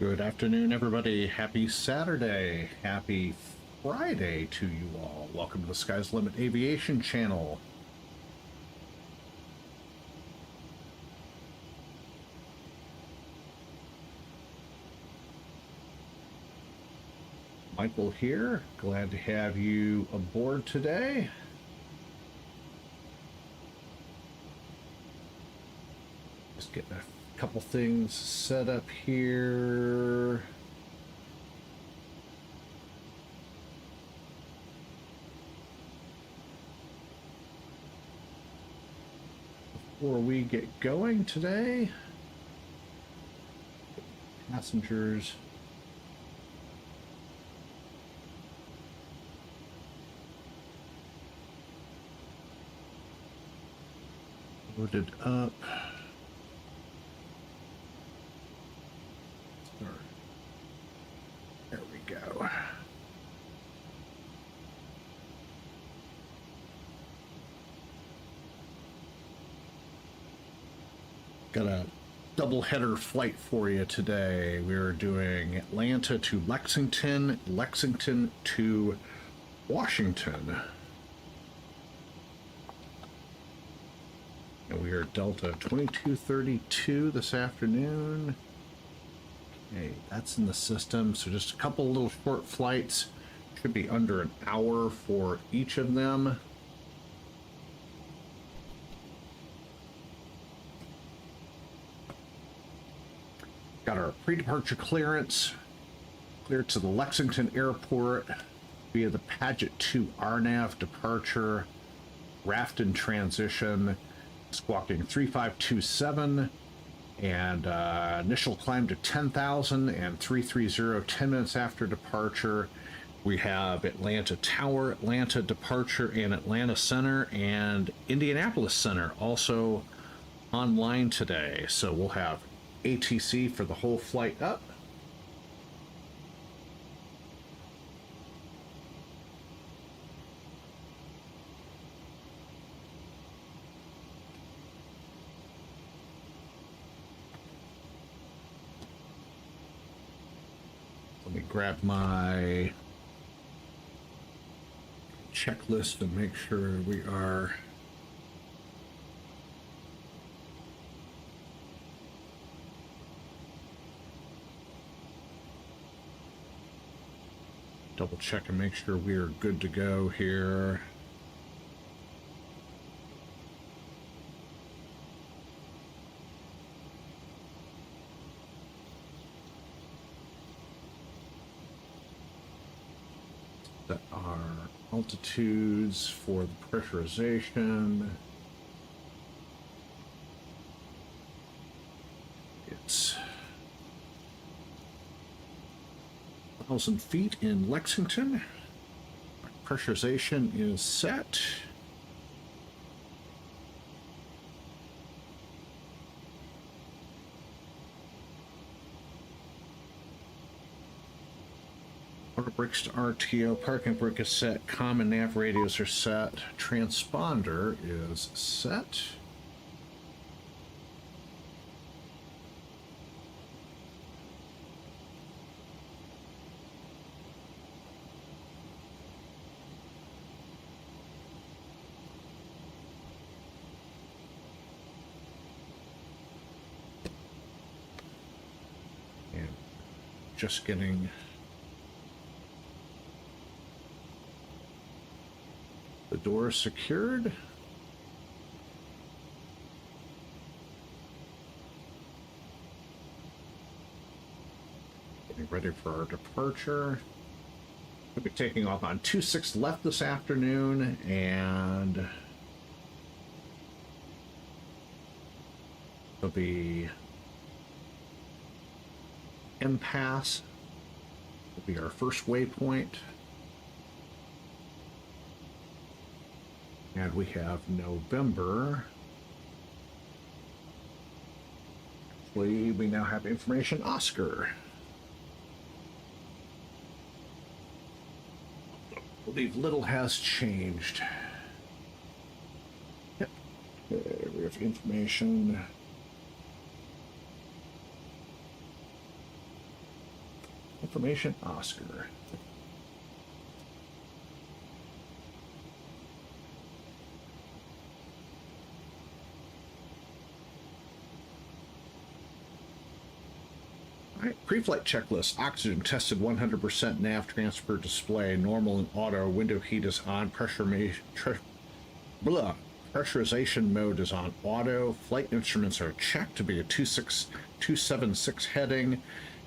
Good afternoon, everybody. Happy Saturday. Happy Friday to you all. Welcome to the Sky's Limit Aviation channel. Michael here. Glad to have you aboard today. Just getting a couple things set up here. Before we get going today, passengers loaded up. There we go. Got a double header flight for you today. We're doing Atlanta to Lexington, Lexington to Washington. And we are Delta 2232 this afternoon. Okay, that's in the system. So just a couple little short flights. Should be under an hour for each of them. Got our pre-departure clearance. Cleared to the Lexington Airport via the Paget 2 RNAV departure. RAFTN transition. Squawking 3527. And initial climb to 10,000 and 330 10 minutes after departure. We have Atlanta Tower, Atlanta departure, and Atlanta Center and Indianapolis Center also online today. So we'll have ATC for the whole flight up. Let me grab my checklist and make sure we are double check and make sure we are good to go here. That are altitudes for the pressurization. It's 1,000 feet in Lexington. Pressurization is set. Auto brakes to RTO, parking brake is set, common nav radios are set, transponder is set. And just getting the door secured. Getting ready for our departure. We'll be taking off on 26 left this afternoon, and there'll be impasse. Will be our first waypoint. And we have November. Actually, we now have information Oscar. I believe little has changed. Yep. We have information. Confirmation Oscar. All right, pre-flight checklist. Oxygen tested 100%, nav transfer display, normal and auto, window heat is on, pressurization mode is on auto, flight instruments are checked to be a 276 heading,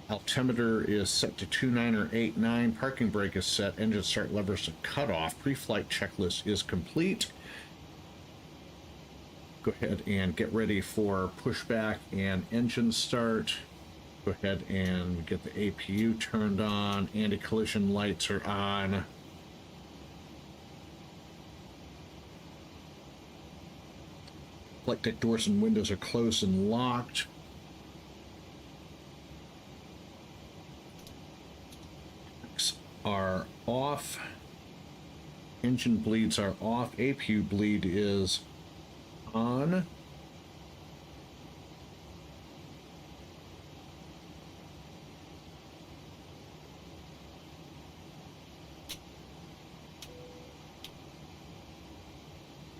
altimeter is set to 29 or 89, parking brake is set, engine start levers are cut off, pre-flight checklist is complete. Go ahead and get ready for pushback and engine start. Go ahead and get the APU turned on. Anti-collision lights are on. Flight deck doors and windows are closed and locked. Brakes are off. Engine bleeds are off. APU bleed is on.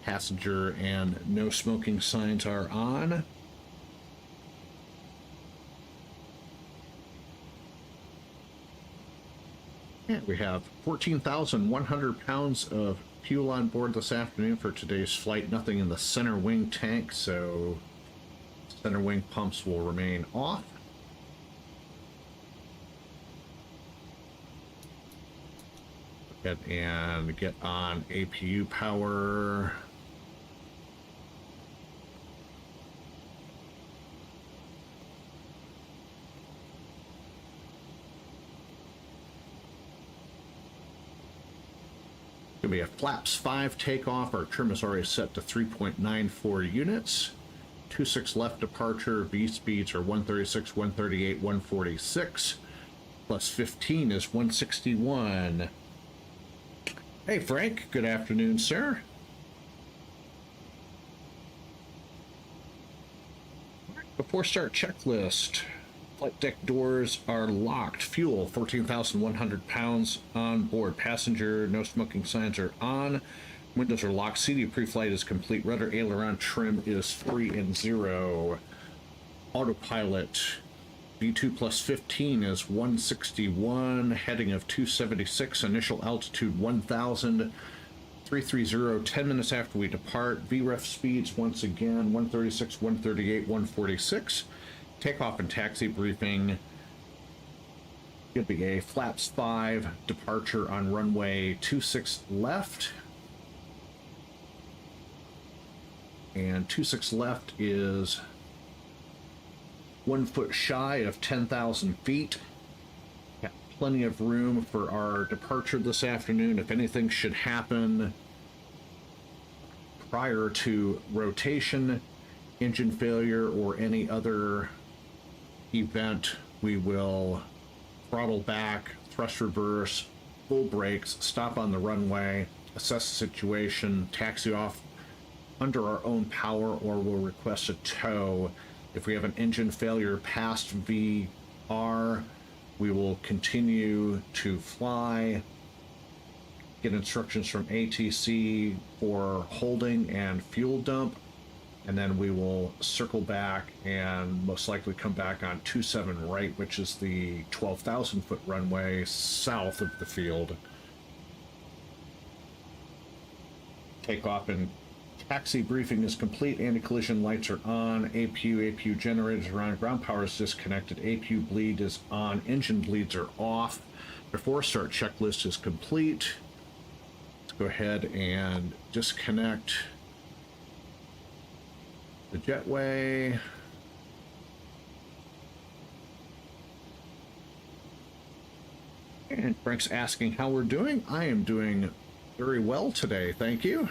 Passenger and no smoking signs are on. And we have 14,100 pounds of fuel on board this afternoon for today's flight. Nothing in the center wing tank, so center wing pumps will remain off. Go ahead and get on APU power. Going to be a flaps 5 takeoff. Our trim is already set to 3.94 units. 26 left departure. V speeds are 136, 138, 146. Plus 15 is 161. Hey Frank, good afternoon, sir. Before start checklist. Flight deck doors are locked. Fuel, 14,100 pounds on board. Passenger, no smoking signs are on. Windows are locked. CD pre-flight is complete. Rudder aileron trim is free and 0. Autopilot, V2 plus 15 is 161. Heading of 276. Initial altitude 1,000. 330, 10 minutes after we depart. VREF speeds once again, 136, 138, 146. Takeoff and taxi briefing. Could be a flaps 5 departure on runway 26 left. And 26 left is 1 foot shy of 10,000 feet. Got plenty of room for our departure this afternoon. If anything should happen prior to rotation, engine failure, or any other event, we will throttle back, thrust reverse, full brakes, stop on the runway, assess the situation, taxi off under our own power, or we'll request a tow. If we have an engine failure past VR, we will continue to fly, get instructions from ATC for holding and fuel dump, and then we will circle back and most likely come back on 27 right, which is the 12,000 foot runway south of the field. Takeoff and taxi briefing is complete. Anti-collision lights are on. APU generators are on. Ground power is disconnected. APU bleed is on. Engine bleeds are off. Before start checklist is complete. Let's go ahead and disconnect the jetway. And Frank's asking how we're doing. I am doing very well today, thank you.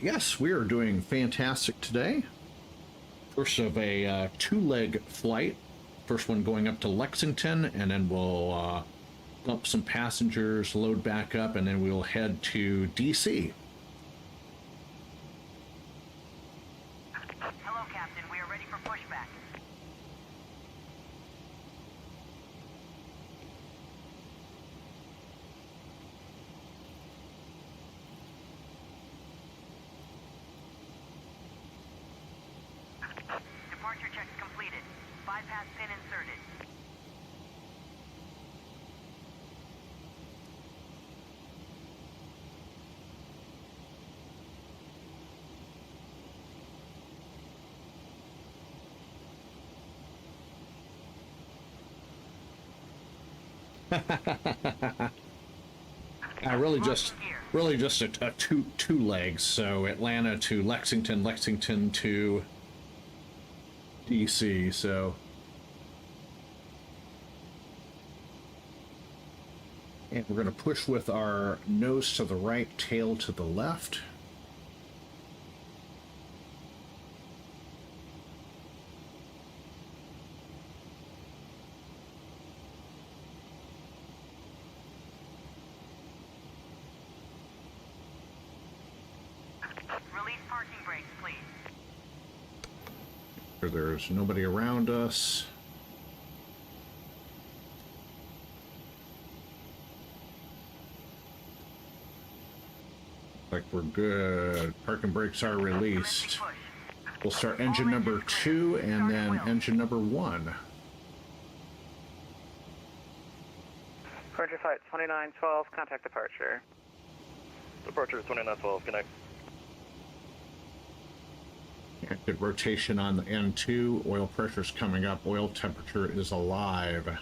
Yes, we are doing fantastic today. First of a two-leg flight. First one going up to Lexington, and then we'll dump some passengers, load back up, and then we'll head to DC. Hello, Captain. We are ready for pushback. Departure checks completed. Bypass pin inserted. Really just a two legs. So Atlanta to Lexington, Lexington to DC. So, and we're going to push with our nose to the right, tail to the left. Release parking brakes, please. There's nobody around us. Like we're good. Parking brakes are released. We'll start engine number 2 and then engine number 1. Departure flight 2912, contact departure. Departure 2912, connect. Active rotation on the N2. Oil pressure's coming up. Oil temperature is alive.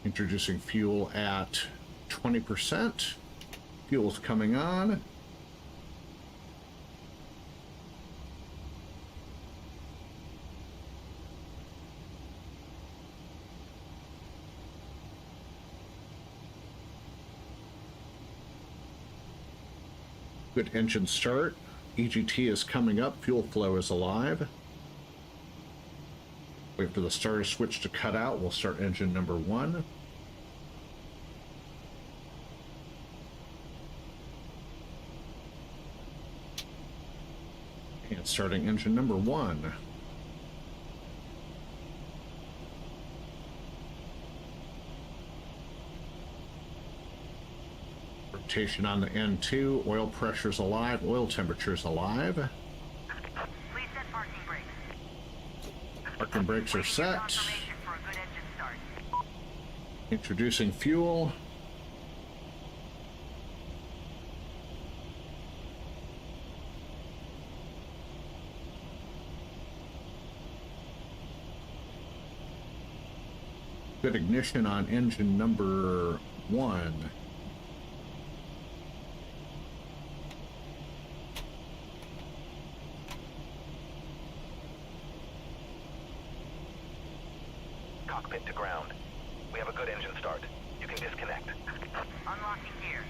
Introducing fuel at 20%. Fuel's coming on. Good engine start. EGT is coming up. Fuel flow is alive. Wait for the starter switch to cut out. We'll start engine number 1. And starting engine number 1. Rotation on the N2. Oil pressure's alive. Oil temperature's alive. Please set parking brakes. Parking brakes are set. Confirmation for a good engine start. Introducing fuel. Good ignition on engine number 1. Cockpit to ground. We have a good engine start. You can disconnect. Unlocking gear.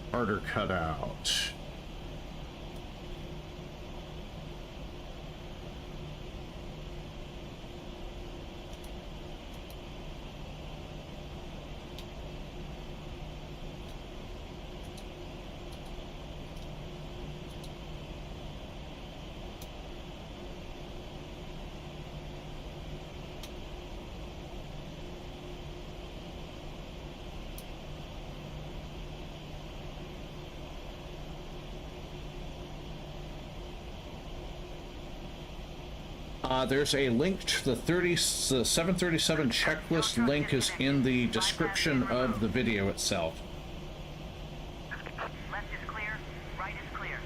Starter cut out. There's a link to the 737 checklist. Link is in the description of the video itself. Left is clear. Right is clear.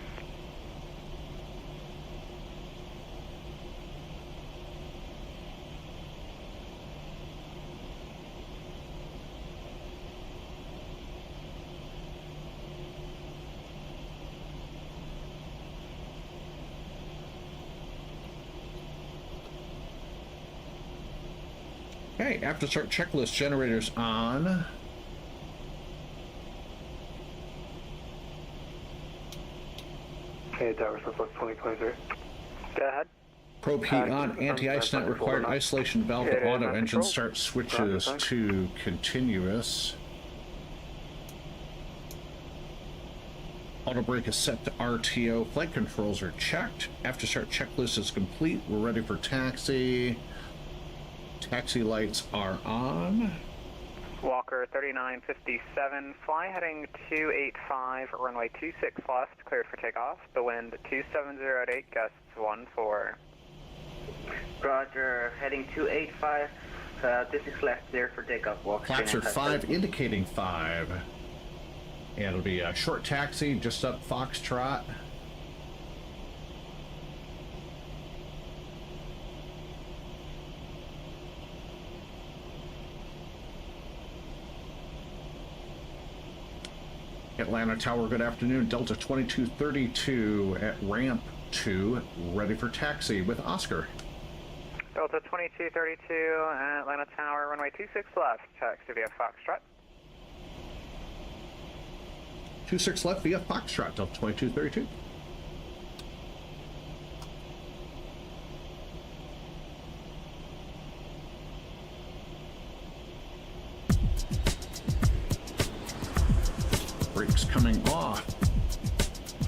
Okay, after start checklist generators on. Hey, Tower, Southwest 2023. Go ahead. Probe heat on, anti-ice net required, isolation valve to auto, engine start switches to continuous. Auto brake is set to RTO, flight controls are checked. After start checklist is complete, we're ready for taxi. Taxi lights are on. Walker 3957, fly heading 285, runway 26 left, cleared for takeoff. The wind 2708, gusts 14. Roger, heading 285, 26 left, cleared for takeoff. Walk Flaps are 5, indicating 5. And it'll be a short taxi just up Foxtrot. Atlanta Tower, good afternoon. Delta2232 at ramp 2, ready for taxi with Oscar. Delta 2232, Atlanta Tower, runway 26 left, taxi via Foxtrot. 26 left via Foxtrot, Delta 2232. Brakes coming off.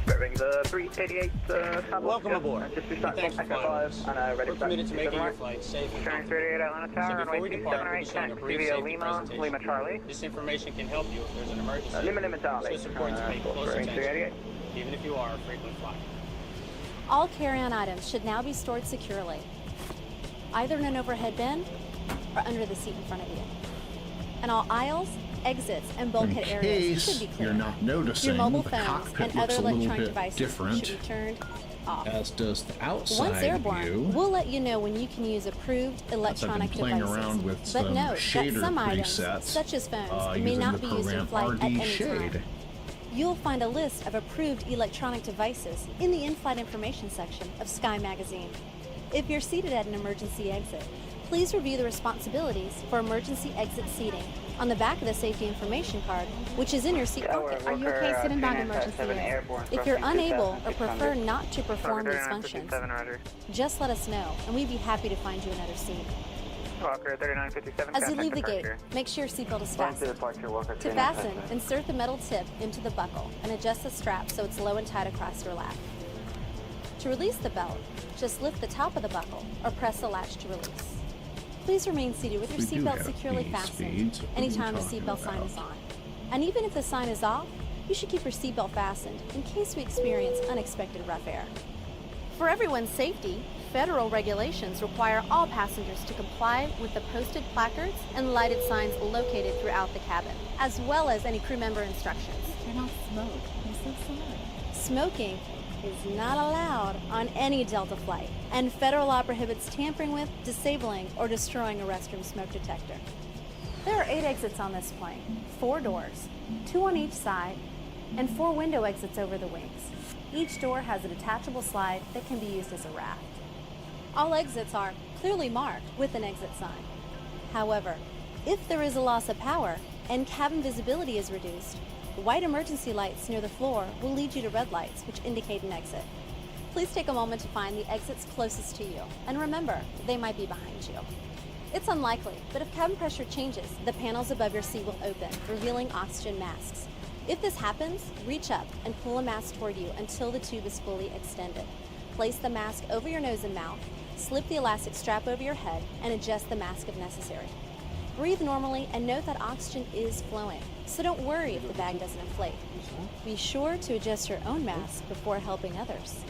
Starting the 388, Welcome aboard. Just restart Thanks for flying with us. and ready We're committed to making your flight safe and Turning comfortable. 388 Atlanta Tower, So before runway we depart, we'll be 278, showing a taxi brief via safety presentation. Lima Charlie. This information can help you if there's an emergency. Lima So Charlie. it's important to pay close Turning attention, 388. even if you are a frequent flyer. All carry-on items should now be stored securely, either in an overhead bin or under the seat in front of you. And all aisles, exits, and bulkhead In areas should case be clear. you're not noticing, Your mobile the phones cockpit and looks other a little electronic bit devices different, should be turned off. as does the Once outside airborne, view. we'll let you know when you can use approved As I've been electronic playing devices. around with But some note that shader some items, presets, such as phones, may using not the be used in program flight at RD any Shade. time. You'll find a list of approved electronic devices in the in-flight information section of Sky Magazine. If you're seated at an emergency exit, please review the responsibilities for emergency exit seating on the back of the safety information card, which is in your seat pocket. Are you okay sitting by an emergency exit? If you're unable or prefer not to perform these functions, Roger. just let us know, and we'd be happy to find you another seat. Walker 3957, As you leave the contact gate, departure. make sure your seatbelt is Point to fastened. departure, Walker To 3957. fasten, insert the metal tip into the buckle and adjust the strap so it's low and tight across your lap. To release the belt, just lift the top of the buckle or press the latch to release. Please remain seated with your We do seatbelt have securely these fastened speeds. What are we anytime the talking seatbelt sign about? is on. And even if the sign is off, you should keep your seatbelt fastened in case we experience unexpected rough air. For everyone's safety, federal regulations require all passengers to comply with the posted placards and lighted signs located throughout the cabin, as well as any crew member instructions. Cannot smoke. I'm so sorry. Smoking is not allowed on any Delta flight, and federal law prohibits tampering with, disabling, or destroying a restroom smoke detector. There are 8 exits on this plane, 4 doors, 2 on each side, and 4 window exits over the wings. Each door has a detachable slide that can be used as a raft. All exits are clearly marked with an exit sign. However, if there is a loss of power and cabin visibility is reduced, white emergency lights near the floor will lead you to red lights, which indicate an exit. Please take a moment to find the exits closest to you, and remember, they might be behind you. It's unlikely, but if cabin pressure changes, the panels above your seat will open, revealing oxygen masks. If this happens, reach up and pull a mask toward you until the tube is fully extended. Place the mask over your nose and mouth, slip the elastic strap over your head, and adjust the mask if necessary. Breathe normally and note that oxygen is flowing, so don't worry if the bag doesn't inflate. Be sure to adjust your own mask before helping others.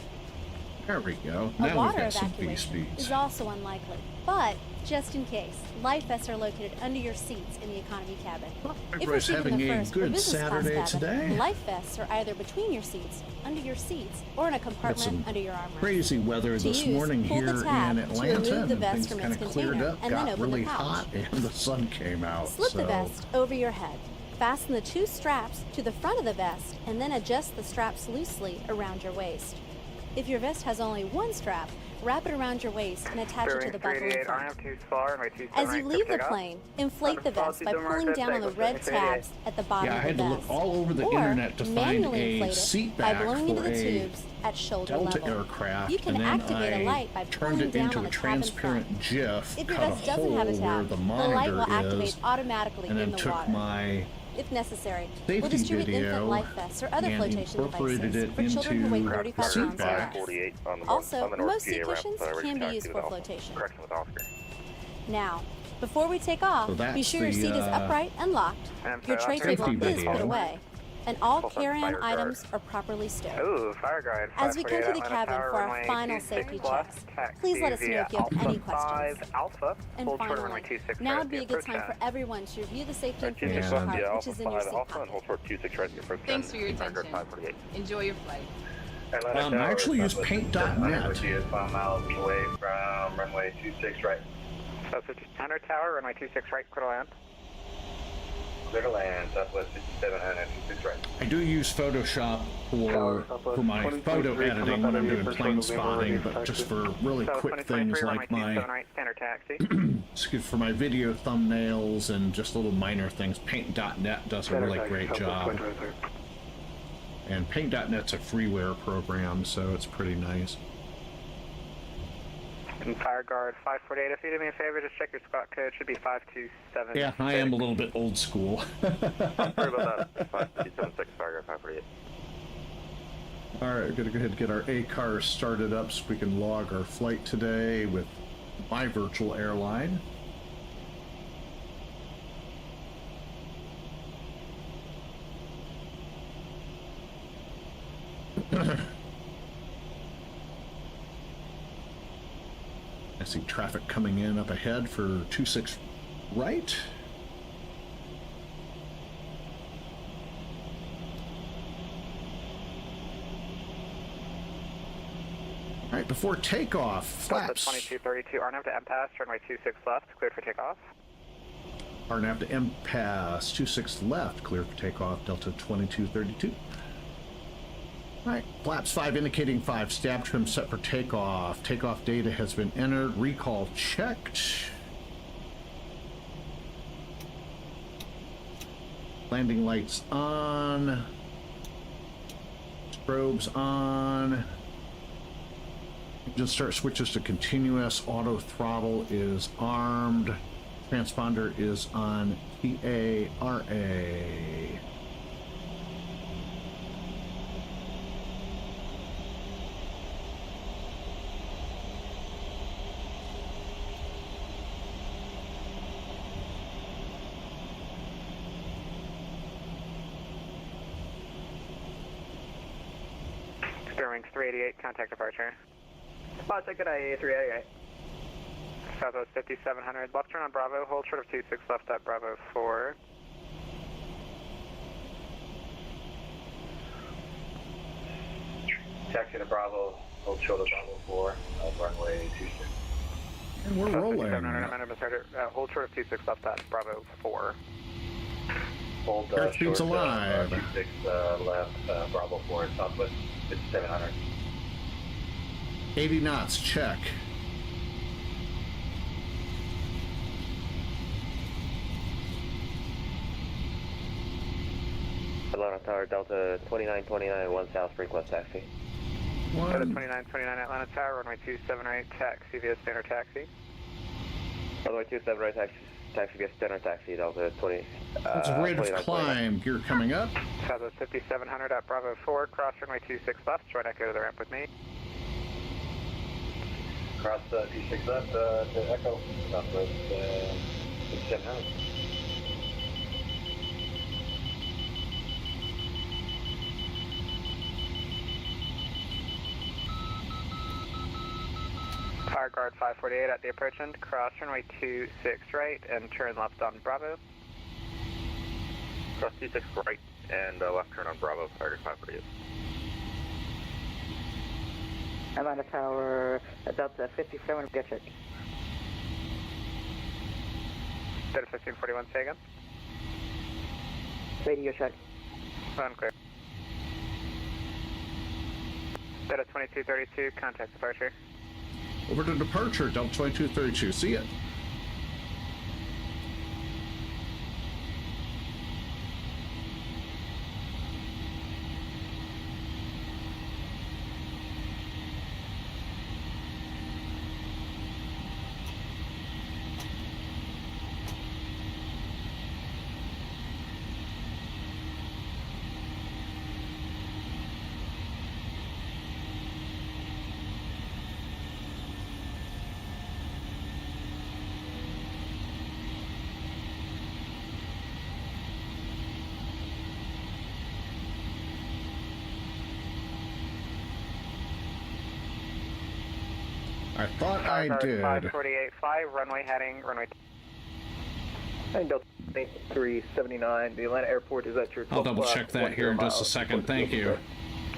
There we go. A Now we've water got some evacuation B-speeds. is also unlikely, but just in case, life vests are located under your seats in the economy cabin. If you're Everybody's seated in having the a first or good business class Saturday cabin, today. life vests are either between your seats, under your seats, or in a Got some compartment under your armrest. crazy weather To this use, morning pull here the tab in to Atlanta, remove the and vest things from kind its of cleared container, up, and then got open the really pouch. hot, and the sun came out. Slip so the vest over your head. Fasten the 2 straps to the front of the vest, and then adjust the straps loosely around your waist. If your vest has only one strap, wrap it around your waist and attach it to the buckle in front. As you leave the plane, inflate the vest by pulling down on the red tabs at the bottom Yeah, I of the had to look vest. all over the Or internet to find manually a inflate seat it by back blowing into for the a tubes at shoulder Delta level. aircraft, You can and then activate a light by turned pulling it down into on a the tab in transparent front. GIF, If your cut a vest doesn't hole have a where tab, the the light monitor will activate is, automatically and in then the took water. my If necessary, safety we'll distribute video infant life vests or other and flotation incorporated devices it for children who weigh into 35 seat pounds or back. less. 48 on the Also, on the North most seat PA ramp, cushions so I can be taxi used with for Alpha. flotation. Correction with Oscar. Now, before we take off, So that's be sure your the, seat is upright and locked, your tray table safety is video. put away, and all Full carry-on fire guard. items are properly stowed. Ooh, fire guard. As we come to the 548 cabin Atlanta for our Tower, final runway safety 26 left, checks, taxi please let us know via if you have Alpha any questions. 5 Alpha, And hold short of finally, runway 26 now right, would be a the good approach time for everyone to review the safety Alright, information And- card, via which Alpha is in your 5 seat Alpha and hold pocket. short 26 right, the approach. Thanks for your Fire guard attention. 548. Enjoy your flight. I actually use paint.net. 5 miles away from runway 26 right. Southwest 5700 Tower, runway 26 right, clear to land. Clear to land, Southwest 5700, 26 right. I do use Photoshop for my photo editing when I'm doing plane spotting, but just for really quick things like my right, standard taxi. for my video thumbnails and just little minor things, paint.net does a really great job. And paint.net's a freeware program, so it's pretty nice. And fire guard 548, if you do me a favor, just check your squawk code, should be 527. Yeah, I am a little bit old school. Sorry about that. 5276, fire guard 548. Alright, we're gonna go ahead and get our A car started up so we can log our flight today with my virtual airline. I see traffic coming in up ahead for 26 right. Alright, before takeoff, flaps. 2232, RNAV to MPass, runway 26 left, cleared for takeoff. RNAV to MPass, 26 left, clear for takeoff, Delta 2232. Alright, flaps 5 indicating 5, stab trim set for takeoff. Takeoff data has been entered, recall checked. Landing lights on. Strobes on. Engine start switches to continuous. Auto throttle is armed. Transponder is on TARA. Wings 388, contact departure. Ticket IA 388. Southwest 5700, left turn on Bravo, hold short of 26 left at Bravo 4. Taxi to Bravo, hold short of Bravo 4, runway 26. And we're rolling. 5700, hold short of 26 left at Bravo 4. Hold Airspeed's short alive. 26 left, Bravo 4, Southwest 5700. 80 knots, check. Atlanta Tower, Delta 2929, 1 South, request taxi. Delta 1. 2929 Atlanta Tower, runway 278, taxi via standard taxi. Runway 27 right, taxi via standard taxi, Delta 20. That's a rate of climb. Gear coming up. Southwest 5700 at Bravo 4, cross runway 26 left, join Echo to the ramp with me. Cross 26 left to Echo, Southwest 5700. Fire guard 548 at the approach end, cross runway 26 right and turn left on Bravo. Cross 26 right and left turn on Bravo, fire guard 548. Atlanta Tower, Delta 57, get check. Delta 1541, say again. Radio check. Unclear. Delta 2232, contact departure. Over to departure, Delta 2232. See ya. I thought I did. 5485, runway heading, runway. And Delta 379, the Atlanta airport is at your I'll double check that here in just a second. Thank you.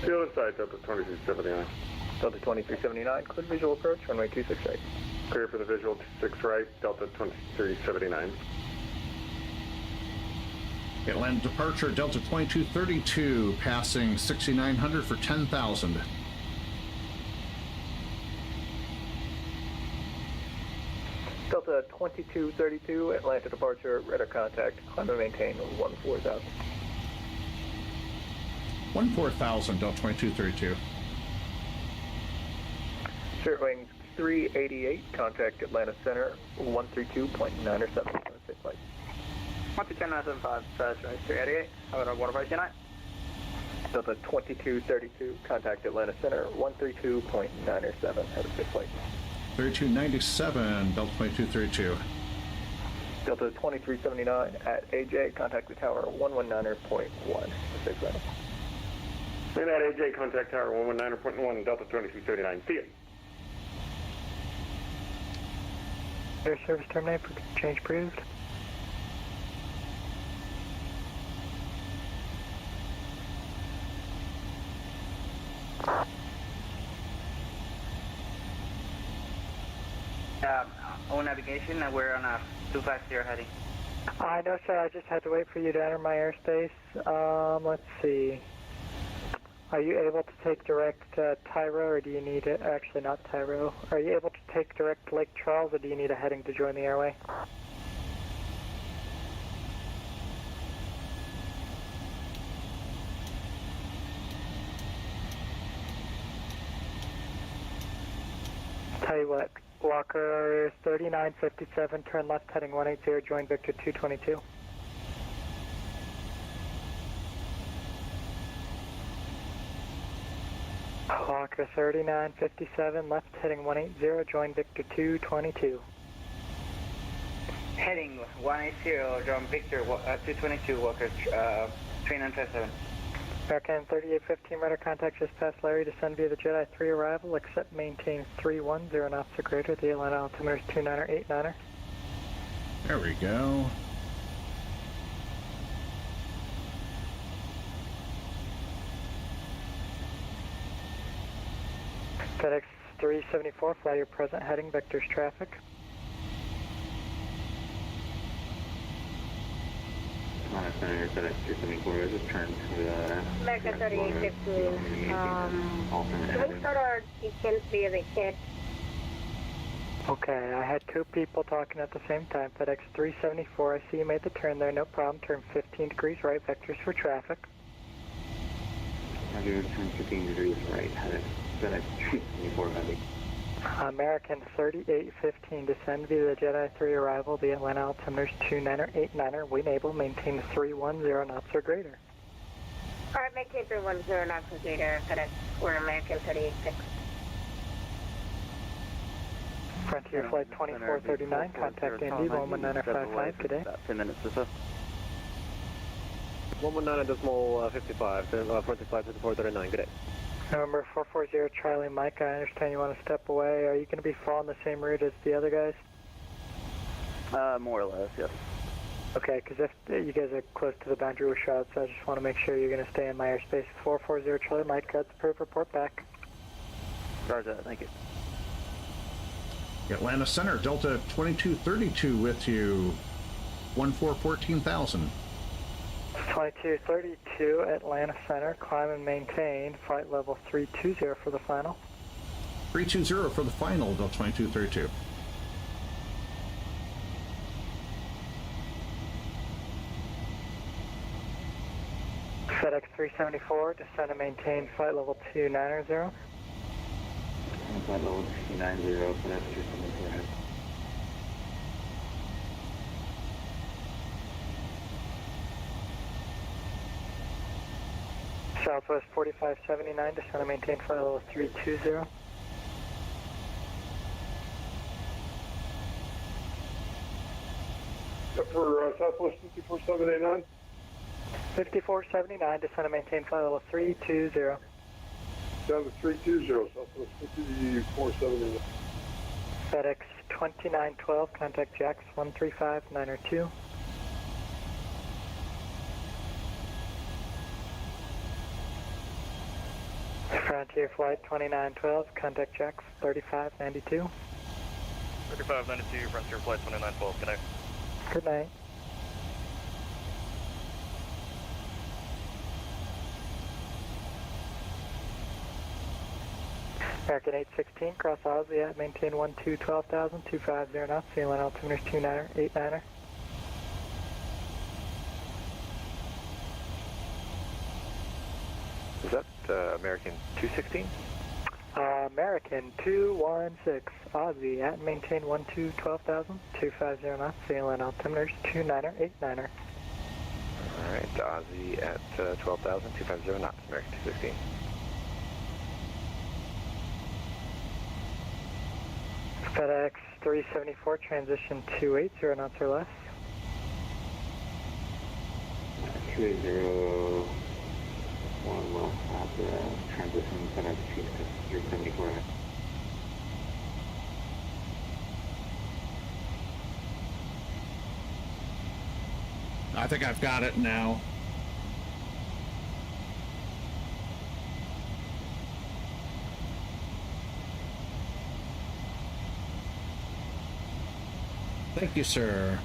The other side, Delta 2379. Delta 2379, clear visual approach, runway 26 right. Clear for the visual 26 right, Delta 2379. Atlanta departure, Delta 2232, passing 6900 for 10,000. Delta 2232, Atlanta departure, radar contact, climb and maintain 14,000. 14,000, Delta 2232. Short wings 388, contact Atlanta Center 132.907. Safe flight. 12975, fast right, 388, over to 1529. Delta 2232, contact Atlanta Center 132.907. Have a safe flight. 3297, Delta 2232. Delta 2379 at AJ, contact the tower 119.1. Safe flight. And at AJ, contact tower 119.1, Delta 2339. See ya. Air service terminate for change proved. On navigation, we're on a 250 heading. I know, sir. I just had to wait for you to enter my airspace. Let's see. Are you able to take direct Tyro, or do you need it? Actually, not Tyro. Are you able to take direct Lake Charles, or do you need a heading to join the airway? Tell you what, Walker 3957, turn left heading 180, join Victor 222. Walker 3957, left heading 180, join Victor 222. Heading 180, John Victor 222, Walker 3957. American 3815, radar contact just past Larry, descend via the Jedi 3 arrival, accept maintain 310 knots or greater, the Atlanta altimeter is 29er89er. There we go. FedEx 374, fly your present heading, vectors traffic. Center, FedEx 374, just turn to the... America 3815, can we start our descent via the kit? Okay, I had two people talking at the same time. FedEx 374, I see you made the turn there, no problem. Turn 15 degrees right, vectors for traffic. Roger, turn 15 degrees right, FedEx 374, heavy. American 3815, descend via the Jedi 3 arrival, the Atlanta altimeter is 29er89er, we enable, maintain 310 knots or greater. Alright, maintain 310 knots or greater, FedEx, we're American 3815. Frontier Flight 2439, contact Indy 11955 today. About 10 minutes or so. 119.55, Frontier Flight 2439, good day. November 440 Charlie Mike, I understand you want to step away. Are you going to be following the same route as the other guys? More or less, yes. Okay, because if you guys are close to the boundary with shots, I just want to make sure you're going to stay in my airspace. 440 Charlie Mike, got the approved, report back. Roger that, thank you. Atlanta Center, Delta 2232 with you. 14,000. 2232 Atlanta Center, climb and maintain flight level 320 for the final. 320 for the final, Delta 2232. FedEx 374, descend and maintain flight level 290. Flight level 290, FedEx 374 ahead. Southwest 4579, descend and maintain flight level 320. For Southwest 54789. 5479, descend and maintain flight level 320. Down to 320, Southwest 5479. FedEx 2912, contact Jax 135902. Frontier Flight 2912, contact Jax 3592. 3592, Frontier Flight 2912, good night. Good night. American 816, cross Aussie at maintain 12,000, 250 knots, ceiling altimeter 2989er. Is that American 216? American 216, Aussie at maintain 12,000, 250 knots, ceiling altimeter 2989er. Alright, Aussie at 12,000, 250 knots, American 216. FedEx 374, transition 280 knots or less. 280, 1 left after transition, FedEx 374 ahead. I think I've got it now. Thank you, sir.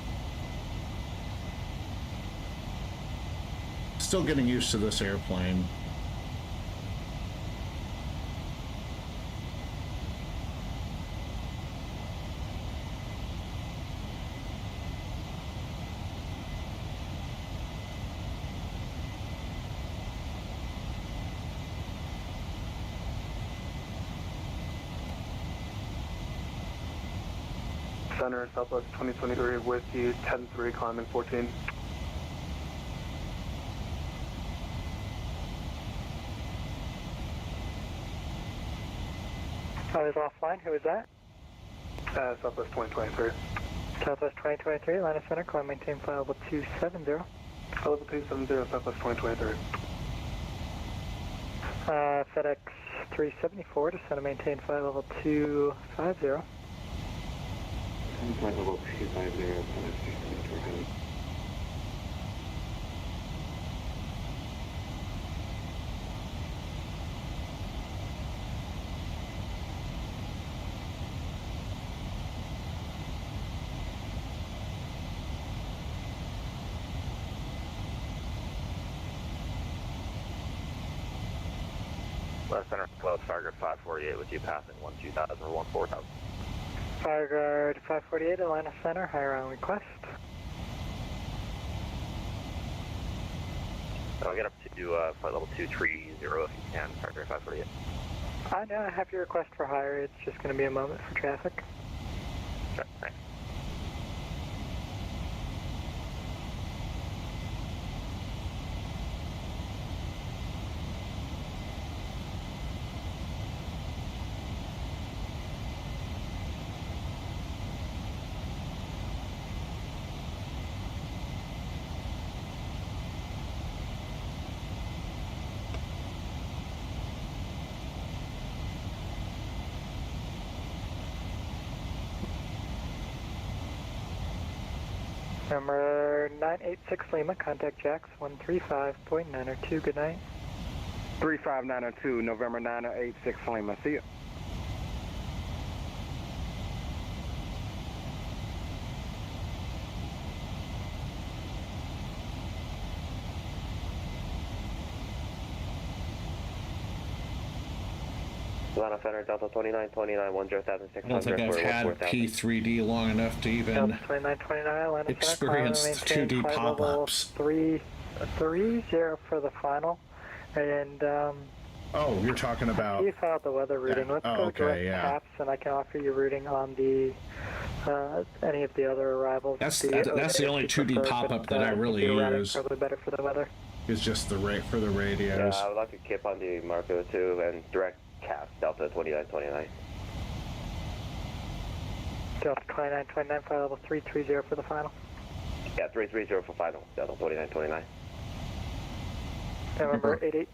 Still getting used to this airplane. Center, Southwest 2023, with you, 10-3, climbing 14. I was offline, who was that? Southwest 2023. Southwest 2023, Atlanta Center, climb maintain flight level 270. Level 270, Southwest 2023. FedEx 374, descend and maintain flight level 250. Flight level 250, FedEx 374 ahead. Left center, close, Fireguard 548 with you passing 12,000 or 14,000. Fireguard 548, Atlanta Center, higher on request. I'll get up to flight level 230 if you can, Fireguard 548. I know, I have your request for higher, it's just going to be a moment for traffic. Sure, thanks. Number 986 Lima, contact Jax 135.902, good night. 35902, November 986 Lima, see you. Atlanta Center, Delta 2929, 10,600. I don't think I've had P3D long enough to even 2929, Atlanta experience Center, 2D pop-ups. 330 for the final. And, oh, you're talking about... You filed the weather routing. Let's go direct taps, and I can offer you routing on the any of the other arrivals. That's the only 2D pop-up that I really use. Probably better for the weather. Is just the rate for the radios. Yeah, I would like to keep on the Marco 2 and direct cast Delta 2929. Delta 2929, flight level 330 for the final. Yeah, 330 for final, Delta 2929. November 88.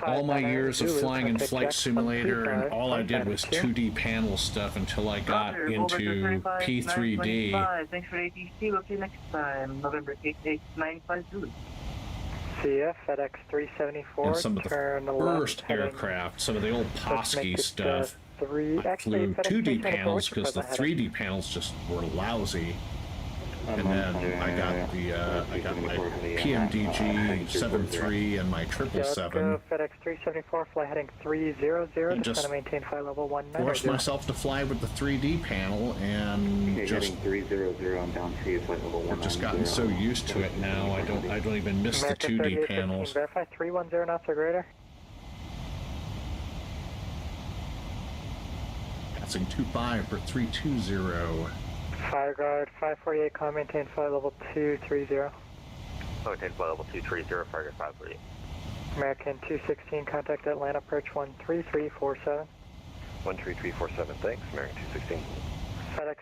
All my years of flying in Flight Simulator, and all I did was 2D panel stuff until I got into P3D. Thanks for ATC. We'll see you next time. November 88950. See ya, FedEx 374. And some of the first aircraft, some of the old Posky stuff, I flew 2D panels because the 3D panels just were lousy. And then I got my PMDG 7.3 and my 777. FedEx 374, fly heading 300. Just to maintain flight level 19. Forced myself to fly with the 3D panel and just 300 on down C, flight level 1. I've just gotten so used to it now. I don't even miss the 2D panels. Verify 310 knots or greater. Passing 25 for 320. Fire guard 548, climb maintain flight level 230. Maintain flight level 230, fire guard 548. American 216, contact Atlanta, approach 13347. 13347, thanks, American 216. FedEx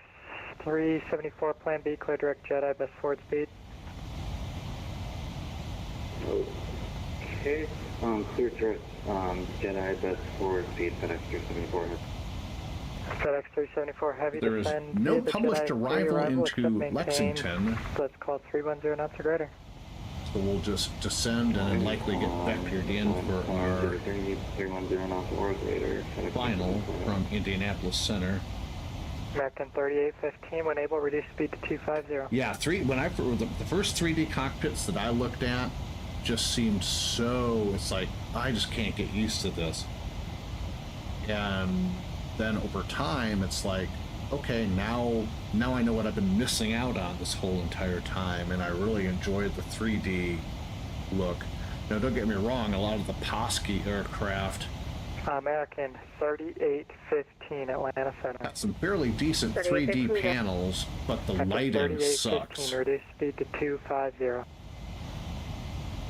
374, plan B, clear direct Jedi, best forward speed. Okay, clear direct Jedi, best forward speed, FedEx 374. FedEx 374 heavy there is descend no published arrival into Lexington. Let's call 310 knots or greater. So we'll just descend and then likely get vectored in for our final from Indianapolis Center. American 3815, when able, reduce speed to 250. Yeah, the first 3D cockpits that I looked at just seemed so, it's like, I just can't get used to this. And then over time, it's like, okay, now I know what I've been missing out on this whole entire time, and I really enjoyed the 3D look. Now, don't get me wrong, a lot of the Posky aircraft... American 3815, Atlanta Center. Got some fairly decent 3D panels, but the lighting sucks. Reduce speed to 250.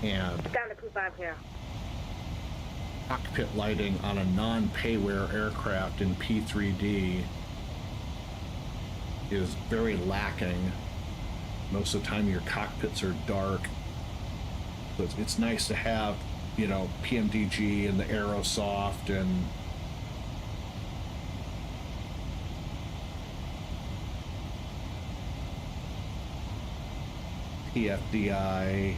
And... Down to 250. Cockpit lighting on a non-payware aircraft in P3D is very lacking. Most of the time your cockpits are dark. So it's nice to have, you know, PMDG and the Aerosoft and PFDI.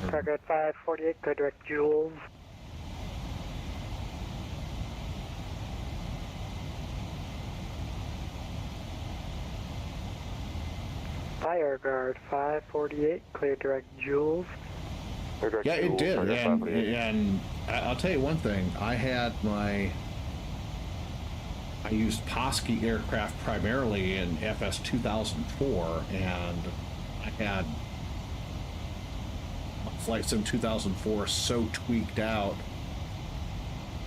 Target 548, go direct Jules. Fire guard 548, clear direct Jules. Yeah, it did, and I'll tell you one thing. I used Posky aircraft primarily in FS 2004, and I had Flight Sim 2004 so tweaked out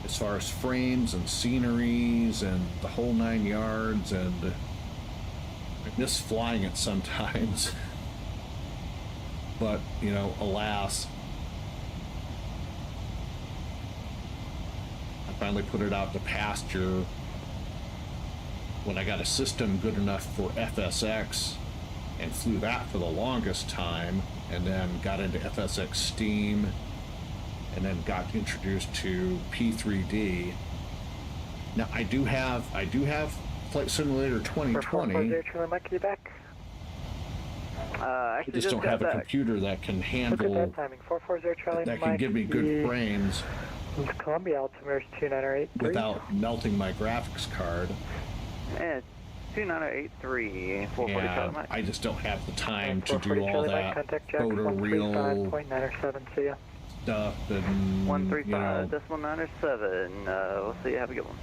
as far as frames and sceneries and the whole 9 yards, and I miss flying it sometimes. But, you know, alas, I finally put it out to pasture when I got a system good enough for FSX and flew that for the longest time, and then got into FSX Steam, and then got introduced to P3D. Now I do have Flight Simulator 2020. I just don't have a computer that can handle, that can give me good frames Columbia Altimeter's 29083 without melting my graphics card. Yeah, 29083. 440 And I just don't have the time to do all that photoreal stuff and 135.97. We'll see you. Have a good one.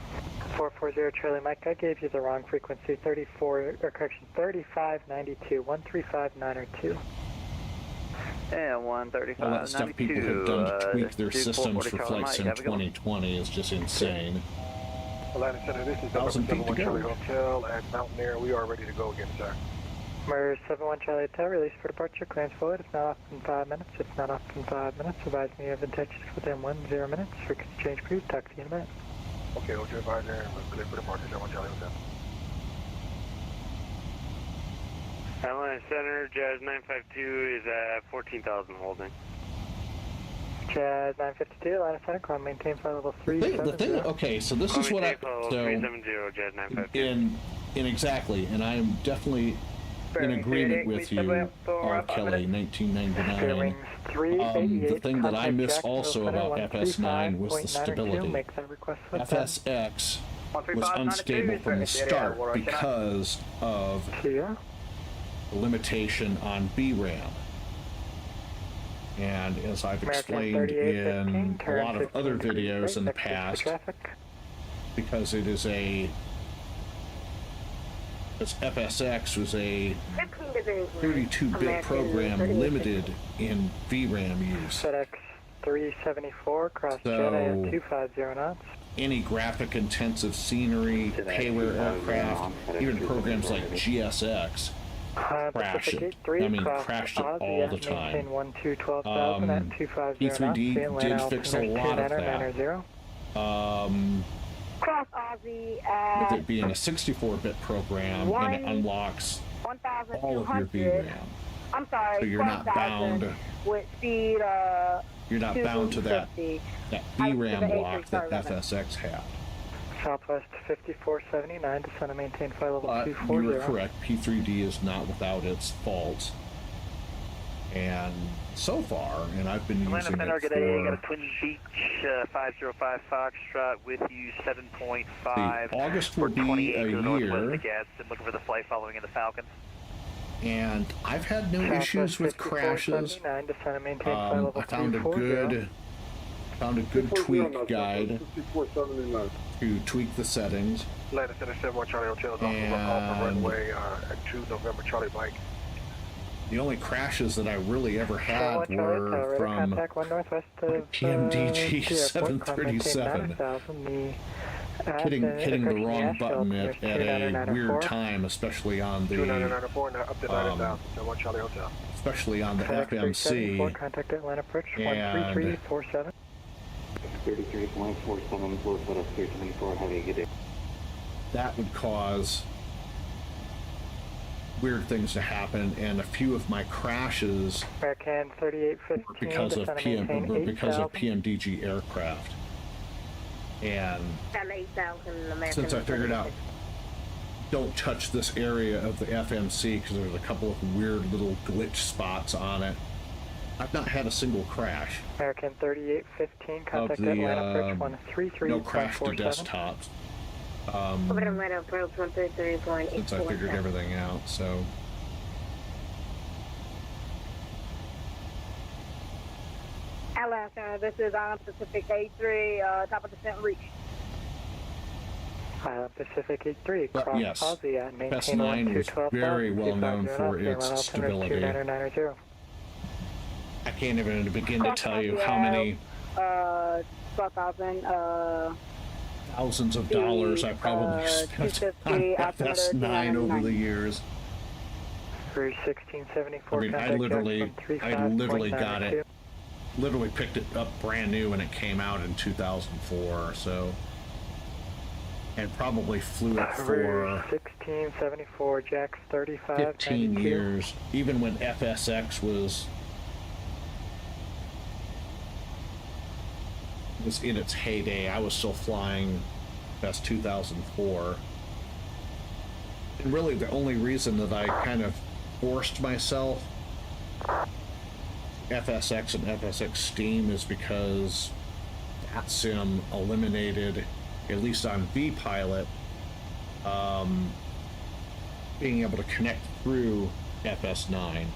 440 Charlie Mike, I gave you the wrong frequency. 3592, 135.902. And 135. All that stuff people have done to tweak their systems for flights in 2020 is just insane. Atlanta Center, this is 1,000 feet to go. Charlie Hotel at Mountaineer. We are ready to go again, sir. Mirror 71 Charlie Hotel, release for departure, clearance forward. It's not off in 5 minutes. It's not off in 5 minutes. Advise me of intentions within 10 minutes. Frequency change crew, talk to you in a minute. Okay, hold your advisor. We're clear for departure, 71 Charlie Hotel. Airline Center, Jazz 952 is at 14,000 holding. Jazz 952, Atlanta Center, climb maintain flight level 370. Okay, so this is what I... So, 370, Jazz 952. in exactly, and I am definitely in agreement with you, R. Kelly, 1999. The thing that I miss also about FS9 was the stability. FSX was unstable from the start because of the limitation on BRAM. And as I've explained in a lot of other videos in the past, because it is FSX was a 32-bit program limited in VRAM use. FedEx 374, cross So, Jedi at 250 knots. Any graphic-intensive scenery, payload aircraft, even programs like GSX, crashed it. I mean, crashed it all the time. P3D did fix a lot of that. Cross Aussie With it being a 64-bit program, and it unlocks all of your VRAM. I'm sorry. So you're not bound. With speed, You're not bound to that VRAM block that FSX had. Southwest 5479, descend and maintain flight level But 240. you're correct, P3D is not without its faults. And so far, and I've been using it Center, good day. You got a for... Twin Beach 505 Foxtrot with you 7.5. August will be a year. I'm looking for the flight following in the Falcon. And I've had no issues with crashes. I found a good tweak guide to tweak the settings. Atlanta Center 71 Charlie Hotel is also off the runway at 2 November Charlie Mike. The only crashes that I really ever had were from PMDG 737. Hitting the wrong button at a weird time, especially on the especially on the FMC, and 33.47, that would cause weird things to happen, and a few of my crashes were because of PMDG aircraft. And since I figured out don't touch this area of the FMC because there's a couple of weird little glitch spots on it, I've not had a single crash. American 3815, contact of Atlanta Bridge 133. No crash to desktops. Since I figured everything out, so. Atlanta, this is on Pacific 83, top of descent reach. Pacific 83, but cross yes, Aussie at FS9 was very well known for its stability. I can't even begin to tell you how many thousands of dollars I probably spent on FS9 over the years. I mean, I literally got it, literally picked it up brand new when it came out in 2004, so, and probably flew it for 1674 Jacks 35 15 years, even when FSX was in its heyday. I was still flying FS 2004, and really the only reason that I kind of forced myself FSX and FSX Steam is because VATSIM eliminated, at least on vPilot, being able to connect through FS9.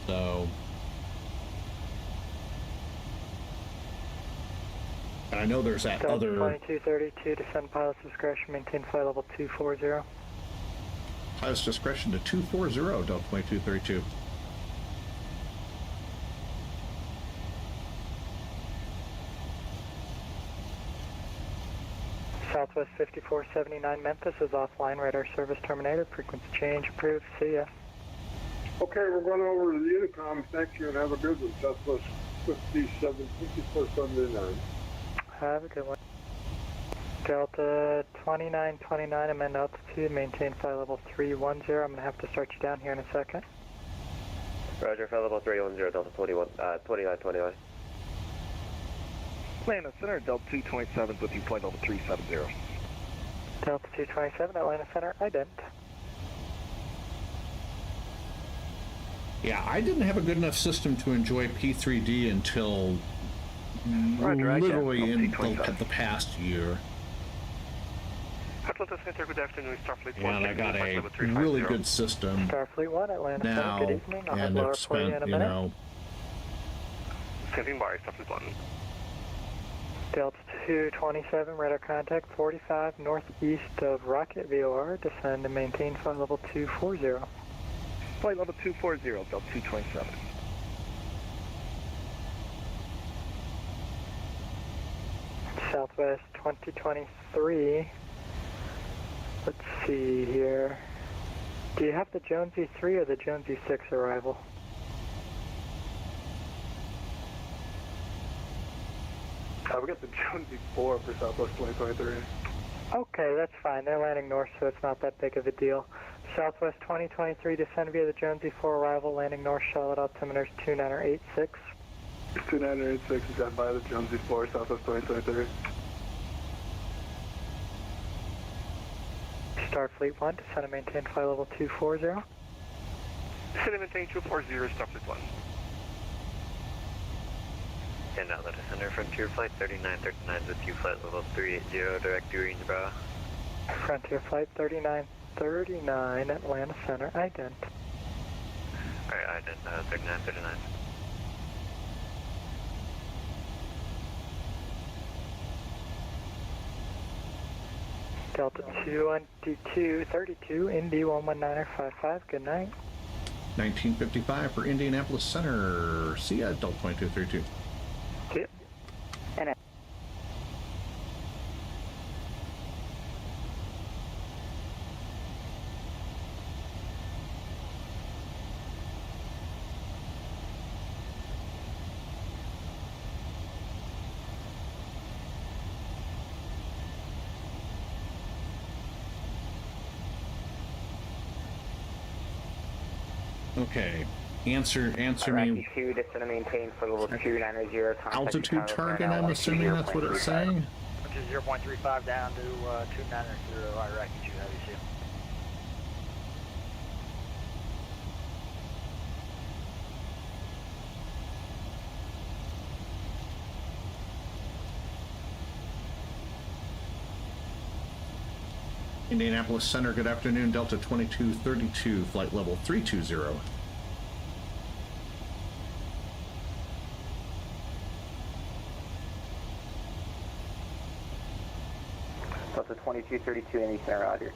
So And I know there's that Delta other 2232, descend pilot's discretion, maintain flight level 240. pilot's discretion to 240, Delta 2232. Southwest 5479 Memphis is offline, radar service terminated, frequency change approved, see ya. Okay, we're going over to the intercom. Thank you and have a good one. Southwest 5479. Have a good one. Delta 2929, amend altitude, maintain flight level 310. I'm going to have to start you down here in a second. Roger, flight level 310, Delta 2929. Atlanta Center, Delta 227 with you, flight level 370. Delta 227, Atlanta Center, ident. Yeah, I didn't have a good enough system to enjoy P3D until literally in the past year. Atlanta Center, good afternoon, Starfleet 1. And I got a really good system Starfleet 1, Atlanta now, Center, good evening. I'll have and lower I've for you in a spent, you minute. know, Standing by, Starfleet 1. Delta 227, radar contact 45 northeast of Rocket VOR, descend and maintain flight level 240. Flight level 240, Delta 227. Southwest 2023. Let's see here. Do you have the Jonesy 3 or the Jonesy 6 arrival? We got the Jonesy 4 for Southwest 2023. Okay, that's fine. They're landing north, so it's not that big of a deal. Southwest 2023, descend via the Jonesy 4 arrival, landing north, Charlotte, altimeters 2986. 2986 is that by the Jonesy 4, Southwest 2023. Starfleet 1, descend and maintain flight level 240. Descend and maintain 240, Starfleet 1. And now the descender, Frontier Flight 3939 with you, flight level 380, direct to Greensboro. Frontier Flight 3939, Atlanta Center, ident. Alright, ident 3939. Delta 2232, Indy 119er55, good night. 1955 for Indianapolis Center. See ya, Delta 2232. See ya. And Okay, answer me. Iraqi 2, descend and maintain for level 290. Altitude target, I'm assuming that's what it's saying? Which is 0.35 down to 290, Iraqi 2, how do you see? Indianapolis Center, good afternoon, Delta 2232, flight level 320. Delta 2232, Indy Center, Roger.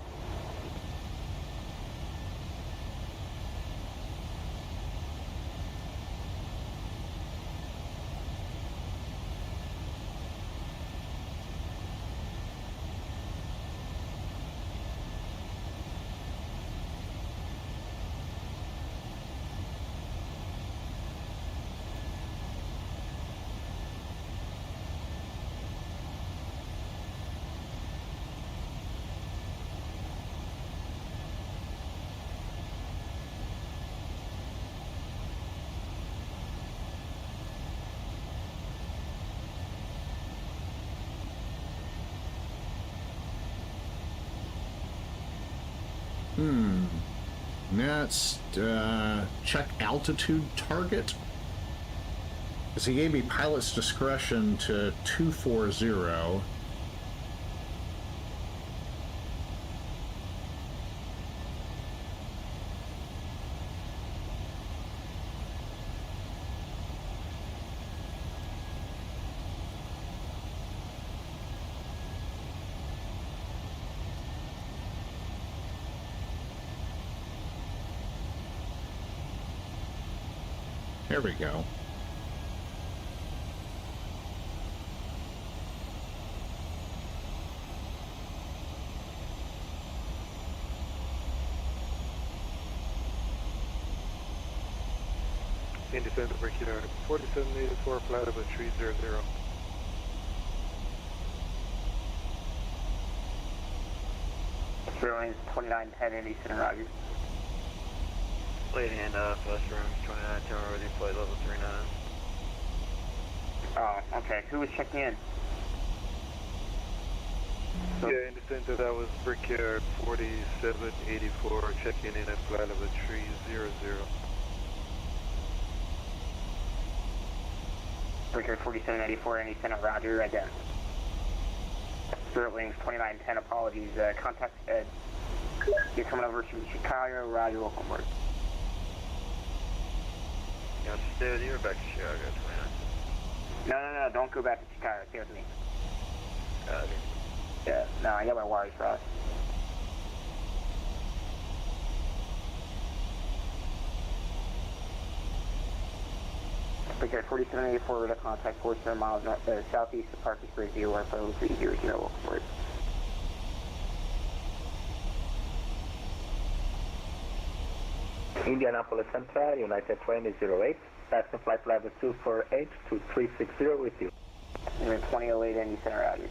Let's check altitude target. Because he gave me pilot's discretion to 240. There we go. In descent of Mercury 4784, flight level 300. Airline 2910 Eastern, roger. Late handoff, Western 2910 over the flight level 39. Oh, okay. Who was checking in? So, yeah, in the center that was Brickyard 4784, checking in at flight level 300. Brickyard 4784, any center, roger, again. Spirit Wings 2910, apologies. Contact Ed. You're coming over from Chicago, roger, welcome aboard. You want to stay with you or back to Chicago, 29? No, don't go back to Chicago, stay with me. Okay. Yeah, no, I got my wires crossed. Brickyard 4784, radar contact 47 miles north, southeast of Parker's Bridge, 0150300, welcome aboard. Indianapolis Central, United 2008, passing flight level 248 to 360 with you. 2008, Indy Center, roger.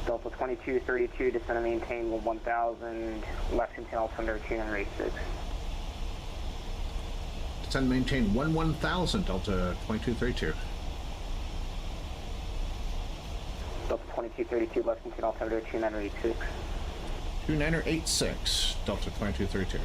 Delta 2232, descend and maintain 1000, Lexington, altimeter 286. Descend and maintain 1000, Delta 2232. Delta 2232, Lexington, altimeter 2986. 2986, Delta 2232.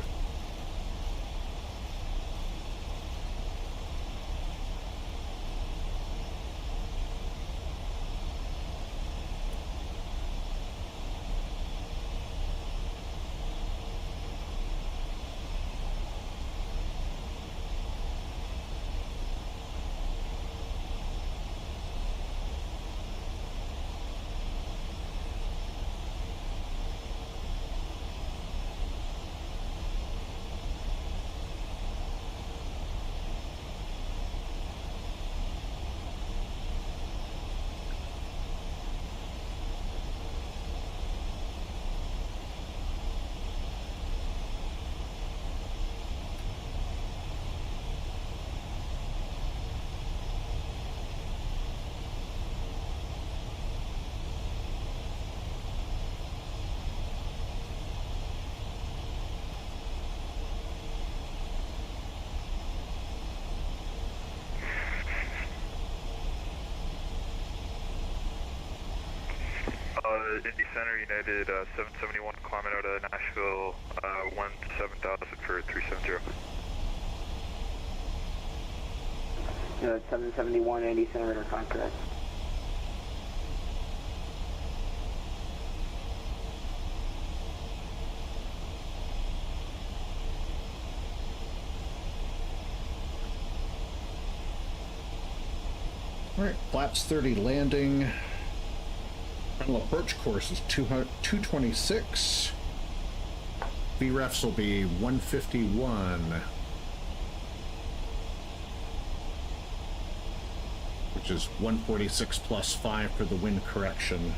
Indy Center, United 771, climbing out of Nashville, 17,000 for 370. 771, Indy Center, radar contract. Alright, flaps 30 landing. Final approach course is 226. VREFs will be 151. Which is 146 plus 5 for the wind correction.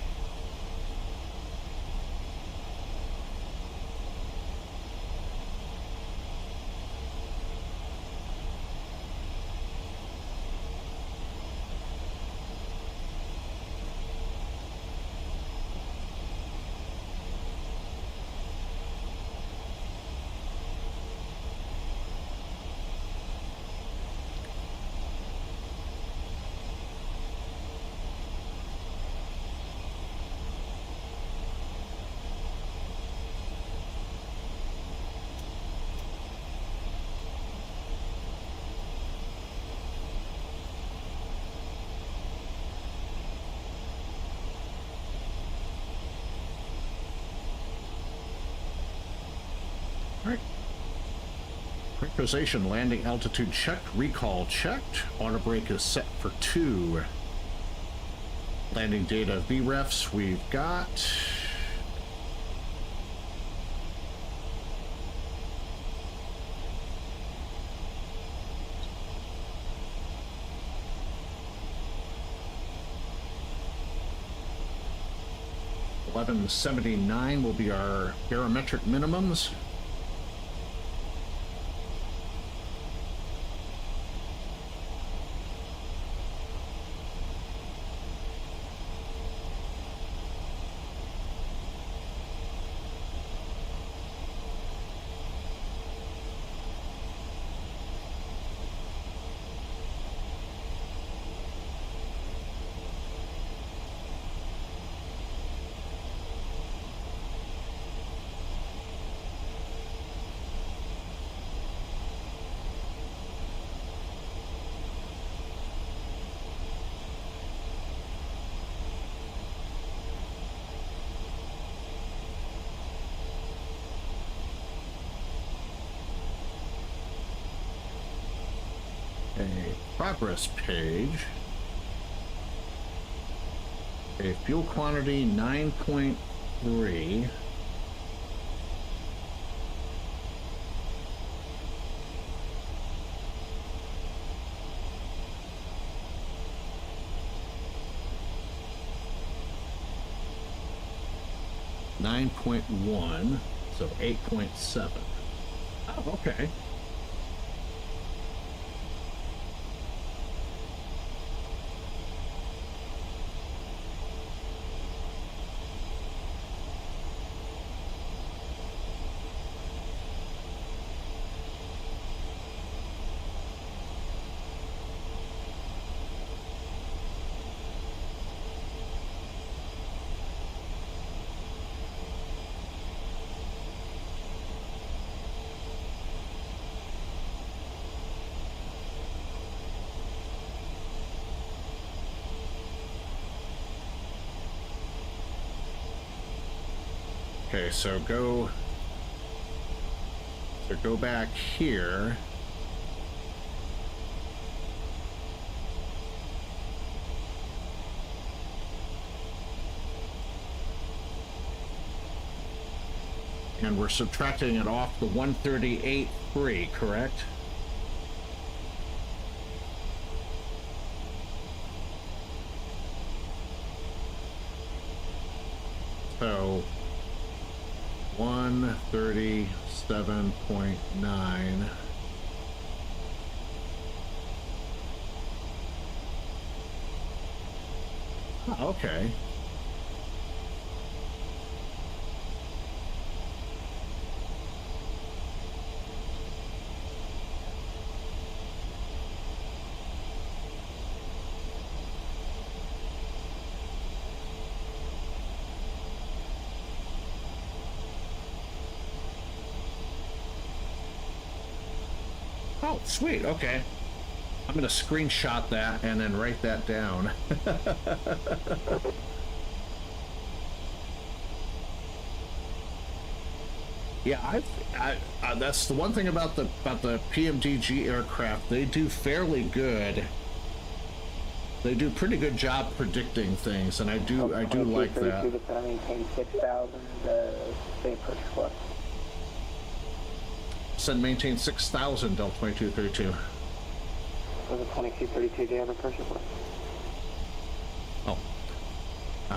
Alright. Pressurization, landing altitude checked, recall checked. Auto brake is set for 2. Landing data VREFs we've got. 1179 will be our barometric minimums. Progress page. A fuel quantity 9.3. .1, so 8.7. Oh, okay. Okay, so go back here. And we're subtracting it off the 138.3, correct? So 137.9. Oh, okay. Oh, sweet. Okay. I'm going to screenshot that and then write that down. Yeah, that's the one thing about the PMDG aircraft. They do fairly good. They do pretty good job predicting things, and I do like that. Maintain 6,000, same purchase plus. Said maintain 6,000, DAL2232. Was it 2232? Do you have a purchase plus? Oh.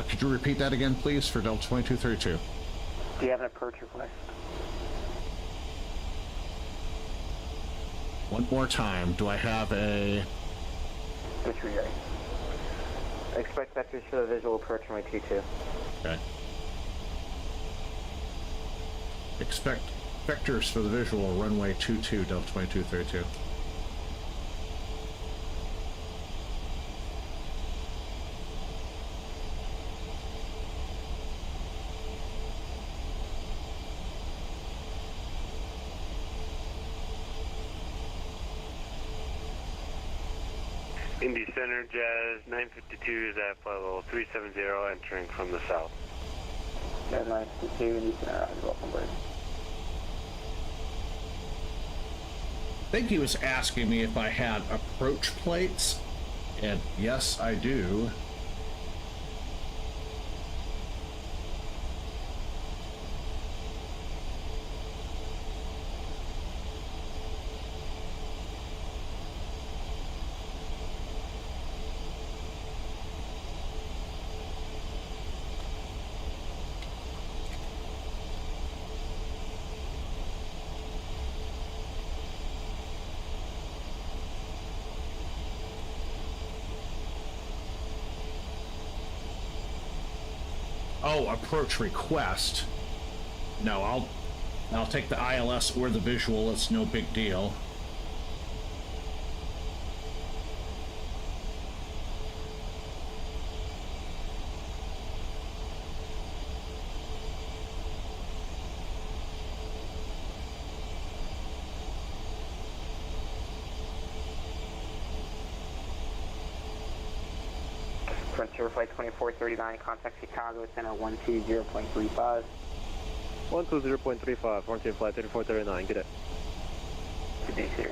Could you repeat that again, please, for DAL2232? Do you have an purchase list? One more time. Do I have a... Disregard. Expect vectors for the visual approach runway 22. Okay. Expect vectors for the visual runway 22, DAL2232. Indy Center, Jazz 952 is at flight level 370, entering from the south. Jazz 952, Indy Center, welcome aboard. I think he was asking me if I had approach plates, and yes, I do. Oh, approach request. No, I'll take the ILS or the visual. It's no big deal. Frontier Flight 2439, contact Chicago Center 120.35. 120.35, Frontier Flight 3439, get it. Good day, sir.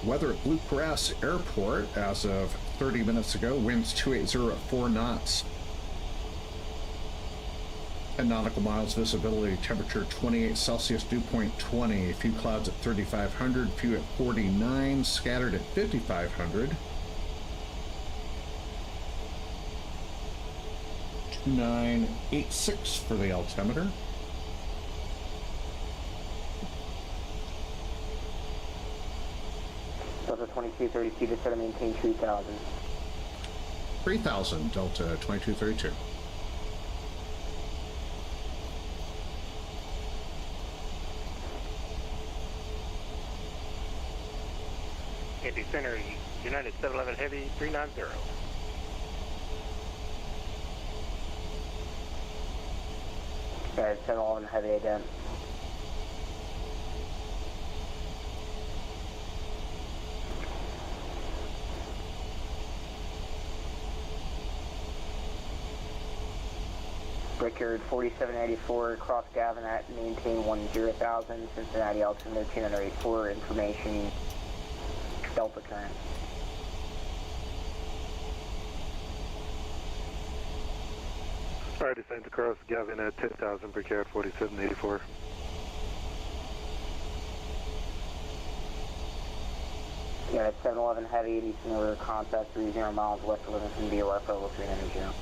Weather at Blue Cross Airport as of 30 minutes ago. Winds 280 at 4 knots. 10 nautical miles visibility. Temperature 28 Celsius. Dew point 20. A few clouds at 3,500. Few at 49. Scattered at 5,500. 2986 for the altimeter. Delta 2232 to set and maintain 3,000. 3,000, Delta 2232. Andy Center, United 711 Heavy 390. United 711 Heavy ident. Brickyard 4794, cross Gavin at maintain 10,000, Cincinnati altimeter 2984, information Delta current. Alright, descend across Gavin at 10,000, Brickyard 4784. Yeah, at 711 Heavy, Eastern River, contact 30 miles west of Livingston, BOR, level 390.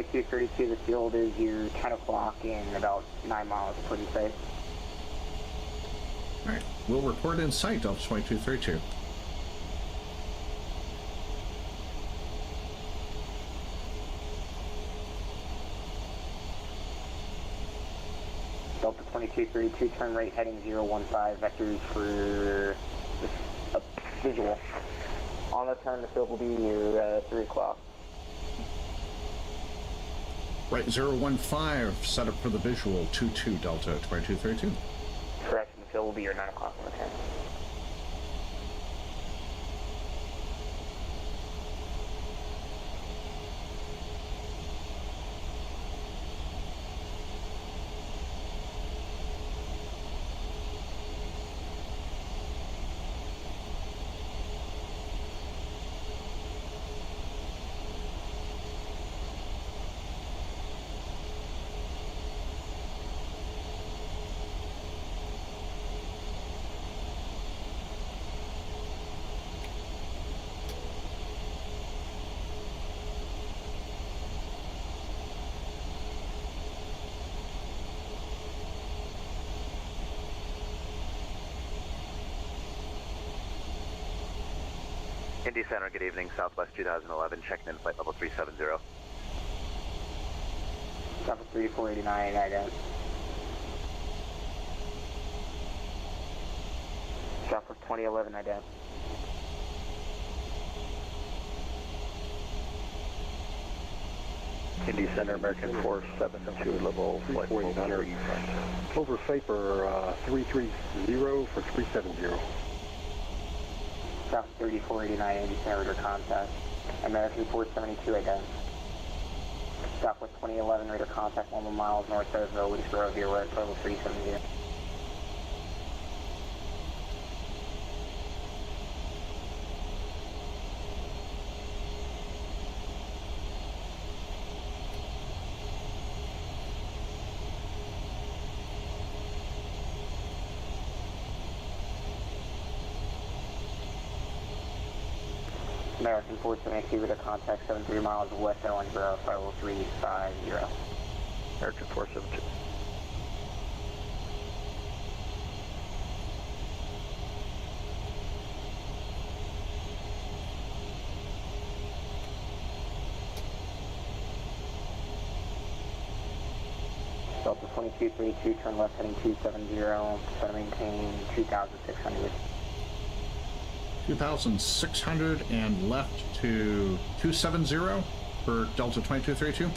2232, the field is your 10 o'clock in about 9 miles, pretty safe. All right, we'll report in sight, Delta 2232. Delta 2232, turn right heading 015, vectors for visual. On the turn, the field will be near 3 o'clock. Right, 015, set up for the visual, 22, Delta 2232. Correct, the field will be your 9 o'clock on the turn. Indy Center, good evening, Southwest 2011, checking in flight level 370. Southwest 3489, ident. Southwest 2011, ident. Indy Center, American 472, level flight 4900. Clover Saper 330 for 370. South 3489, Indy Center, radar contact. American 472, ident. Southwest 2011, radar contact 1 miles north of Wilkesboro, via right, level 370. American 472, radar contact 73 miles west of Owensboro, 50350. American 472. Delta 2232, turn left heading 270, try to maintain 2,600. 2,600 and left to 270 for Delta 2232.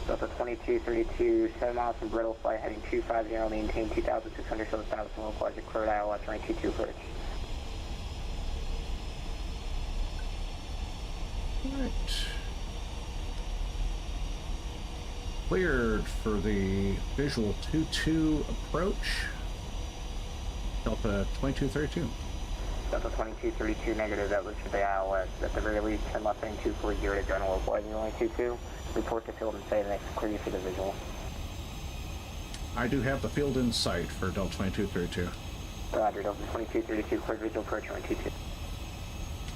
Delta 2232, 7 miles from Brittle, flight heading 250, maintain 2,600, show the status of localized clear dial at 22 approach. Right. Cleared for the visual 22 approach. Delta 2232. Delta 2232, negative, that was for the ILS. At the very least, 10 left heading 240 to general localizing only 22. Report to field and say the next clear you for the visual. I do have the field in sight for Delta 2232. Roger, Delta 2232, clear visual approach on 22.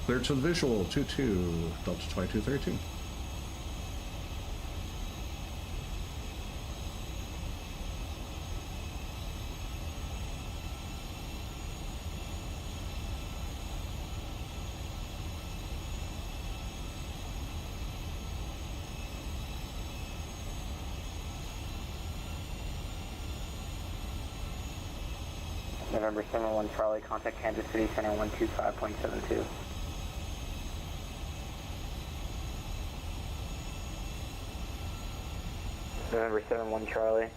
Clear to the visual 22, Delta 2232. November 71 Charlie, contact Kansas City Center 125.72. November 71 Charlie.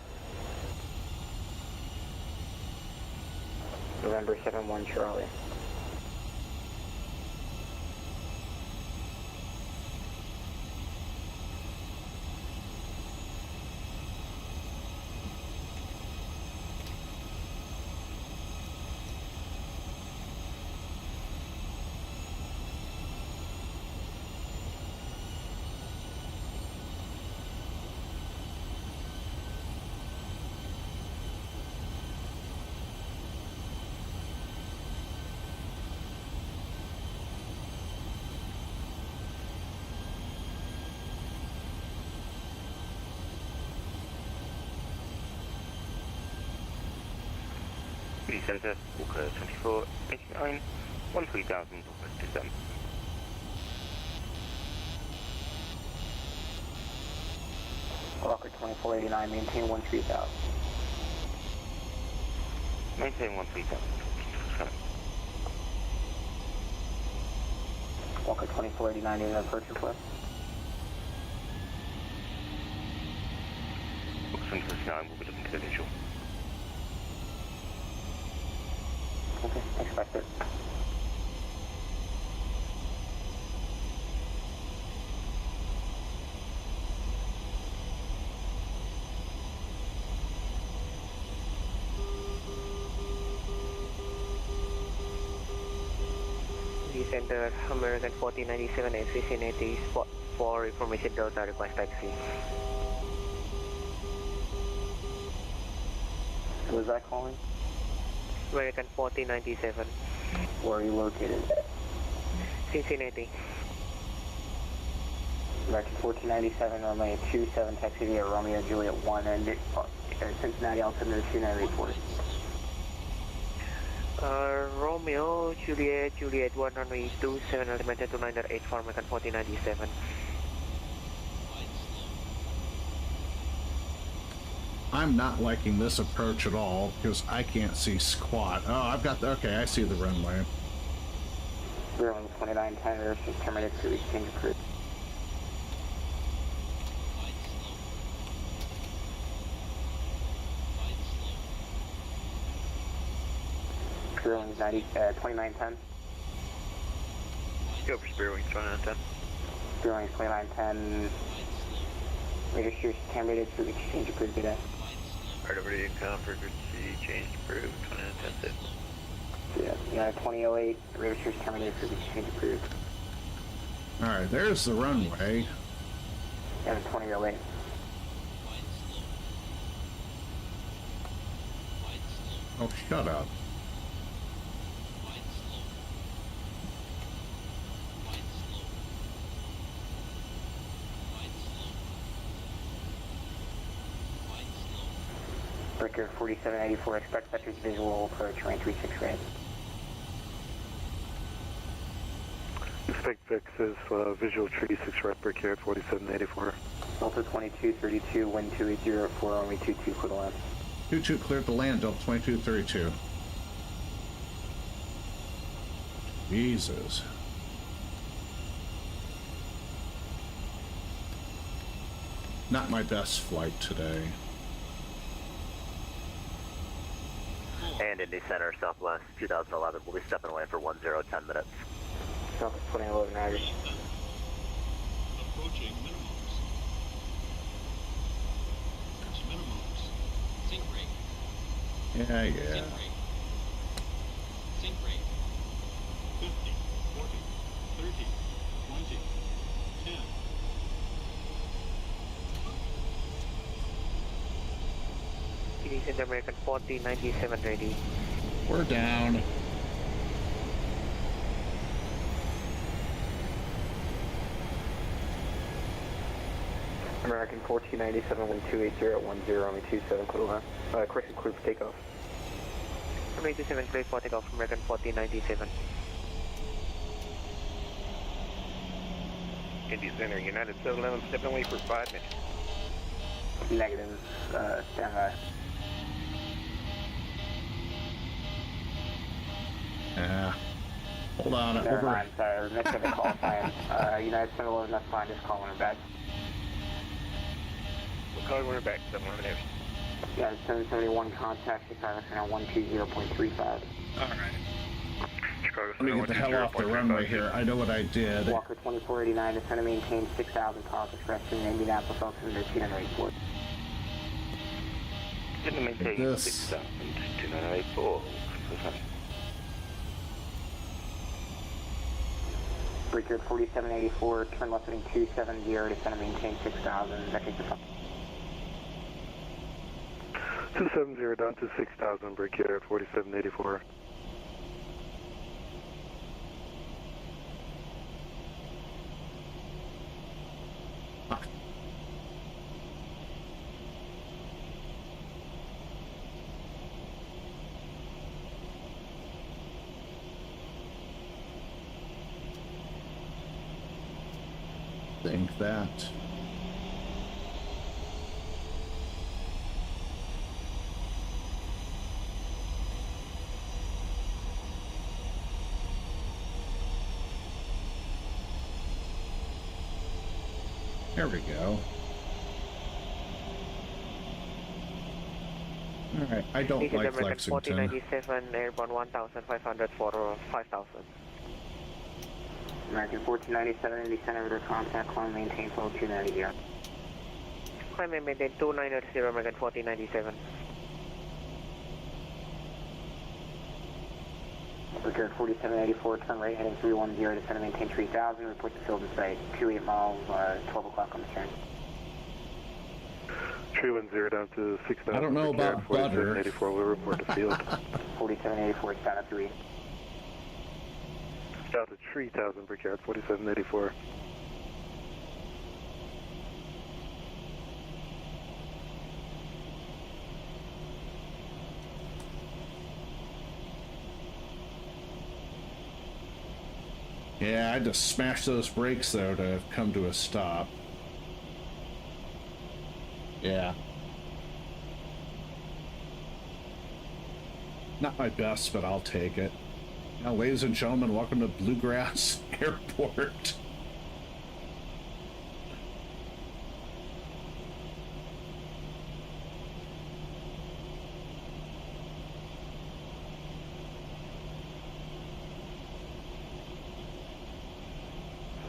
November 71 Charlie. Center, Walker 2489, 13,000, descent. Walker 2489, maintain 13,000. Maintain 13,000. Walker 2489, need an approach request. Walker 2489 will be looking to the visual. Okay, expect it. Center, American 1497 and CC90 spot for information Delta request taxi. Who is that calling? American 1497. Where are you located? Cincinnati. American 1497, Romeo 27, taxi via Romeo Juliet 1 and Cincinnati altimeter 29 report. Romeo Juliet 1 runway 27 altimeter 29.8 for American 1497. I'm not liking this approach at all because I can't see squat. Oh, I've got the, okay, I see the runway. Airline 2910, reverse is terminated to exchange approved. Airline 2910. Go for Spearwings 2910. Airline 2910, registers terminated to exchange approved today. Right over to Yukon, frequency changed approved 2910. Yeah, 2008, registers terminated to exchange approved. Alright, there's the runway. Yeah, 2008. Oh, shut up. Breaker 4784, expect vectors visual approach, range 36 red. Expect Vex's visual 36 right breaker 4784. Delta 2232, wind 280, 4 Army 22 clear to land. 22 cleared to land, Delta 2232. Jesus. Not my best flight today. And Indy Center, Southwest 2011. We'll be stepping away for 1010 minutes. Southwest 2011 average. Approaching minimums. Minimums. Sync rate. Yeah. Sync rate. 50, 40, 30, 20, 10. It is in the American 1497 ready. We're down. American 1497, wind 280 at 10, Army 27 clear to land. Correction, clear for takeoff. Army 27 clear for takeoff, American 1497. Indy Center, United 711, stepping away for 5 minutes. Negative, stand by. Hold on. Never mind, sorry, missed the call sign. United 711, that's fine, just calling her back. We'll call her back, 711 Air. Yeah, 771 contact, Chicago Center 120.35. Alright. Chicago Let me get the hell off the runway here. I know what I did. Walker 2489, descend and maintain 6,000 cars expressing Indianapolis Oakland 2984. Descend and maintain This. 6,000, 2984. Breaker 4784, turn left heading 270, descend and maintain 6,000, vector to 270 down to 6,000, break here at 4784. Think that. There we go. Alright, I don't like Lexington. 1497, airborne 1,500 for 5,000. American 1497, Indy Center, Rudder contact, climb, maintain flow 290. Climb and maintain 2980, American 1497. Breaker 4784, turn right heading 310, descend and maintain 3,000, report to field in sight, 28 miles, 12 o'clock on the turn. 310 down to 6,000. I don't know about butter. 4784, we'll report to field. 4784, it's down at 3. Down to 3,000, break here at 4784. Yeah, I had to smash those brakes though to come to a stop. Yeah. Not my best, but I'll take it. Now, ladies and gentlemen, welcome to Bluegrass Airport.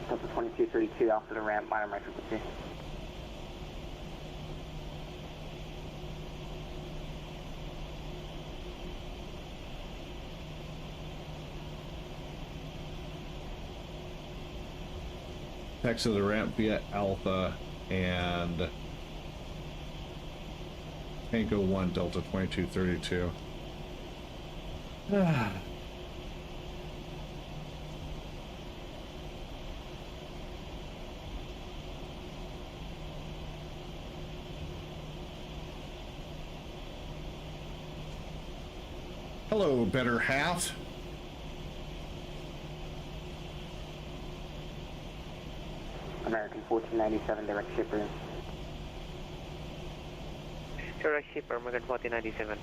Delta 2232, off to the ramp, minor my frequency. Exit the ramp via Alpha and Tango 1 Delta 2232. Hello, better half. American 1497, direct shipper. Direct shipper, American 1497.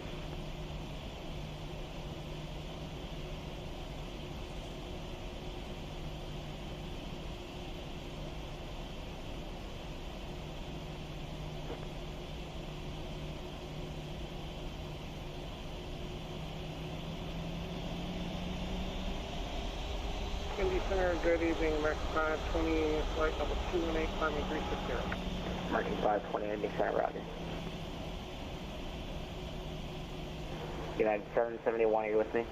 Indy Center, good evening, American 520, flight level 218, climbing 360. American 520, Indy Center, roger. United 771, are you with me?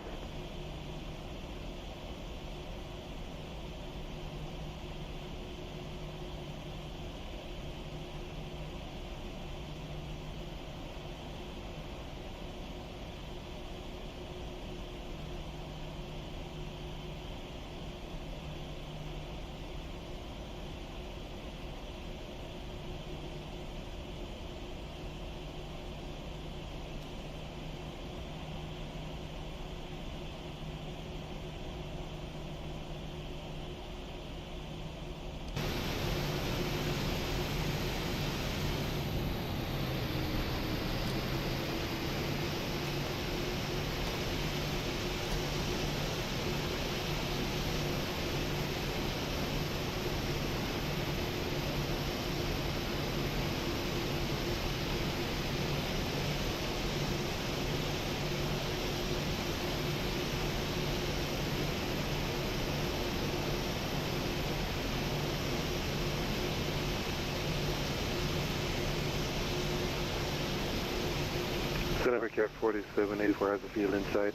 Center Cap 4784 has a field inside.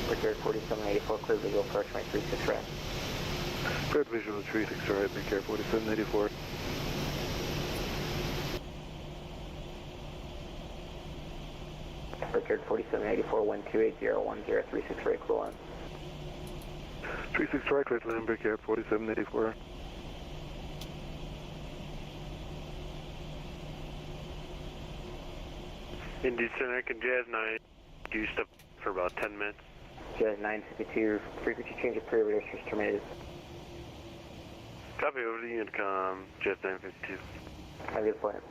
Brickyard 4784, clear visual approach, 36 right. Cleared visual 36 right, Brickyard 4784. Brickyard 4784, 12801036 right, clear line. 36 right, clear land, Brickyard 4784. Indy Center, can Jazz 9 do stuff for about 10 minutes? Jazz 952, frequency change of perimeters is terminated. Copy over to the Unicom, Jazz 952. Have a good flight.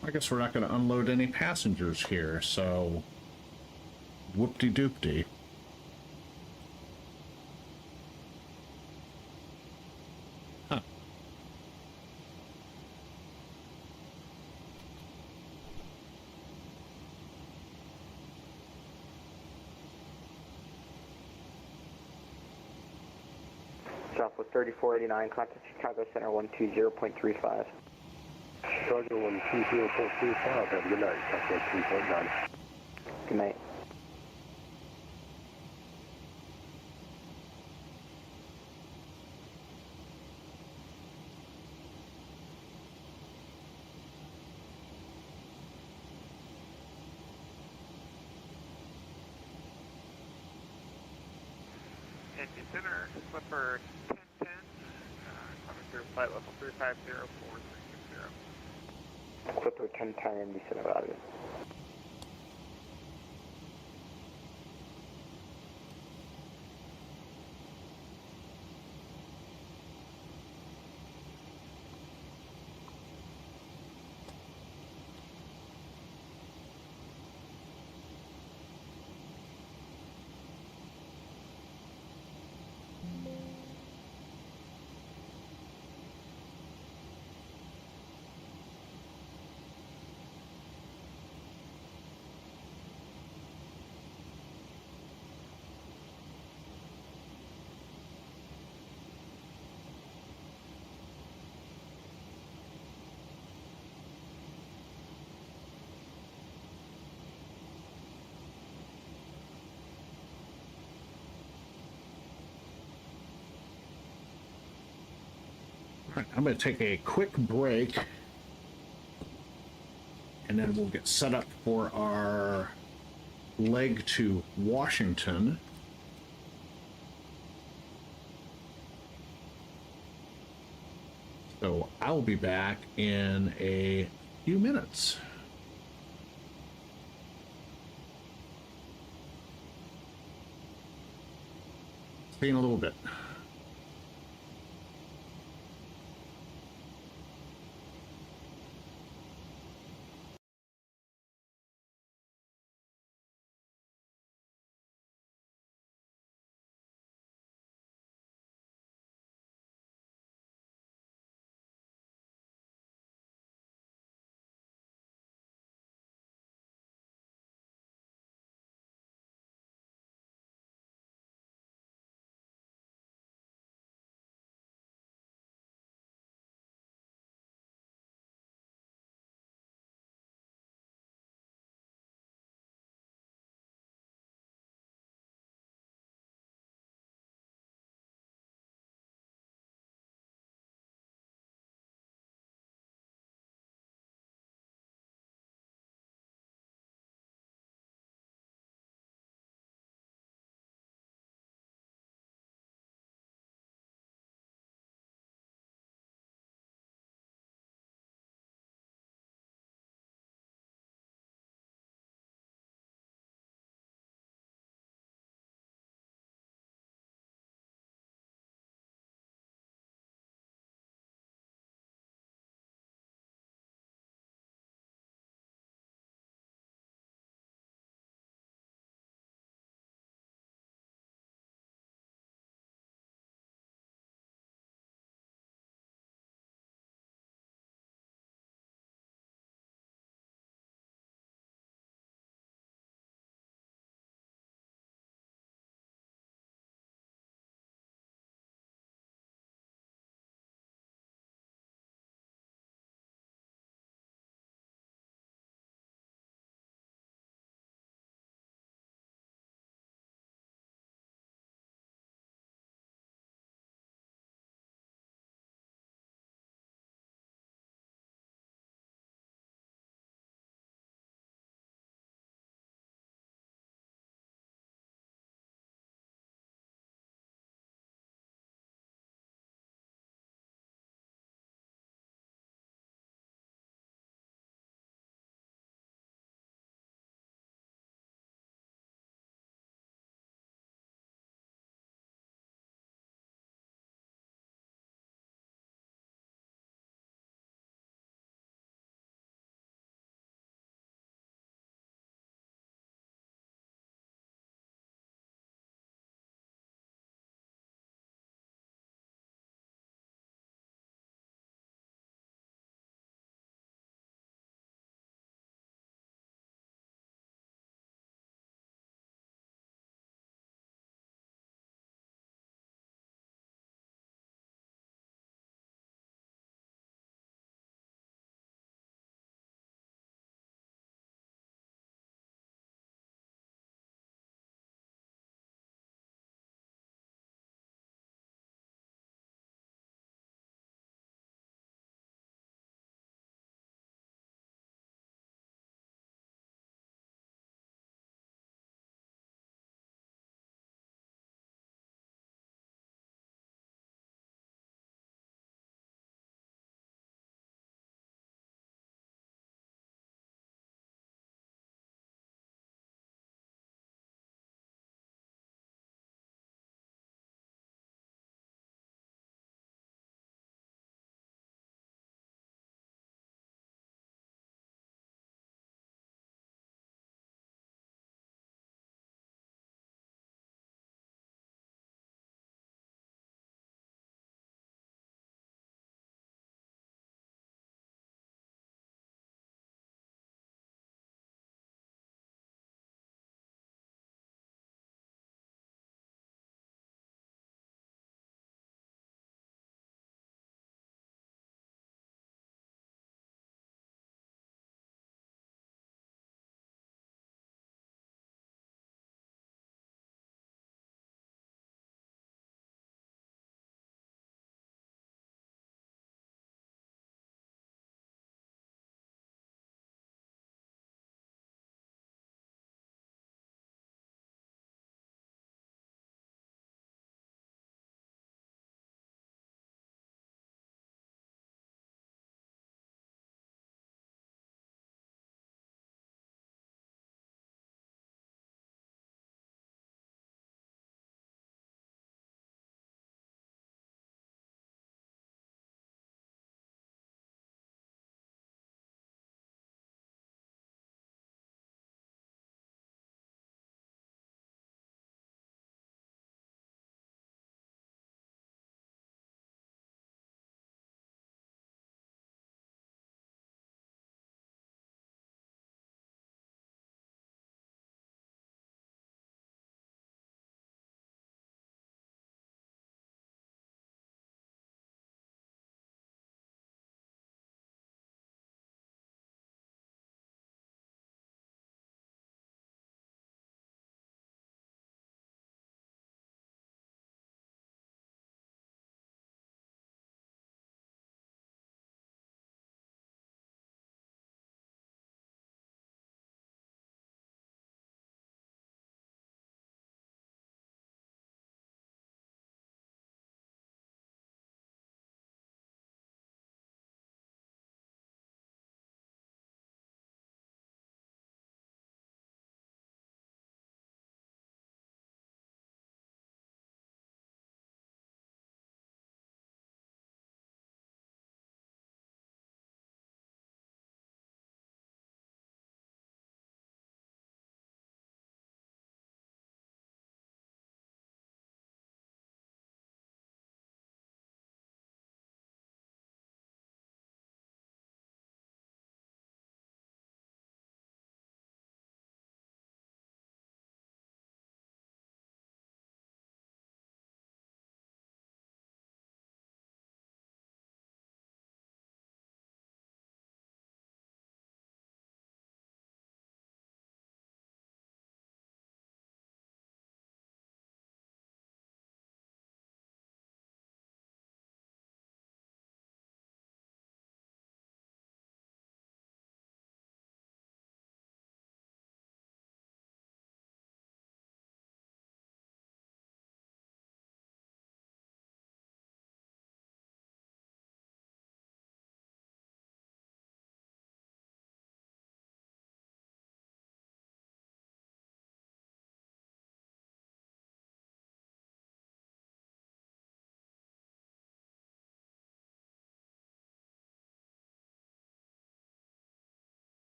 I guess we're not going to unload any passengers here, so whoop-de-doop-de. Huh. Southwest 3489, contact Chicago Center 120.35. Chicago 120.35, have a good night. Southwest 3.9. Good night. Indy Center, Clipper 1010, coming through flight level 3504360. Clipper 1010, Indy Center, value. I'm going to take a quick break, and then we'll get set up for our leg to Washington. So I'll be back in a few minutes. See you in a little bit.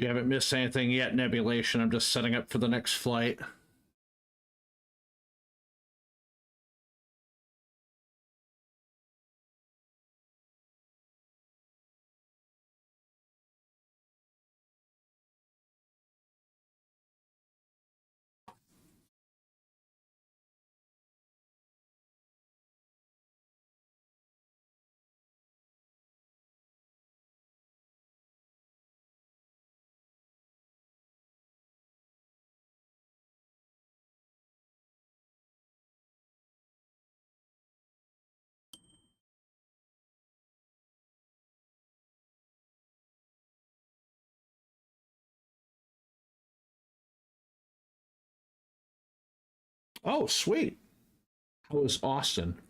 You haven't missed anything yet, Nebulation. I'm just setting up for the next flight. Oh, sweet. How was Austin?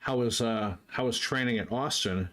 How was training at Austin?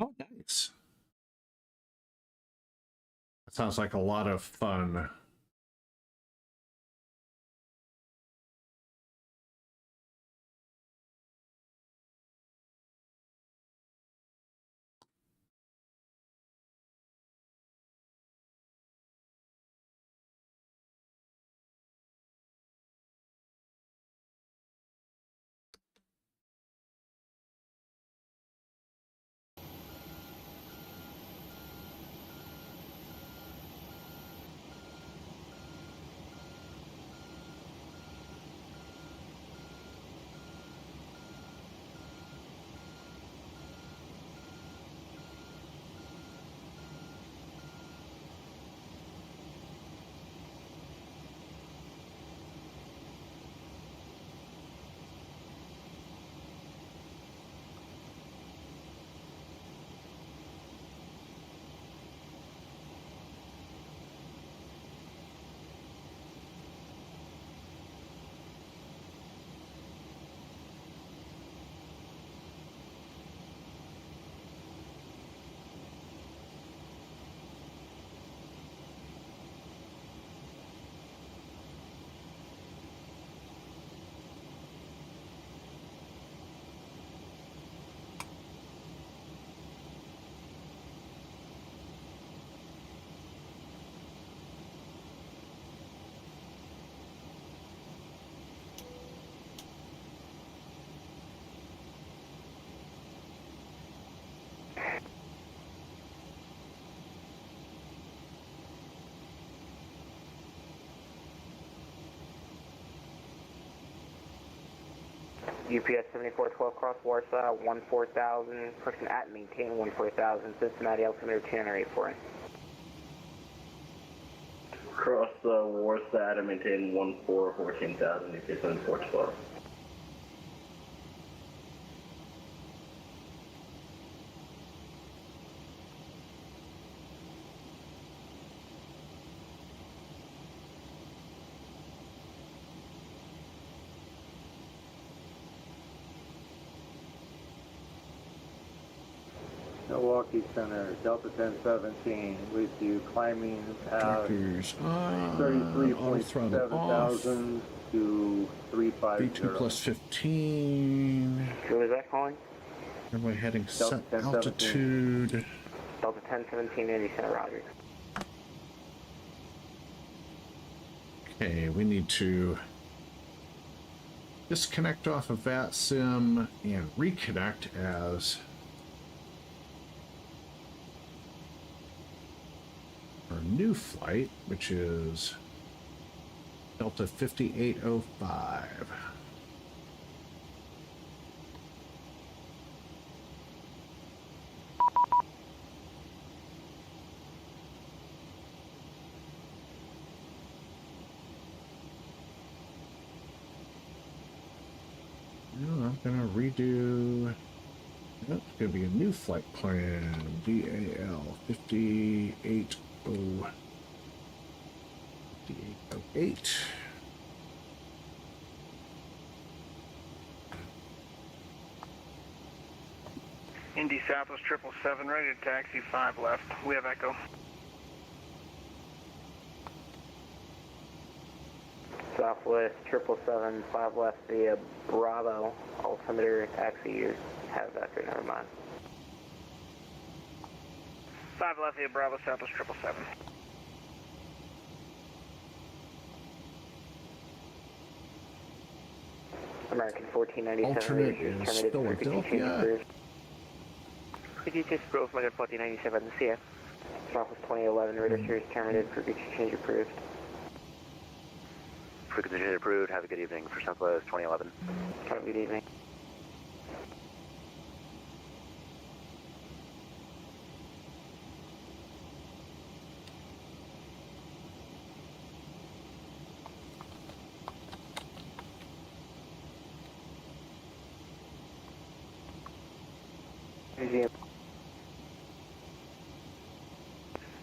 Oh, nice. That sounds like a lot of fun. UPS 7412 cross Warsaw, 14,000, person at maintain 14,000, Cincinnati altimeter 284. Cross Warsaw and maintain 14,000, UPS 7412. Milwaukee Center, Delta 1017, with you climbing at 33.7 thousand to 350. V2 plus 15. Who is that calling? Runway heading Delta set altitude. Delta 1017, Indy Center, Roger. Okay, we need to disconnect off of VATSIM and reconnect as our new flight, which is Delta 5805. I'm gonna redo. That's gonna be a new flight plan. DAL5808. Indy Southwest 777, ready to taxi 5 left. We have echo. Southwest 777, 5 left via Bravo, altimeter taxi, you have vector, never mind. 5 left via Bravo, Southwest 777. American 1497. Alternate is Philadelphia. Could you just growth American 1497 CF? Southwest 2011, radar series terminated, frequency change approved. Frequency change approved. Have a good evening for Southwest 2011. Have a good evening.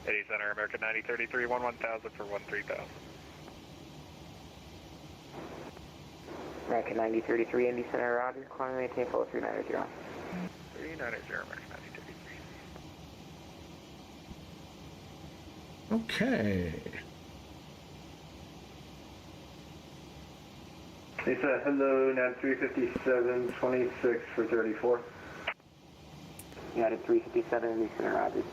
Eddie Center, American 9033, 1000 for 13,000. American 9033, Indy Center, Roger. Climb and maintain follow 390. 390, American 9033. Okay. Lisa, hello, Nav 357, 26 for 34. United 357, Indy Center, Roger.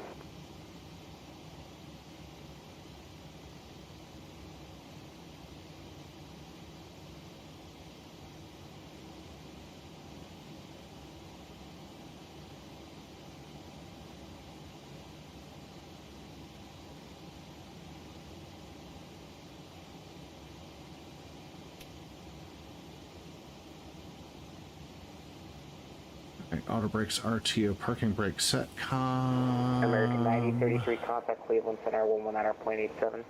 Auto brakes, RTO, parking brake, setcom. American 9033, contact Cleveland Center, 119.87.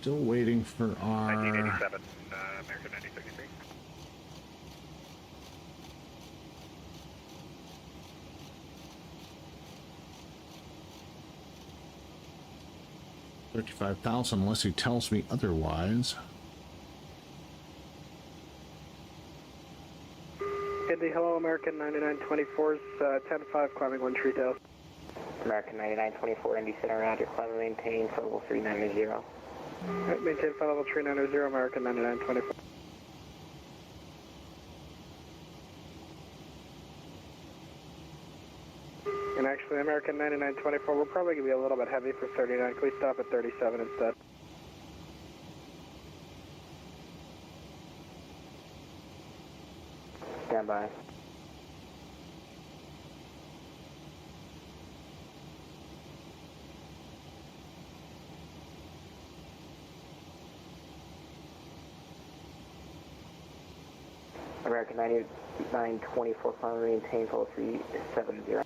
Still waiting for our 1987, American 9033. $35,000 unless he tells me otherwise. Indy, hello, American 9924's 10-5, climbing 1 tree tail. American 9924, Indy Center, Roger. Climb and maintain level 390. Right, maintain flight level 390, American 9924. And actually, American 9924, we're probably going to be a little bit heavy for 39. Can we stop at 37 instead? Stand by. American 9924, climb maintain level 370.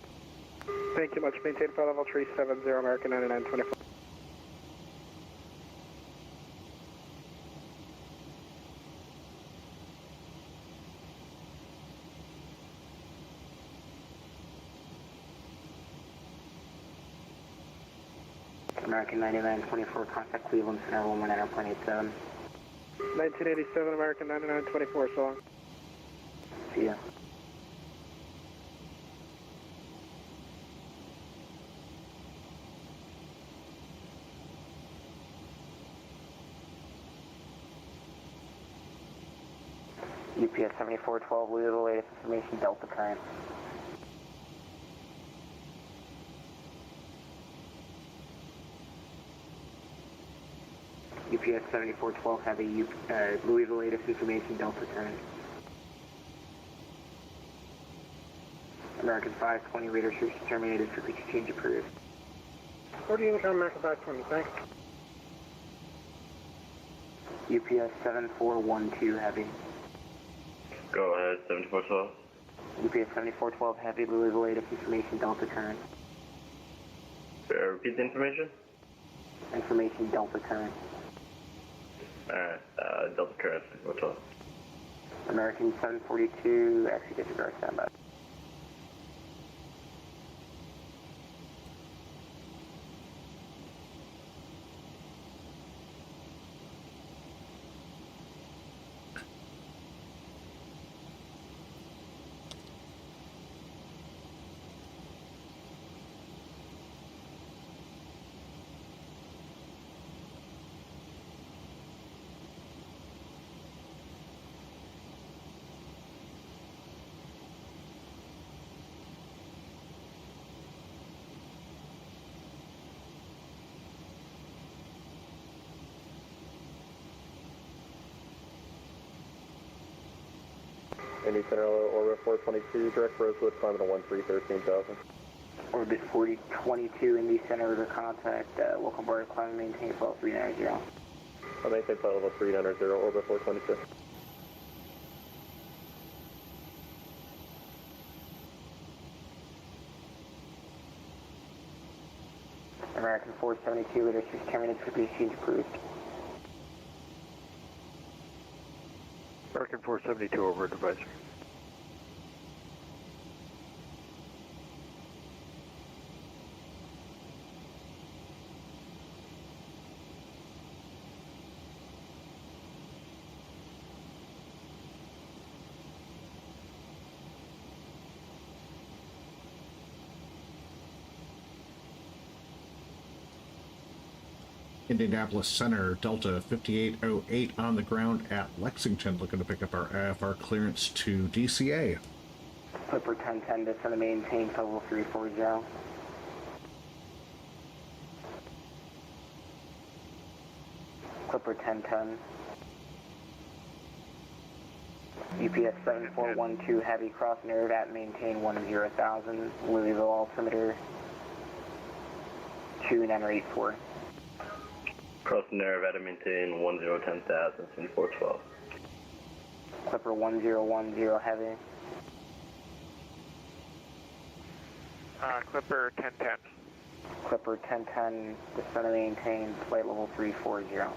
Thank you much. Maintain flight level 370, American 9924. American 9924, contact Cleveland Center 119.87. 1987, American 9924, so long. See ya. UPS 7412, Louisville, latest information, Delta current. UPS 7412, have a Louisville, latest information, Delta current. American 520, radar search terminated, frequency change approved. 40 income, American 520, thanks. UPS 7412, heavy. Go ahead, 7412. UPS 7412, heavy, Louisville, latest information, Delta current. Repeat the information? Information, Delta current. Alright, Delta current, 7412. American 742, actually disregard standby. Indy Center, orbit 422, direct Rosewood, climbing to 13,000. Orbit 4022, Indy Center, order contact, welcome aboard, climb and maintain flight 390. I'll maintain flight level 390, orbit 422. American 472, radar search terminated, frequency change approved. American 472 over advisory. Indianapolis Center, Delta 5808 on the ground at Lexington, looking to pick up our IFR clearance to DCA. Clipper 1010, descend to maintain level 340. Clipper 1010. UPS 7412, heavy cross Navigraph, maintain 10,000, Louisville altimeter 2984. Cross Navigraph, maintain 10,000, 7412. Clipper 1010, heavy. Clipper 1010. Clipper 1010, descend to maintain flight level 340. Descend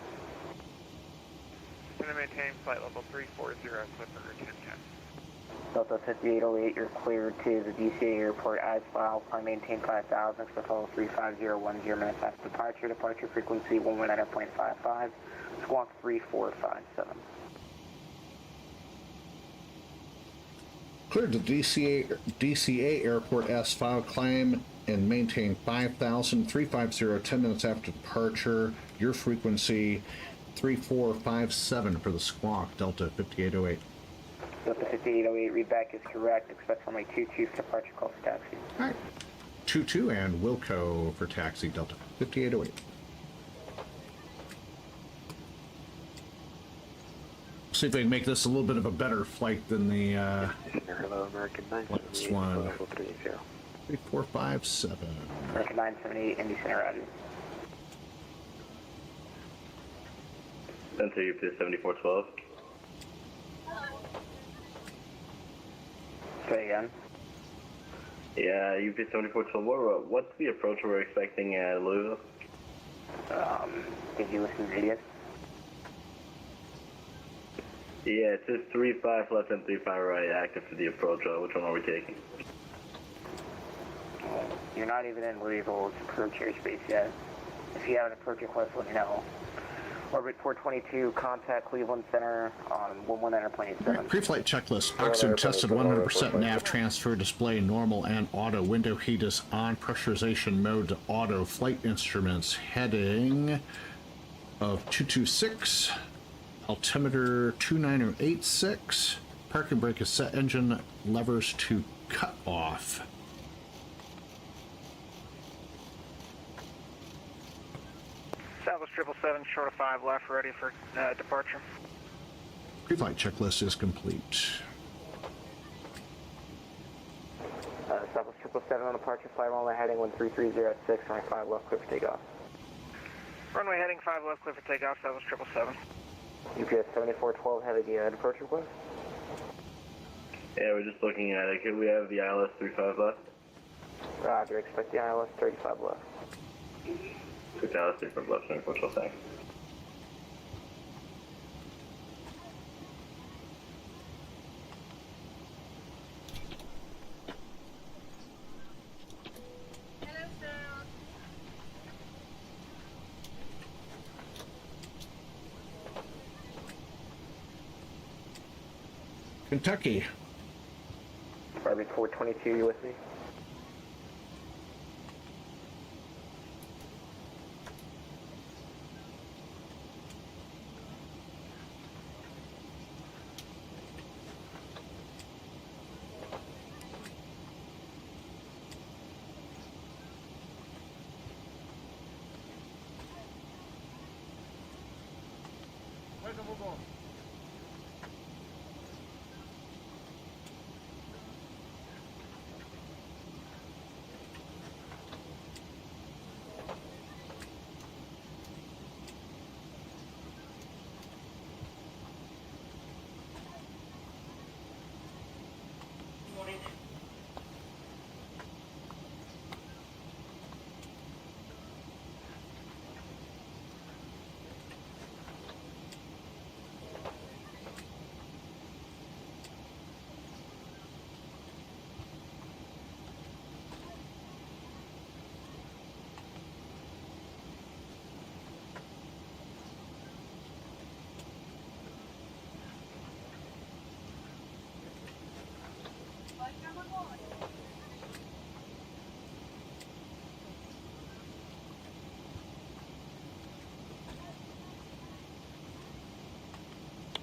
to maintain flight level 340, Clipper 1010. Delta 5808, you're cleared to the DCA airport as filed. Climb maintain 5,000, for level 35010, minutes after departure. Departure frequency 119.55, squawk 3457. Cleared to DCA airport as filed. Climb and maintain 5,000, 350, 10 minutes after departure. Your frequency 3457 for the squawk, Delta 5808. Delta 5808, readback is correct. Expect runway 22 for departure, call for taxi. All right. 22 and Wilco for taxi, Delta 5808. See if they can make this a little bit of a better flight than the Hello, American 978. last one. 3457. American 978, Indy Center, roger. Center UPS 7412. Say again. Yeah, UP 7412, what's the approach we're expecting at Louisville? Did you listen to radius? Yeah, it says 35 left and 35 right, active for the approach. Which one are we taking? You're not even in Louisville's approach airspace yet. If you have an approach request, let me know. Orbit 422, contact Cleveland Center on 11 Airplane 7. Pre-flight checklist. Oxygen tested 100%. Nav transfer display normal and auto. Window heat is on. Pressurization mode to auto. Flight instruments heading of 226. Altimeter 29086. Parking brake is set. Engine levers to cut off. Southwest 777, short of 5 left, ready for departure. Pre-flight checklist is complete. Southwest 777 on departure, flight runway heading 13306, runway 5 left, clear for takeoff. Runway heading 5 left, clear for takeoff, Southwest 777. UPS 7412, have a departure request? Yeah, we're just looking at it. Could we have the ILS 35 left? Roger, expect the ILS 35 left. ILS 35 left, 7412, thanks. Kentucky. Orbit 422, you with me?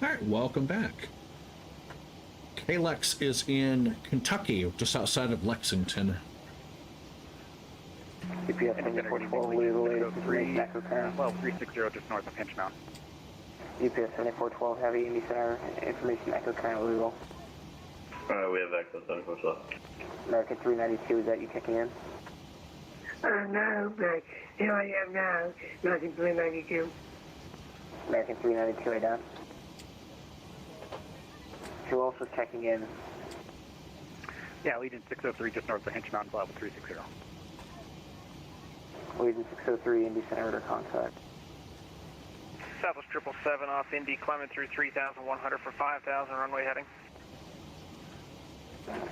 All right, welcome back. KLEX is in Kentucky, just outside of Lexington. UPS 7412, Louisville, 12360, just north of Pinch Mountain. UPS 7412, heavy, Indy Center, information echo current Louisville. Alright, we have access, 7412. American 392, is that you checking in? No, but here I am now, American 392. American 392, I down. Who else was checking in? Yeah, Legion 603, just north of Hinch Mountain, level 360. Legion 603, Indy Center, Rudder contact. Southwest 777 off Indy, climbing through 3,100 for 5,000, runway heading.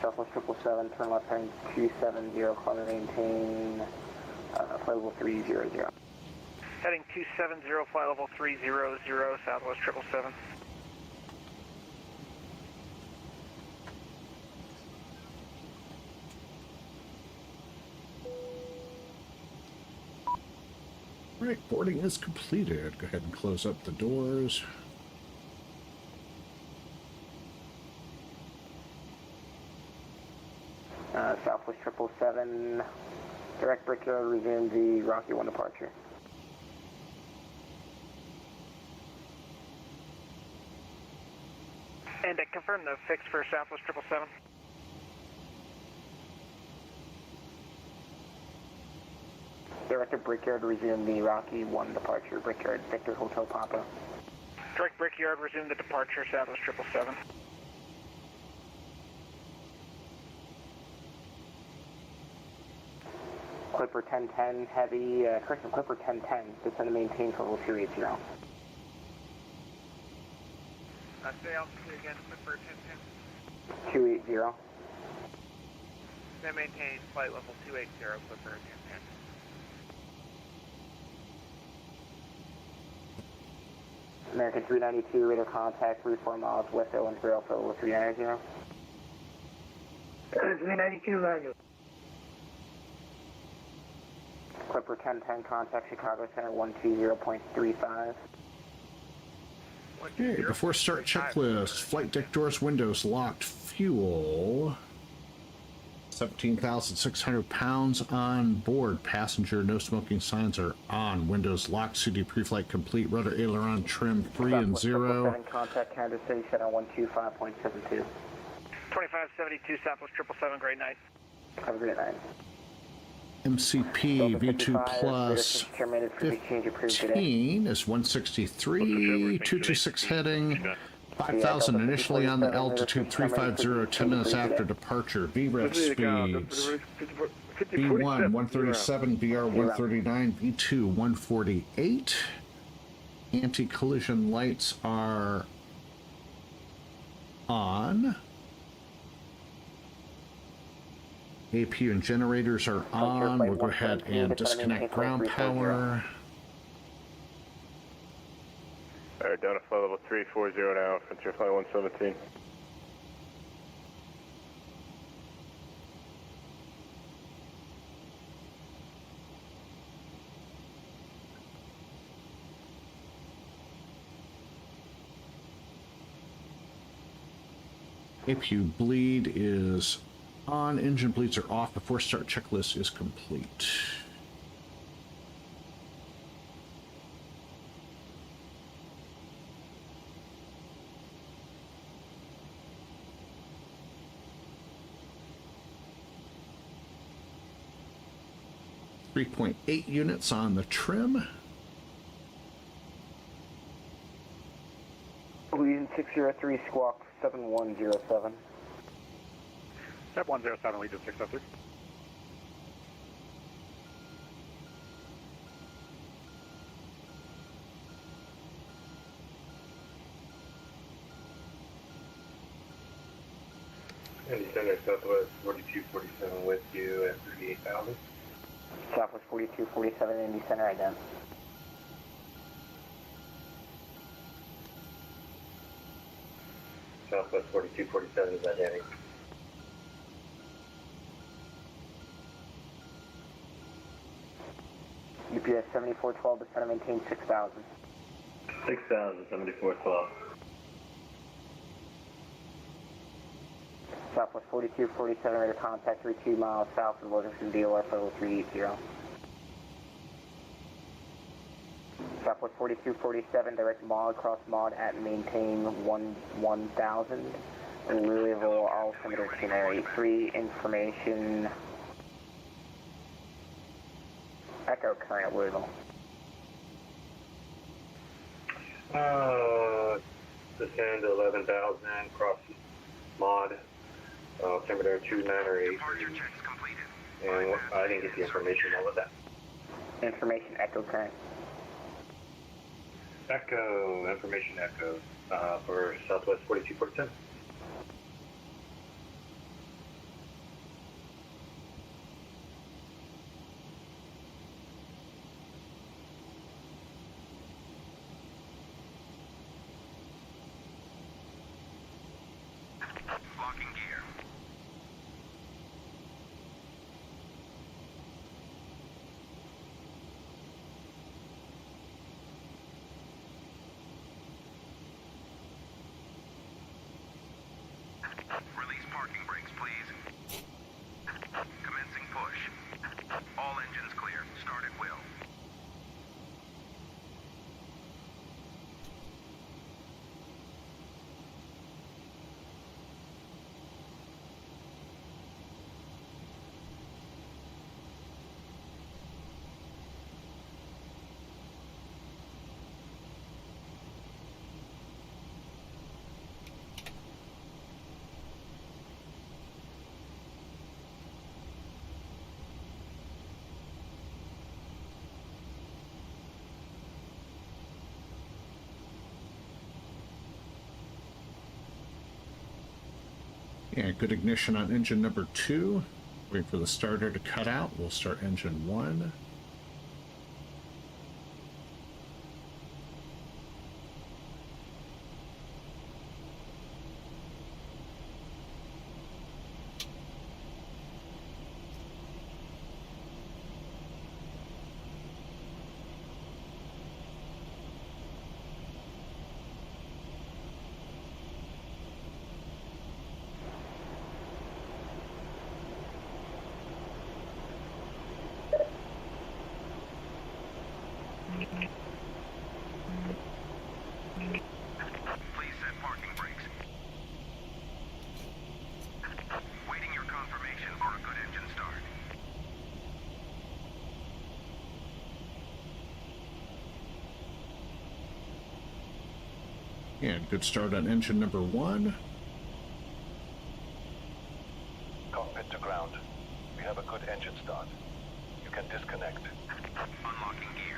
Southwest 777, turn left heading 270, climb and maintain flight level 300. Heading 270, flight level 300, Southwest 777. All right, boarding is completed. Go ahead and close up the doors. Southwest 777, direct brickyard, resume the Rocky 1 departure. And confirm the fix for Southwest 777. Director Brickyard, resume the Rocky 1 departure. Brickyard, Victor Hotel Papa. Direct Brickyard, resume the departure, Southwest 777. Clipper 1010 heavy, correction, Clipper 1010, descend and maintain for level 280. Say altitude again, Clipper 1010. 280. Then maintain flight level 280, Clipper 1010. American 392, radar contact, 34 miles west Airline for level 390. 392, Roger. Clipper 1010, contact Chicago Center 120.35. Okay, before start checklist, flight deck doors, windows locked, fuel, 17,600 pounds on board, passenger, no smoking signs are on, windows locked, CD pre-flight complete, rudder aileron trim 3 and 0. Contact Kansas City Center 125.72. 2572 Southwest 777, great night. Have a great night. MCP V2 plus 15 is 163, 226 heading, 5,000 initially on the altitude, 350, 10 minutes after departure. VREF speeds, V1 137, VR 139, V2 148. Anti-collision lights are on. APU and generators are on. We'll go ahead and disconnect ground power. Alright, down to flight level 340 now, Frontier Flight 117. APU bleed is on, engine bleeds are off before start checklist is complete. .8 units on the trim. Legion 603, squawk 7107. Step 107, Legion 603. Indy Center, Southwest 4247 with you at 38,000. Southwest 4247, Indy Center, ident. Southwest 4247 is identical. UPS 7412, descend and maintain 6,000. 6,000, 7412. Southwest 4247, radar contact 32 miles south of Lexington DOR for level 380. Southwest 4247, direct mod, cross mod at maintain 1000. Louisville, altimeter 1083, information. Echo current Louisville. Descend to 11,000, cross mod, altimeter 2908. And I didn't get the information, what was that? Information echo current. Echo, information echo, for Southwest 4247. Locking gear. Yeah, good ignition on engine number 2. Wait for the starter to cut out. We'll start engine 1. Please set parking brakes. Waiting your confirmation for a good engine start. And good start on engine number 1. Cockpit to ground. We have a good engine start. You can disconnect. Unlocking gear.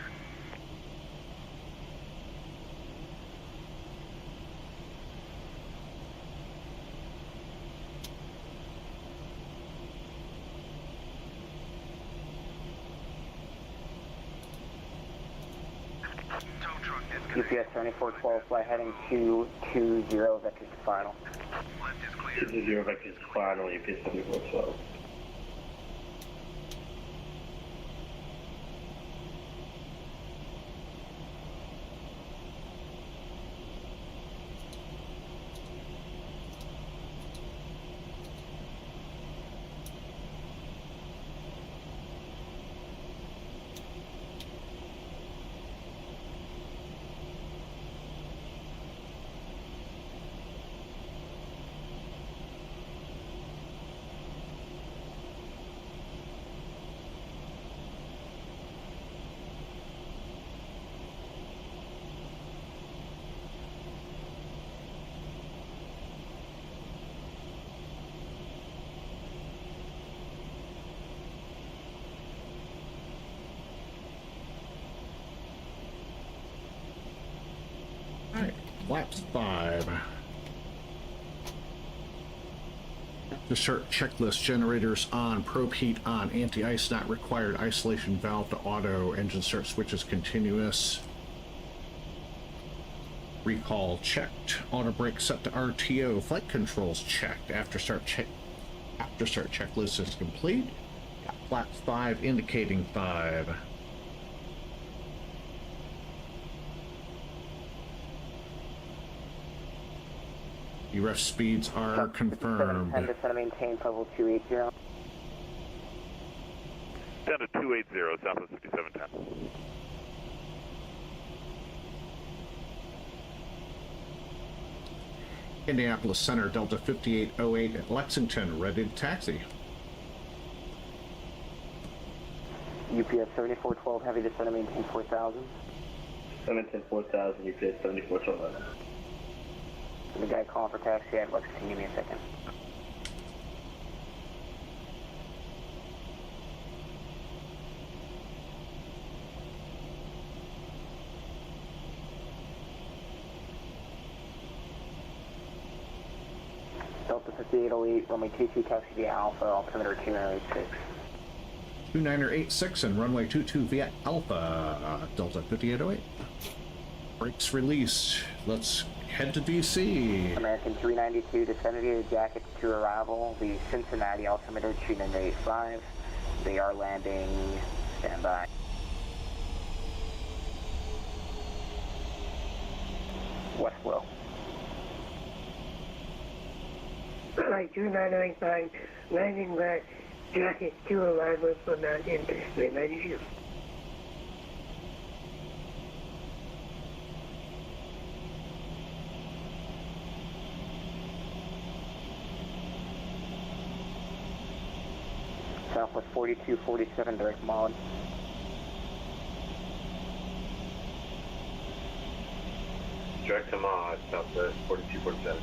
UPS 7412, fly heading 220, vectors to final. 220 vectors to final, UPS 7412. Flaps 5. To start checklist, generators on, probe heat on, anti-ice not required, isolation valve to auto, engine start switches continuous. Recall checked, auto brake set to RTO, flight controls checked, after start checklist is complete. Got flaps 5 indicating 5. EREF speeds are confirmed. 10 to maintain level 280. Down to 280, Southwest 5710. Indianapolis Center, Delta 5808 at Lexington, ready to taxi. UPS 7412, heavy descent and maintain 4000. 4000, UPS 7412. The guy calling for taxi at Lexington, give me a second. Delta 5808, runway 22, taxi via Alpha, altimeter 2986. 2986 and runway 22 via Alpha, Delta 5808. Brakes released. Let's head to DC. American 392, descended via jacket to arrival, the Cincinnati altimeter 2985. They are landing, stand by. West Will. Flight 2995, landing back, jacket to arrival for mountain, ready to shoot. Southwest 4247, direct mod. Direct to mod, Southwest 4247.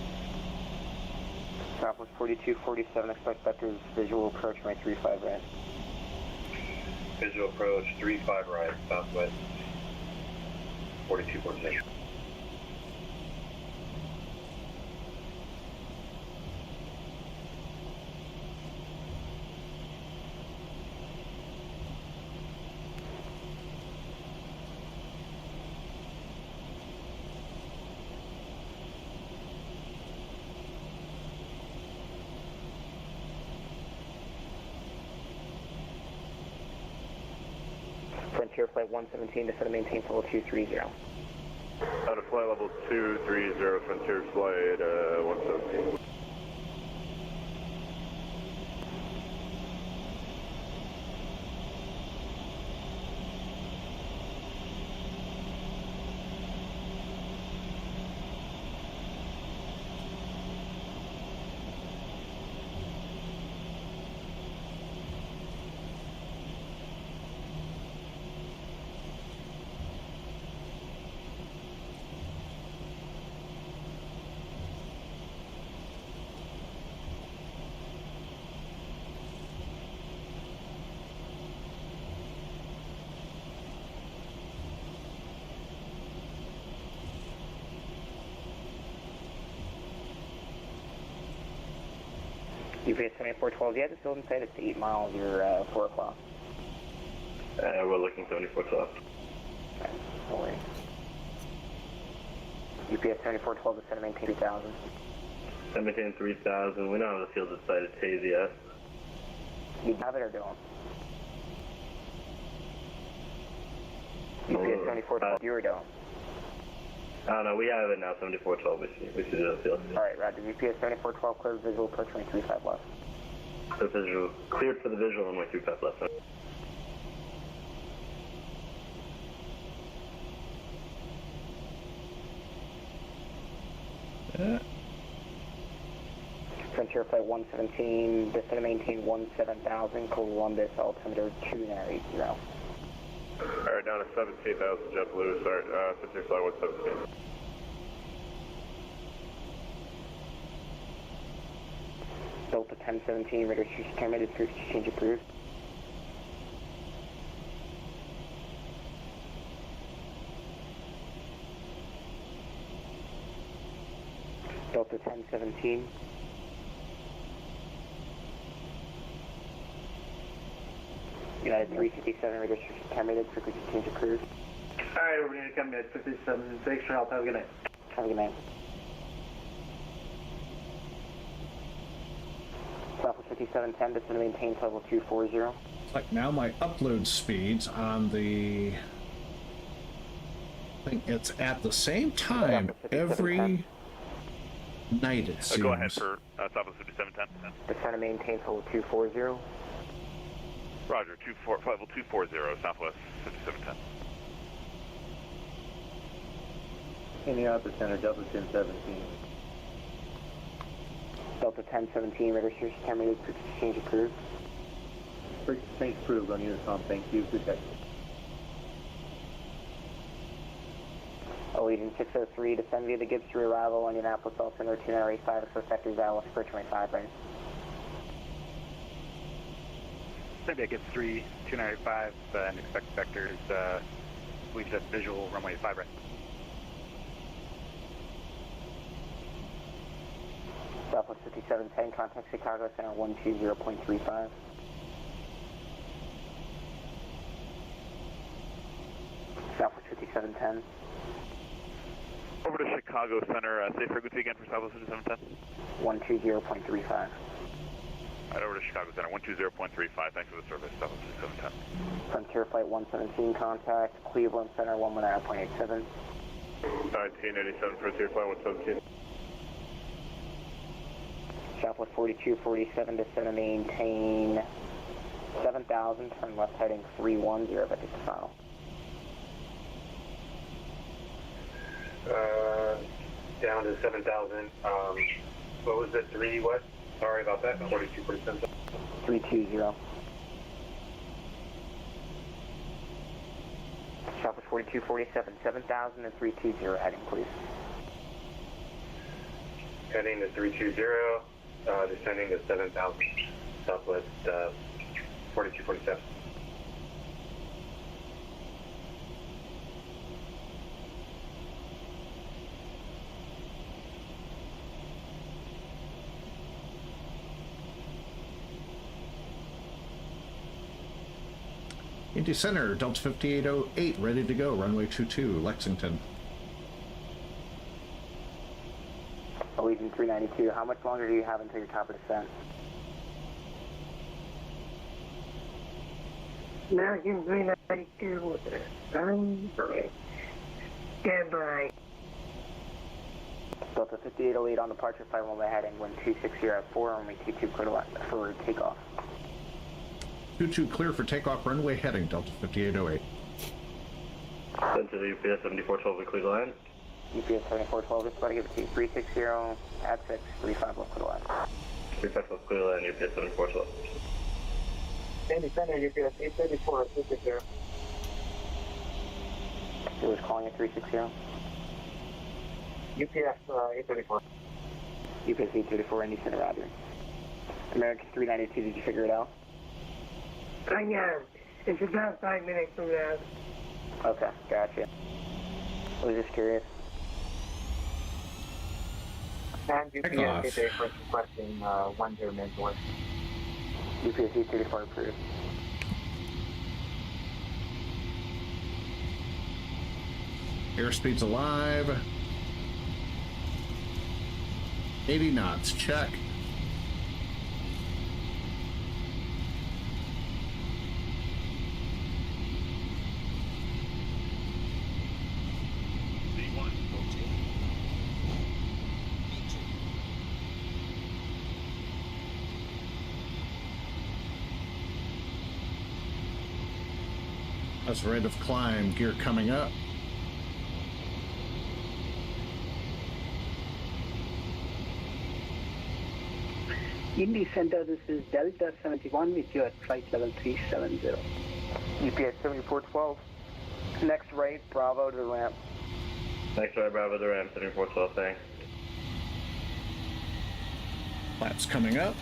Southwest 4247, expect vectors, visual approach, my 35 right. Visual approach, 35 right, Southwest 4247. Frontier Flight 117, descend and maintain level 230. Out of flight level 230, Frontier Flight 117. UPS 7412, yeah, just hold inside, it's 8 miles, you're 4 o'clock. We're looking 7412. Okay, no worries. UPS 7412, descend and maintain 3000. Maintain 3000, we don't have the field decided Taze yet. You have it or don't? UPS 7412, you or don't? I don't know, we have it now, 7412, we see the field. Alright, Roger, UPS 7412, clear visual, approach 235 left. The visual, cleared for the visual, runway 35 left. Frontier Flight 117, descend and maintain 17,000, Columbus, altimeter 2980. Alright, down to 17,000 JetBlue, start, Frontier Flight 117. Delta 1017, radar switch terminated, switch change approved. Delta 1017. United 357, radar switch terminated, switch change approved. Alright, over to come at 57, thanks for help, have a good night. Have a good night. Southwest 5710, descend and maintain level 240. It's like now my upload speeds on the... I think it's at the same time every night, it seems. Go ahead for Southwest 5710. Descend and maintain level 240. Roger, level 240, Southwest 5710. Indianapolis Center, Delta 1017. Delta 1017, radar switch terminated, switch change approved. Thanks, approved on Unicom, thank you, protect. Allegiant 603, descend via the Gibbs to arrival, Indianapolis, altimeter 2985, expect sectors Dallas, for 25, right? Send via Gibbs 3, 2985, and expect vectors, we just visual, runway 5, right? Southwest 5710, contact Chicago Center 120.35. Southwest 5710. Over to Chicago Center, say frequency again for Southwest 5710. 120.35. Right, over to Chicago Center, 120.35, thanks for the service, Southwest 5710. Frontier Flight 117, contact Cleveland Center 119.87. 1987, Frontier Flight 117. Southwest 4247, descend and maintain 7,000, turn left heading 310, vector to final. Down to 7,000, what was it, 3 what? Sorry about that, 42%. 320. Southwest 4247, 7,000 and 320 heading, please. Heading to 320, descending to 7,000, Southwest 4247. Indy Center, Delta 5808, ready to go, runway 22, Lexington. Allegiant 392, how much longer do you have until your top of descent? American 392. 22, stand by. Delta 5808 on departure, 51 heading, wind 260 at 4, runway 22 clear for takeoff. 22 clear for takeoff, runway heading, Delta 5808. Send to the UPS 7412, we clear the land. UPS 7412, just about to give it to you. 360 at 6, 35 left clear land. 35 left clear land, UPS 7412. Sandy Center, UPS 834, 360. Who was calling at 360? UPS 834. UPS 834, Indy Center, Roger. American 392, did you figure it out? I am. It's about 5 minutes from now. Okay, gotcha. I was just curious. And UPS 834 requesting 10 minutes north. UPS 834 approved. Airspeed's alive. 80 knots, check. That's rate of climb, gear coming up. Indy Center, this is Delta 71 with you at flight level 370. UPS 7412. Next right, Bravo to the ramp. Next right, Bravo to the ramp, 7412, thanks. Flaps coming up.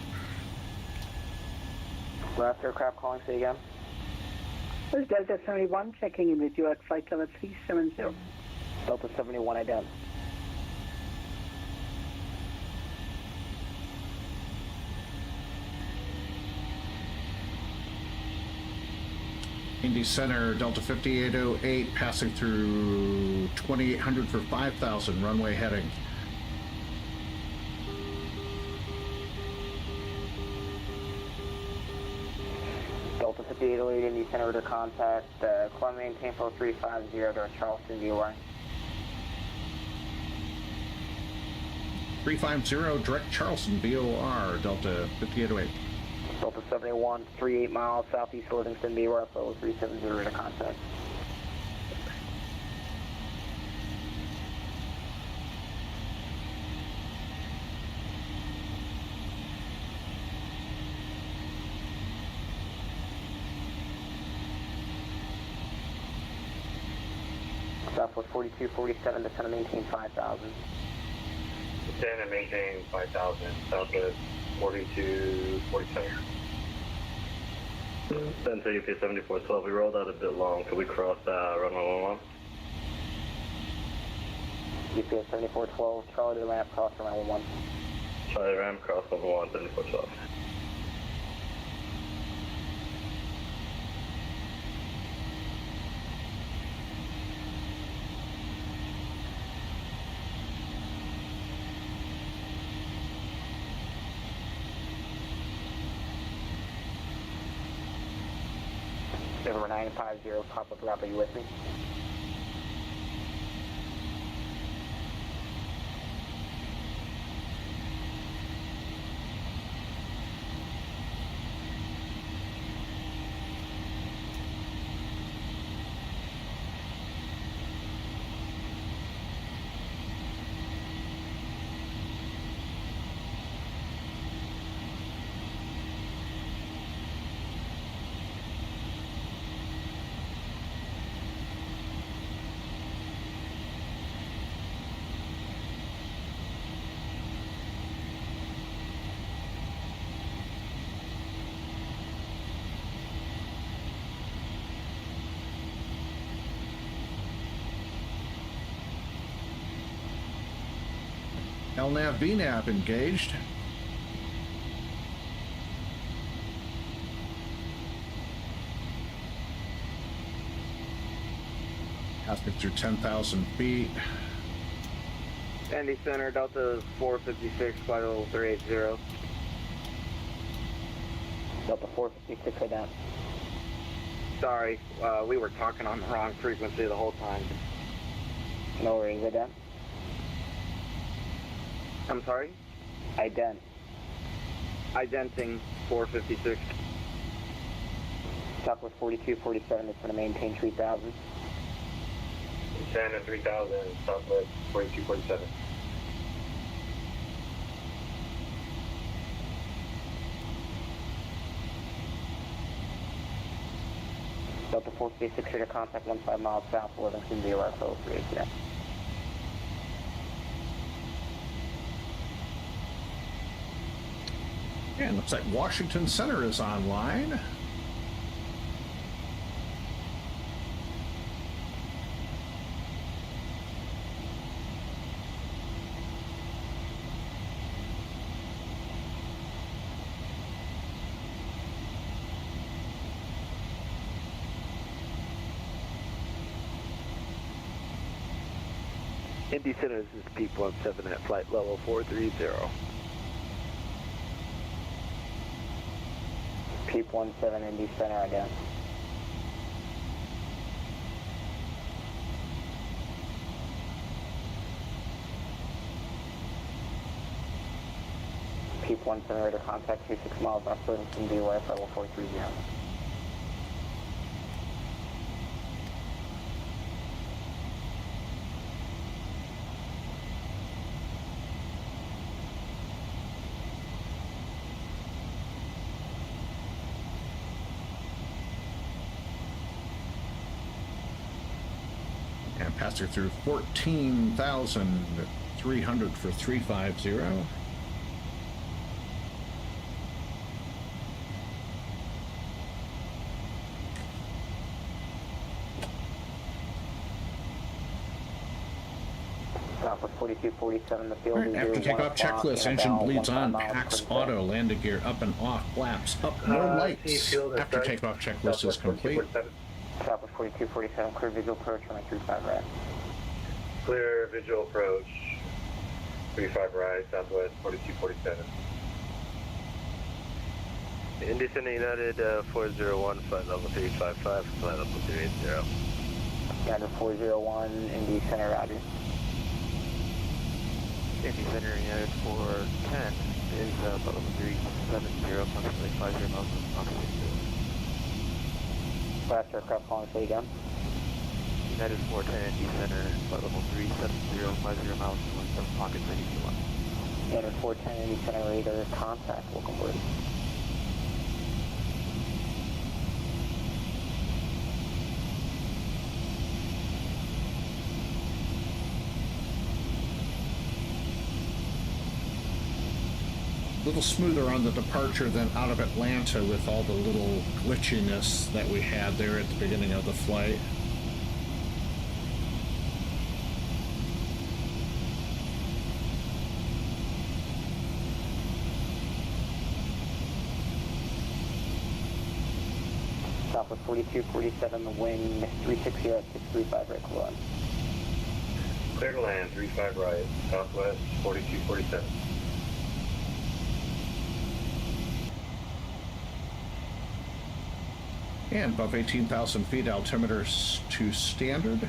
Last aircraft calling, say again. This is Delta 71 checking in with you at flight level 370. Delta 71 ident. Indy Center, Delta 5808, passing through 2800 for 5000, runway heading. Delta 5808, Indy Center, Rudder contact, climb maintain for 350 to Charleston, VOR. 350, direct Charleston, VOR, Delta 5808. Delta 71, 38 miles southeast Livingston, VOR, level 370 Rudder contact. Southwest 4247, descend and maintain 5000. Descend and maintain 5000, Southwest 4247. Send to UPS 7412, we rolled out a bit long, could we cross runway 11? UPS 7412, Charlie to the ramp, cross runway 11. Charlie ramp, cross runway 1, 7412. November 950, Papa Bravo, you with me? LNAV VNAV engaged. Passing through 10,000 feet. Indy Center, Delta 456, flight level 380. Delta 456 ident. Sorry, we were talking on the wrong frequency the whole time. No worries, ident. I'm sorry? Ident. Identing 456. Southwest 4247 is going to maintain 3000. Santa 3000, Southwest 4247. Delta 436 here to contact 15 miles south of Livingston, VOSO 389. And looks like Washington Center is online. Indy Center, this is Peak 17 at flight level 430. Peak 17 Indy Center again. Peak 17 radar contact 26 miles north of Livingston, VOS level 430. And passed her through 14,300 for 350. Southwest 4247, the field is After takeoff checklist, engine bleeds on, packs auto, landing gear up and off, flaps up, no lights. After takeoff checklist is complete. Southwest 4247, clear visual approach, runway 35 right. Clear visual approach, 35 right, Southwest 4247. Indy Center United 401, flight level 355, flight level 380. United 401, Indy Center, roger. Indy Center United 410 is flight level 370, approximately 50 miles from Mountain. Last aircraft calling, say again. United 410 Indy Center, flight level 370, 50 miles from Pocket 91. United 410 Indy Center radar contact, welcome aboard. A little smoother on the departure than out of Atlanta with all the little glitchiness that we had there at the beginning of the flight. Southwest 4247, the wind 360 at 635 right to run. Clear to land, 35 right, Southwest 4247. And above 18,000 feet, altimeter to standard.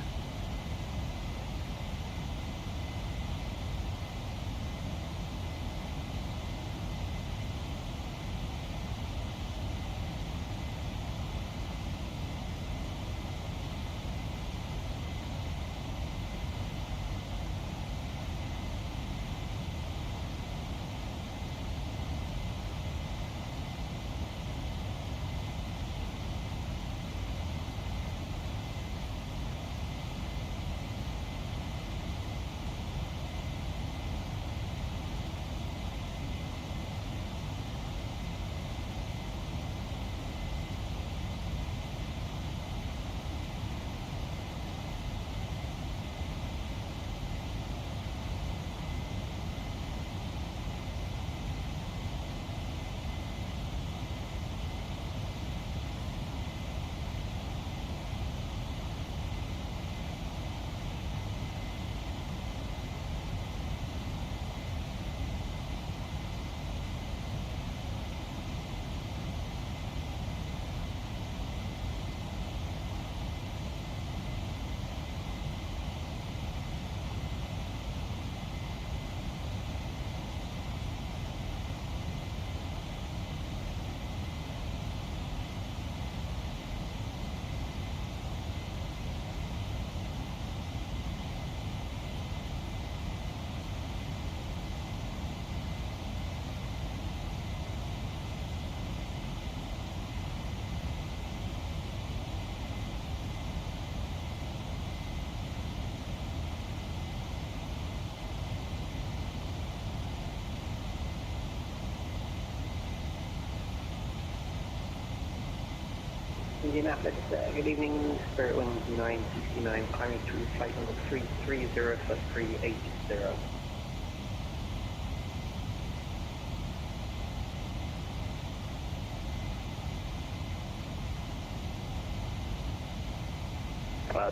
Indianapolis. Good evening, Spirit Wind 969, climbing through flight number 330 plus 380.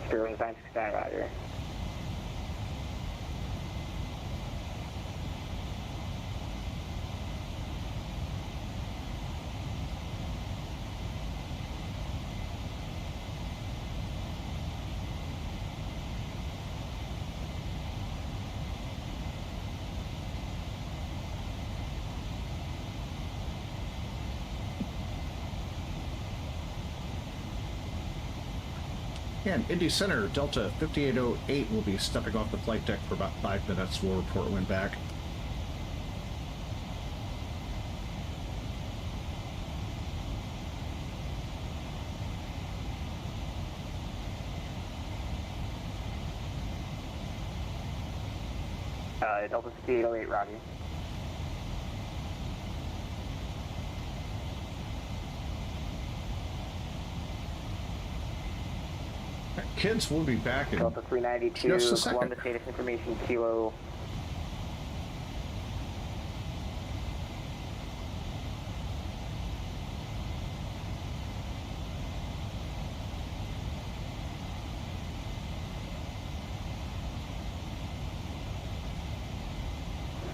Spirit Wind 969, roger. And Indy Center, Delta 5808 will be stepping off the flight deck for about 5 minutes. We'll report when back. Delta 5808, roger. Kids, we'll be back in Delta 392, just a second. Columbus status information, Kilo.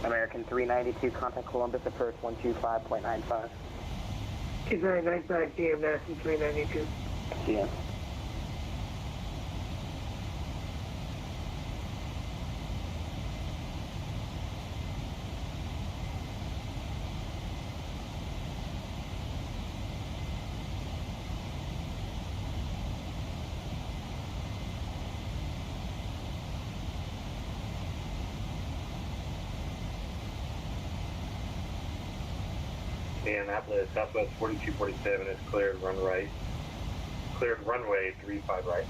American 392, contact Columbus, approach 125.95. 2995 DM, National 392. DM. Indianapolis, Southwest 4247 is cleared, run right. Cleared runway 35 right.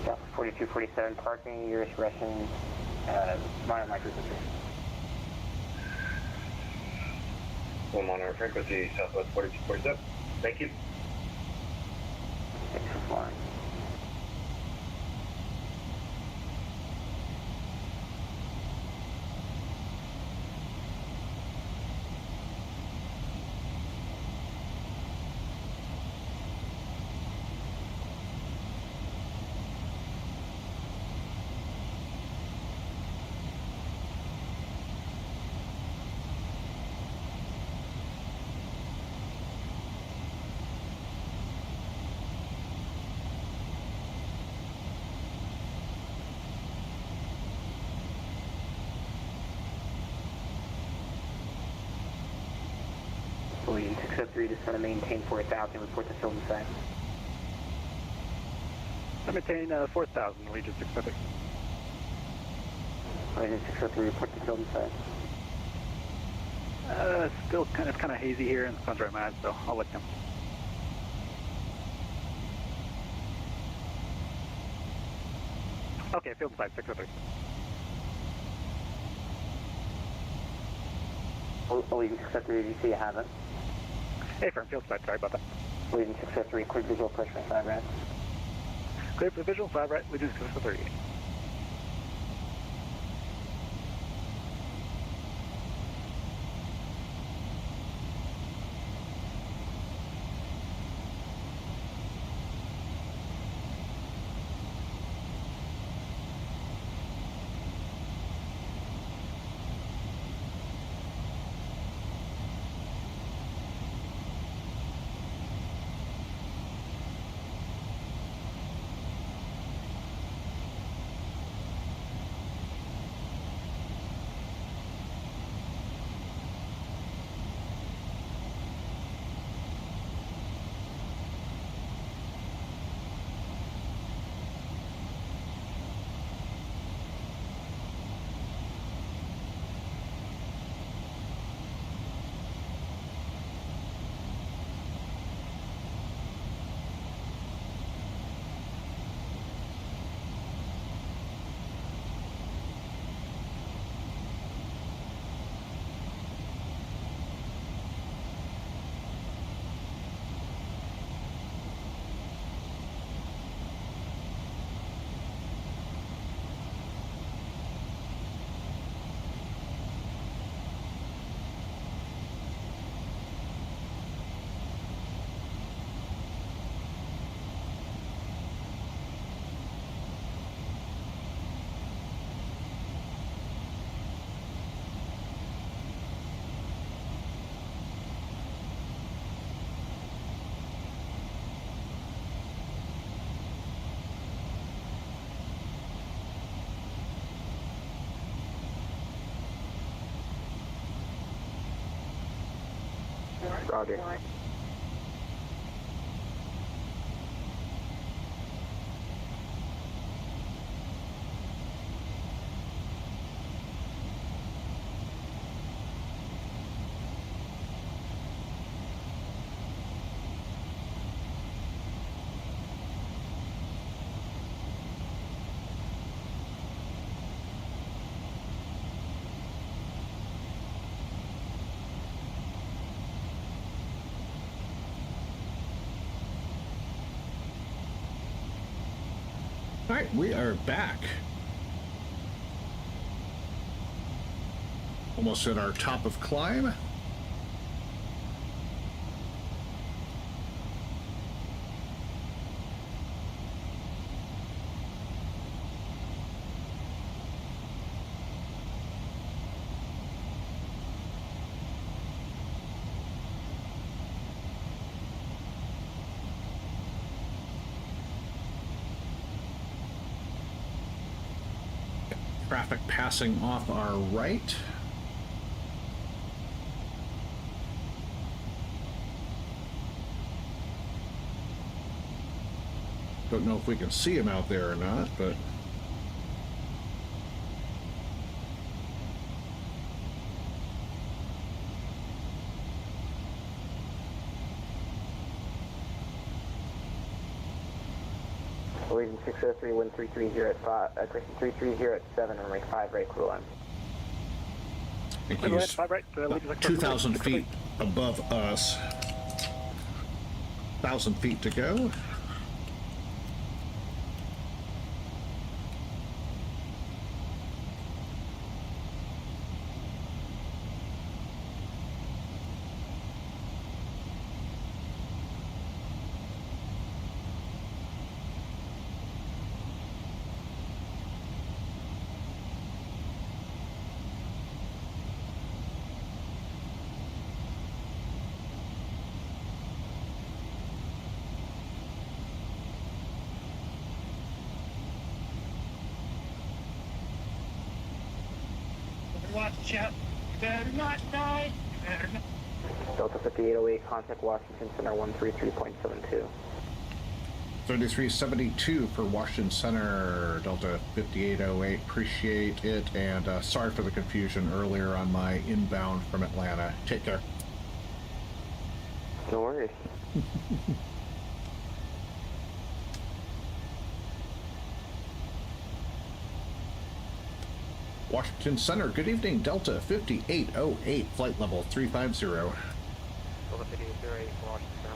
Southwest 4247, parking, your expression, minor microfrequency. One monitor frequency, Southwest 4247. Thank you. Thanks for flying. Boeing 603, descend to maintain 4000, report to field and sight. I maintain 4,000, Legion 603. Legion 603, report to field and sight. Still kind of hazy here and the sun's right mad, so I'll let you know. Okay, field and sight 603. Legion 603, did you see you have it? Hey, firm field side, sorry about that. Legion 603, clear visual approach for 5 right. Clear for the visual, 5 right, Legion 603. Roger. All right, we are back. Almost at our top of climb. Traffic passing off our right. Don't know if we can see him out there or not, but Leading 603, 1330 at 5, correction 330 at 7, runway 5 right, crew line. I think he's 2,000 feet above us. 1,000 feet to go. Watch out. You better not die. You better not. Delta 5808, contact Washington Center 133.72. 3372 for Washington Center, Delta 5808. Appreciate it, and sorry for the confusion earlier on my inbound from Atlanta. Take care. No worries. Washington Center, good evening, Delta 5808, flight level 350. Delta 5808, Washington Center.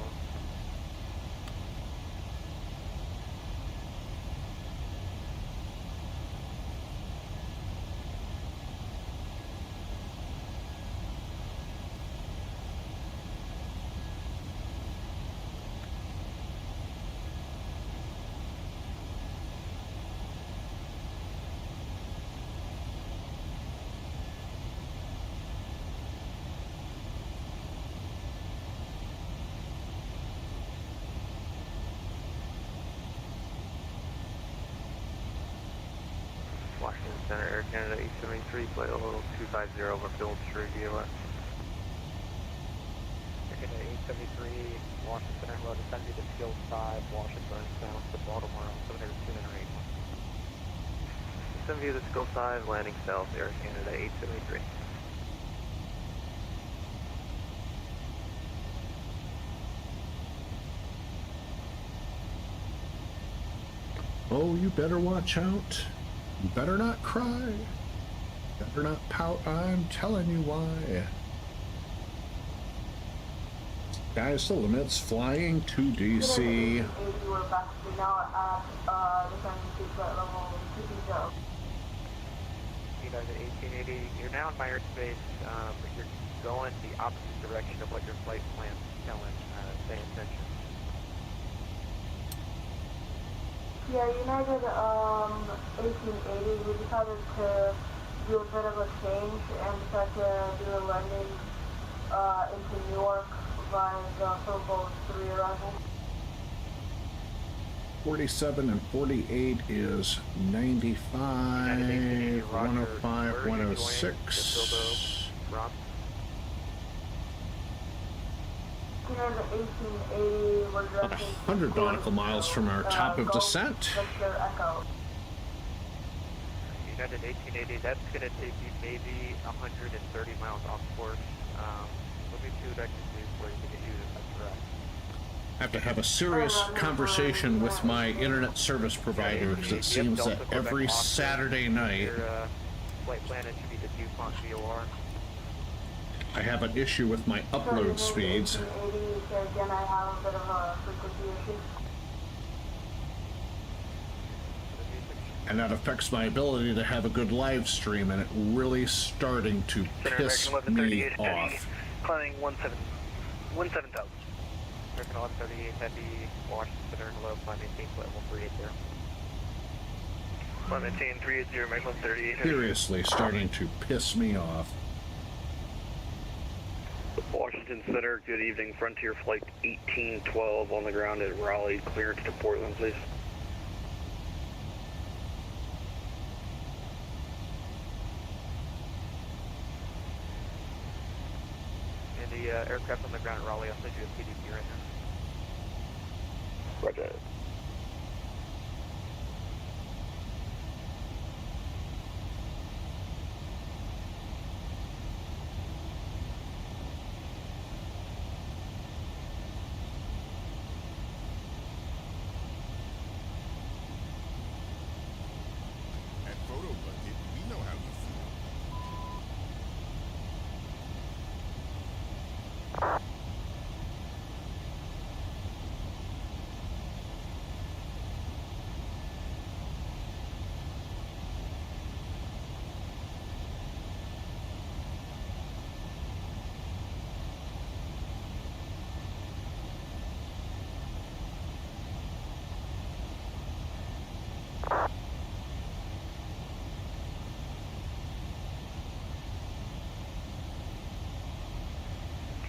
Washington Center, Air Canada 873, flight level 250, over Phillips Review. Air Canada 873, Washington Center, hello, descend to Skills 5, Washington, south to Baltimore, 70298. Descend via the Skills 5, landing south, Air Canada 873. Oh, you better watch out. You better not cry. Better not pout. I'm telling you why. Sky's the limits. Flying to DC. You were back now at the flight level 230. 1880, you're now in my airspace, but you're going the opposite direction of what your flight plan's telling. Pay attention. Yeah, United 1880, we decided to do a bit of a change and decided to do a landing into New York by the Philippines 3 arrival. 47 and 48 is 95, 105, 106. Lexington 1880, we're About directed 100 nautical miles from our top of descent. Victor Echo. United 1880, that's going to take you maybe 130 miles off course. Let me see what I can do for you to get you correct. I have to have a serious conversation with my internet service provider because it seems that every Saturday night your flight plan, it should be the DuPont VOR. I have an issue with my upload speeds. Again, I have a bit of a frequency issue. And that affects my ability to have a good live stream, and it really starting to piss me off. Climbing 17,000. American 1138 Heavy, Washington Center, hello, climb maintain flight 138 there. Climb maintain 380, American 1138 Heavy. Seriously starting to piss me off. Washington Center, good evening. Frontier Flight 1812 on the ground at Raleigh. Clearance to Portland, please. And the aircraft on the ground at Raleigh, I'll send you a PDP right now. Roger.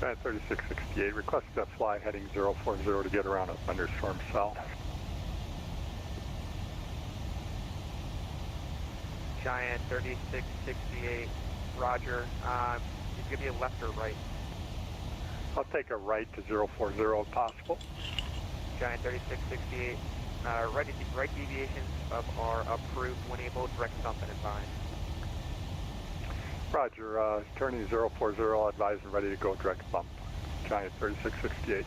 Giant 3668, request to fly heading 040 to get around a thunderstorm south. Giant 3668, Roger. It's going to be a left or right? I'll take a right to 040 if possible. Giant 3668, right deviations of our approved when able, direct stump and advise. Roger, turning 040, advise and ready to go direct bump. Giant 3668.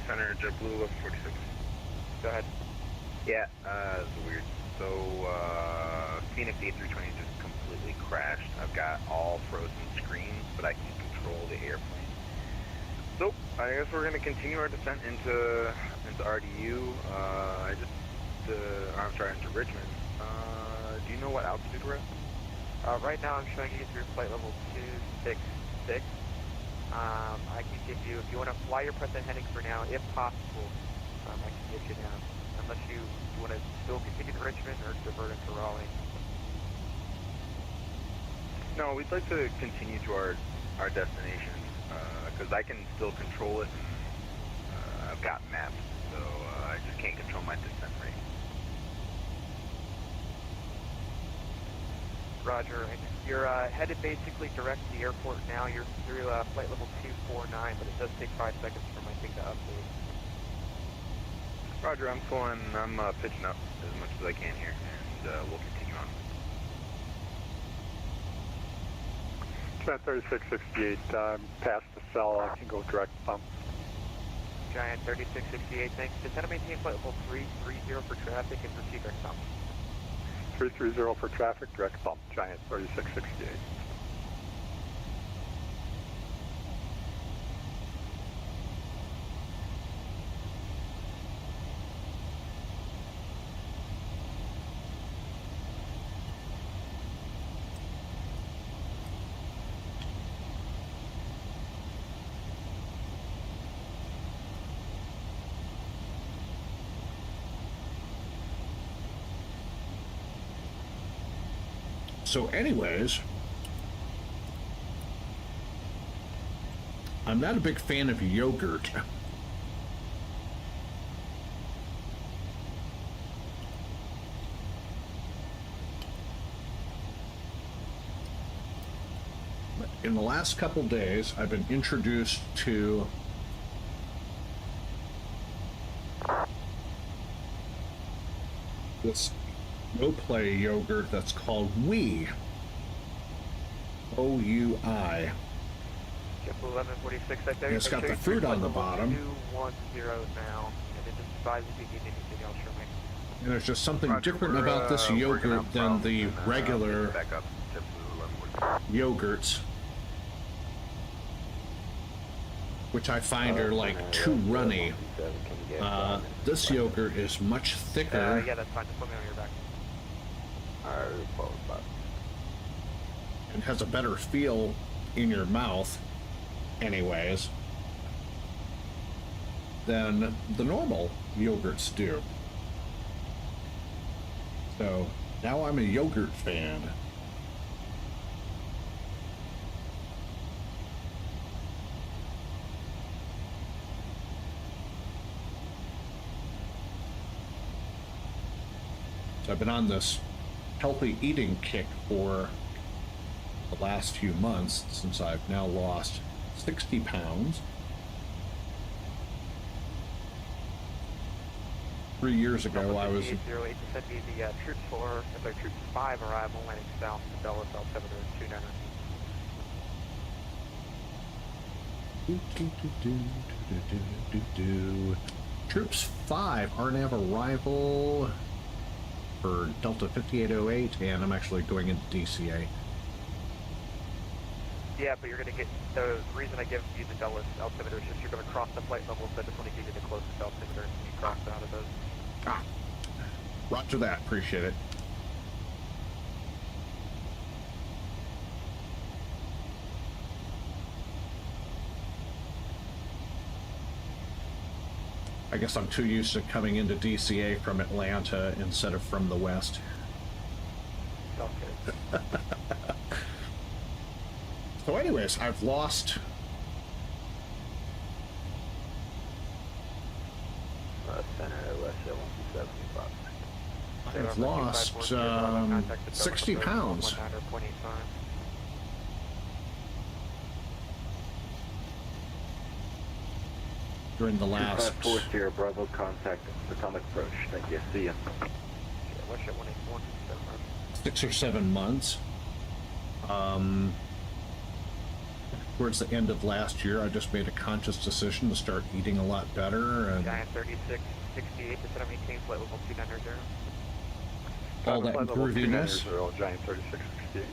Center JetBlue 1146. Go ahead. Yeah, it's weird. So, Phoenix A320 just completely crashed. I've got all frozen screens, but I can control the airplane. So, I guess we're going to continue our descent into RDU. Into Richmond. Do you know what altitude we're at? Right now I'm showing you through flight level 266. I can give you, if you want to fly your present heading for now, if possible, I can get you down. Unless you want to still continue to Richmond or divert into Raleigh. No, we'd like to continue to our destination, because I can still control it, and I've got maps, so I just can't control my descent rate. Roger. You're headed basically direct to the airport now. You're through flight level 249, but it does take 5 seconds for my thing to update. Roger, I'm pitching up as much as I can here, and we'll continue on. Giant 3668, past the cell, I can go direct bump. Giant 3668, thanks. Descend and maintain flight level 330 for traffic and proceed direct bump. 330 for traffic, direct bump, Giant 3668. So anyways, I'm not a big fan of yogurt. in the last couple days, I've been introduced to this no-play yogurt that's called Wii. O-U-I. Ship 1146, I think. It's got the fruit on the bottom. 210 now, and it just advises if you need anything else from me. And there's just something different about this yogurt than the regular yogurts, which I find are like too runny. This yogurt is much thicker. Yeah, that's fine. Just put me on your back. And has a better feel in your mouth, anyways, than the normal yogurts do. So now I'm a yogurt fan. So I've been on this healthy eating kick for the last few months, since I've now lost 60 pounds. 3 years ago, I was... 08 to send me the Troops 4, Troops 5 arrival, landing south to Dallas altimeter 29. Troops 5 RNAV arrival for Delta 5808, and I'm actually going into DCA. Yeah, but you're going to get, the reason I give you the Dallas altimeter is just you're going to cross the flight levels, so I just want to give you the closest altimeter and you cross out of those. Ah, roger that, appreciate it. I guess I'm too used to coming into DCA from Atlanta instead of from the west. Okay. So anyways, I've lost... I've lost 60 pounds. During the last... 254 Bravo, contact Atomic approach. Thank you. See ya. 6 or 7 months. Towards the end of last year, I just made a conscious decision to start eating a lot better. And Giant 3668 to 17, flight level 290. all that grooviness. Giant 3668.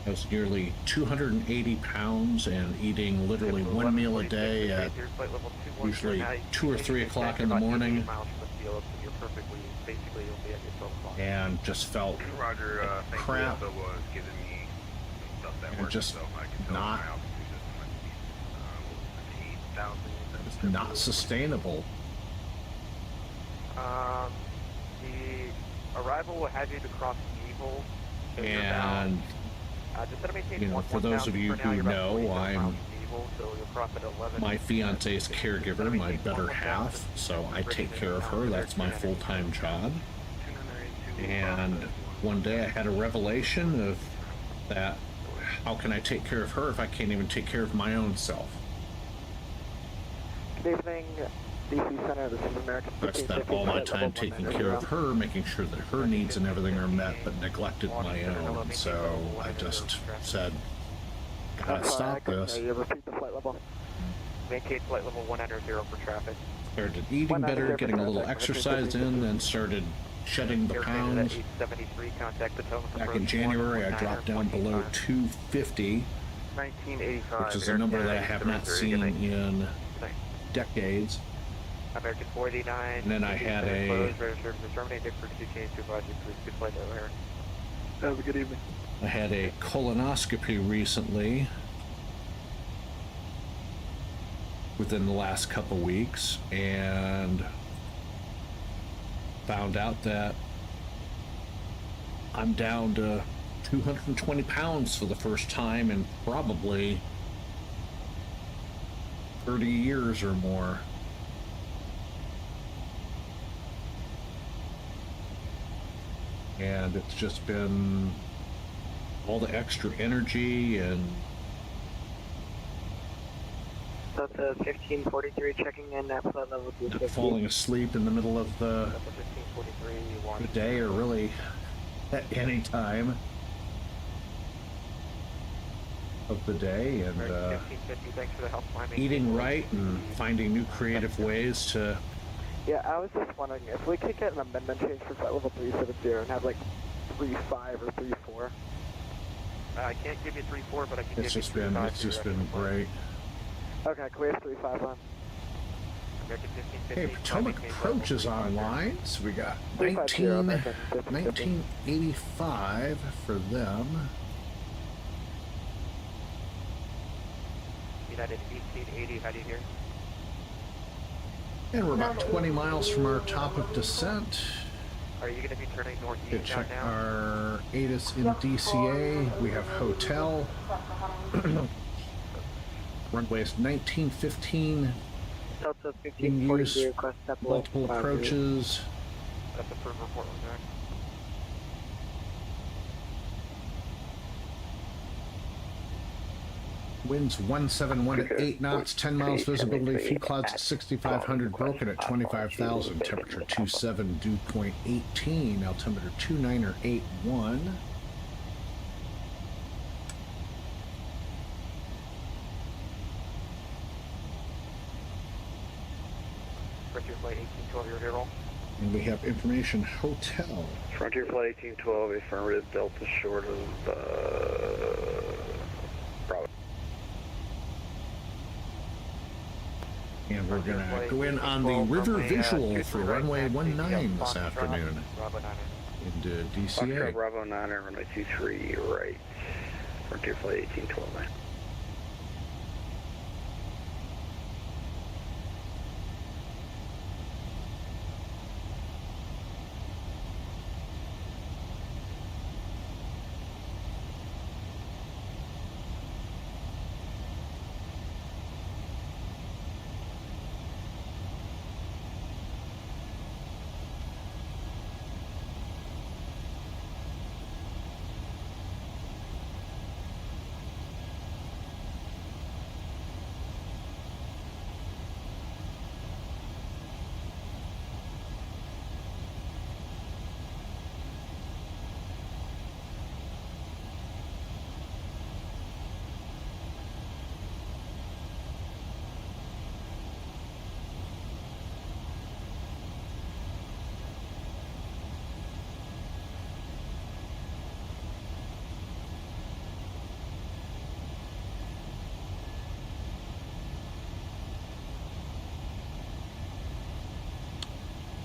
I was nearly 280 pounds and eating literally one meal a day at usually 2 or 3 o'clock in the morning. And just felt crap. And just not sustainable. The arrival will have you to cross Evil. And you know, for those of you who know, I'm my fiance's caregiver, my better half, so I take care of her. That's my full-time job. And one day I had a revelation of that, how can I take care of her if I can't even take care of my own self? Good evening, DC Center. This is American. I spent all my time taking care of her, making sure that her needs and everything are met, but neglected my own. So I just said, gotta stop this. Repeat the flight level. Maintain flight level 190 for traffic. Started eating better, getting a little exercise in, and started shedding the pounds. Back in January, I dropped down below 250, which is a number that I have not seen in decades. American 49. And then I had a... Have a good evening. I had a colonoscopy recently, within the last couple weeks, and found out that I'm down to 220 pounds for the first time in probably 30 years or more. And it's just been all the extra energy and Delta 1543 checking in at flight level 250. falling asleep in the middle of the day, or really at any time of the day, and thanks for the help climbing. eating right and finding new creative ways to. Yeah, I was just wondering if we could get an amendment change for flight level 370 and have like 3.5 or 3.4. I can't give you 3.4, but I can It's give just you 3.5. been, it's just been great. Okay, can we have 3.5 on? Hey, Potomac Approach is online, so we got 1985 for them. United 1880, how do you hear? And we're about 20 miles from our top of descent. Are you going to be turning To northeast check now? our ATIS in DCA. We have hotel. Runway is 1915. Delta In use, 1543 request step multiple approaches. That's the firm report on there. Winds 171 at 8 knots, 10 miles visibility, few clouds at 6,500, broken at 25,000, temperature 27, dew point 18, altimeter 2981. Frontier Flight 1812, your air roll. And we have information hotel. Frontier Flight 1812, affirmative, Delta short of Bravo. And we're going to go in on the river visual for runway 19 this afternoon into DCA. Bravo 9 and runway 23 right. Frontier Flight 1812 man.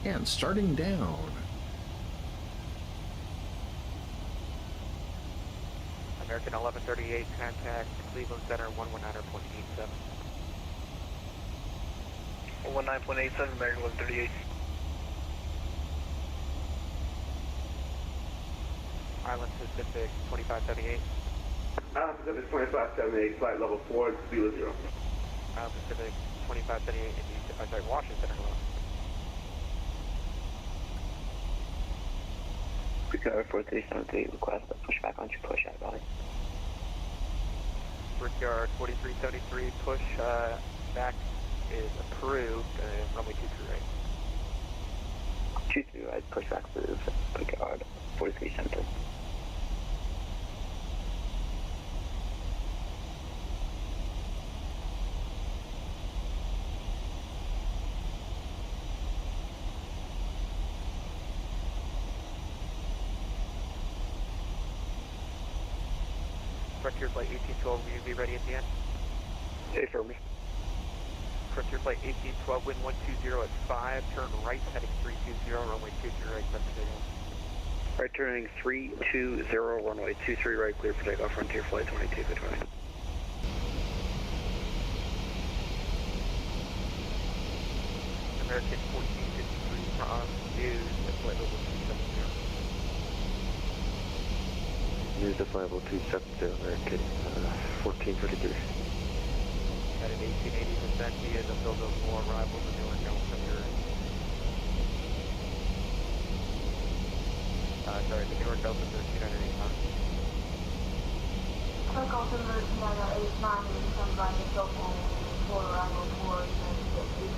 And starting down. American 1138, contact Cleveland Center 119.87. 19.87, American 1138. Island Pacific 2578. Pacific 2578, flight level 4, 0. Island Pacific 2578, Washington. Recover 4373, request a pushback onto push out valley. Brickyard 4373, push back is approved, runway 23 right. 23 right, push back approved, Brickyard 4373. Frontier Flight 1812, will you be ready at the end? Hey, for me. Frontier Flight 1812, wind 120 at 5, turn right, heading 320, runway 23 right, clear for takeoff. Right turning 320, runway 23 right, clear for takeoff, Frontier Flight 22 for 20. American 1453 from news at flight level 270. News at flight level 270, American 1453. At an 1880% via the build of more arrivals in Newark, California. Sorry, the Newark Delta 1308 knots. like altimeter 2989 and some by the cell phone for arrival for the ATC.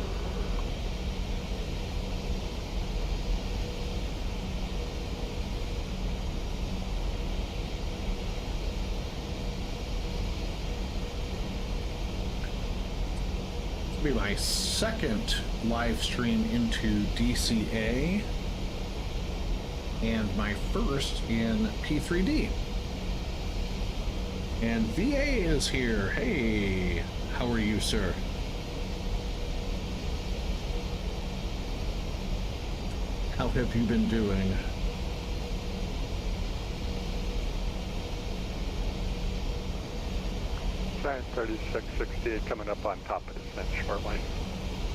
Be my second live stream into DCA and my first in P3D. And VA is here. Hey, how are you, sir? How have you been doing? Giant 3668 coming up on top of this short line.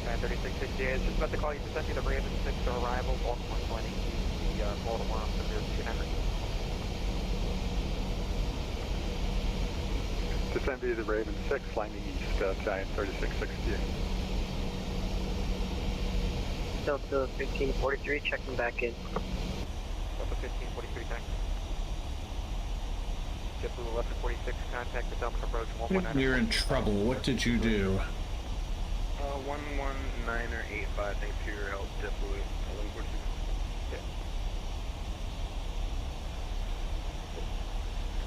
Giant 3668 is just about to call you to send you the Raven 6 arrival, Baltimore 20, the Baltimore on the 200. To send you the Raven 6 lining east, Giant 3668. Delta 1543 checking back in. Delta 1543 thanks. JetBlue 1146, contact the Delta approach 119. You're in trouble. What did you do? 11985, thanks for your help, JetBlue 1146.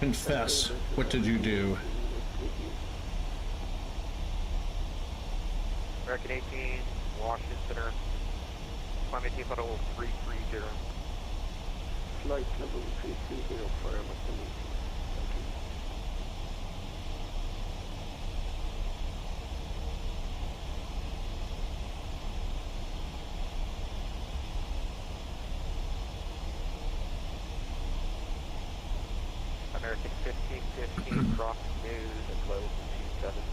Confess. What did you do? American 18, Washington Center, climate team level 330. Flight level 330 for Emerson. American 1515, cross news and load 270.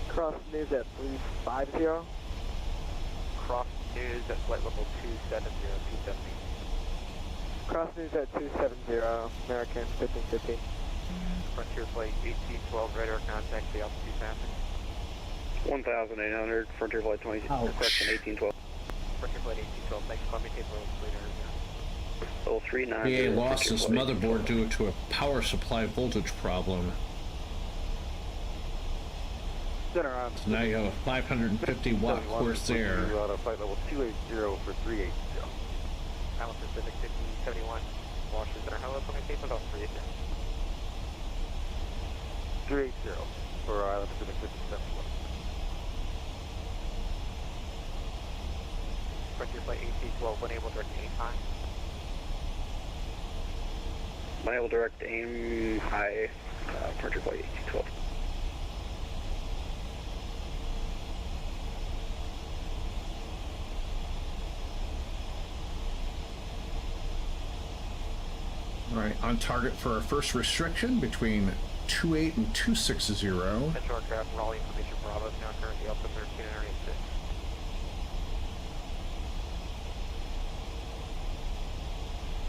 Cross news at 350. Cross news at flight level 270, 270. Cross news at 270, American 1515. Frontier flight 1812, radar contact the altitude passing. 1,800, Frontier flight 20, correction 1812. Frontier flight 1812, thanks, call me table Level 39. VA lost his motherboard due to a power supply voltage problem. Center on. So now you have a 550 watt Corsair. Out of flight level 280 for 380. Allen Pacific 1571, Washington Center, hello, call me table about 380. 380 for Island Pacific 1571. Frontier flight 1812, unable direct aim high. Unable direct aim high, Frontier flight 1812. All right, on target for our first restriction between 28 and 260. Central aircraft, Raleigh information Bravo, now currently Alpha 1386.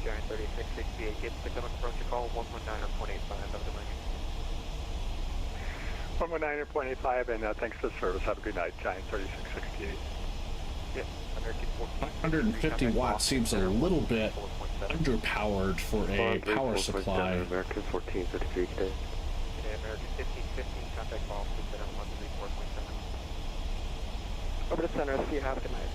Giant 3668, get the coming approach call 119.85 of the wing. 119.85 and thanks for the service. Have a good night, Giant 3668. Yeah, American 14. 150 watts seems a little bit underpowered for a power supply. American 1453 today. Today, American 1515, contact ball, center 134.7. Over to center, see you, have a good night.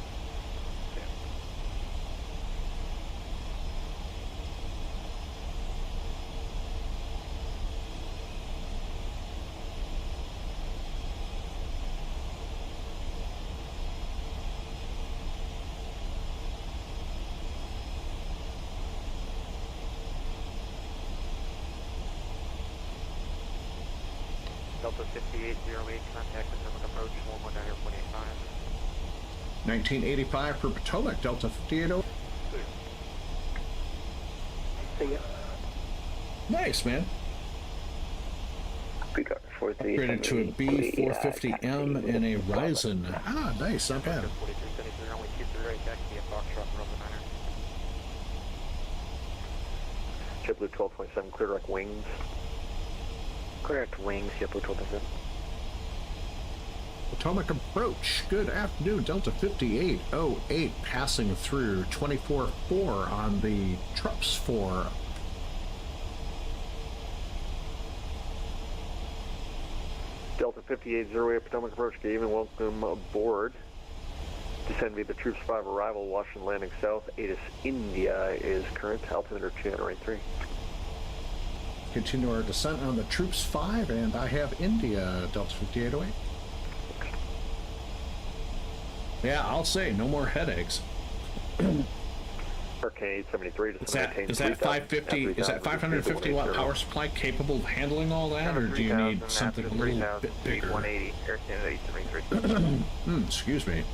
Delta 5808, contact the terminal approach 119.85. 1985 for Potomac, Delta 5808. See ya. Nice, man. We got 43. Upgraded to a B450M and a Ryzen. Ah, nice, not bad. 4373, only 23 right, taxi at Foxtrot, Rover 9er. JetBlue 12.7, clear direct wings. Correct wings, JetBlue 12.7. Potomac approach. Good afternoon, Delta 5808 passing through 24-4 on the Trups 4. Delta 5808 Potomac approach. Good evening, welcome aboard. Descend via the Troops 5 arrival, Washington landing south. ATIS India is current, altimeter 283. Continue our descent on the Troops 5, and I have India, Delta 5808. Yeah, I'll say, no more headaches. Hurricane 873 to is that 550? Is that 550 watt power supply capable of handling all that, or do you need something a little bit bigger? 180, Air Canada 873. Excuse me.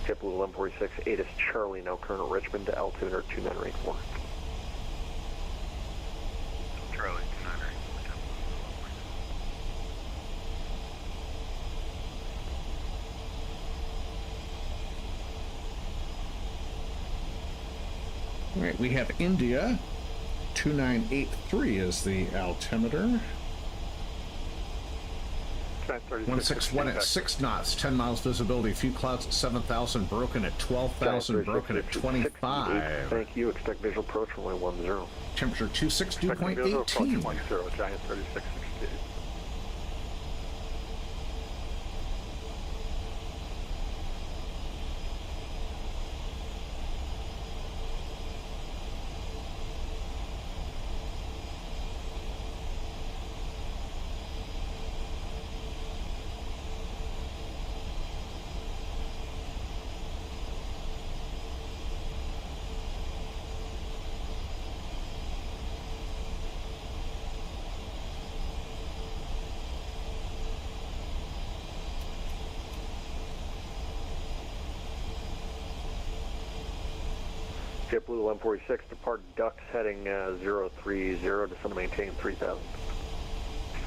JetBlue 1146, ATIS Charlie, now current at Richmond to altimeter 2984. Charlie, 2984. All right, we have India. 2983 is the altimeter. 161 at 6 knots, 10 miles visibility, few clouds at 7,000, broken at 12,000, broken at 25. Thank you, expect visual approach from runway 10. Temperature 262.18. Giant 3668. JetBlue 1146, depart ducks heading 030, descend to maintain 3000.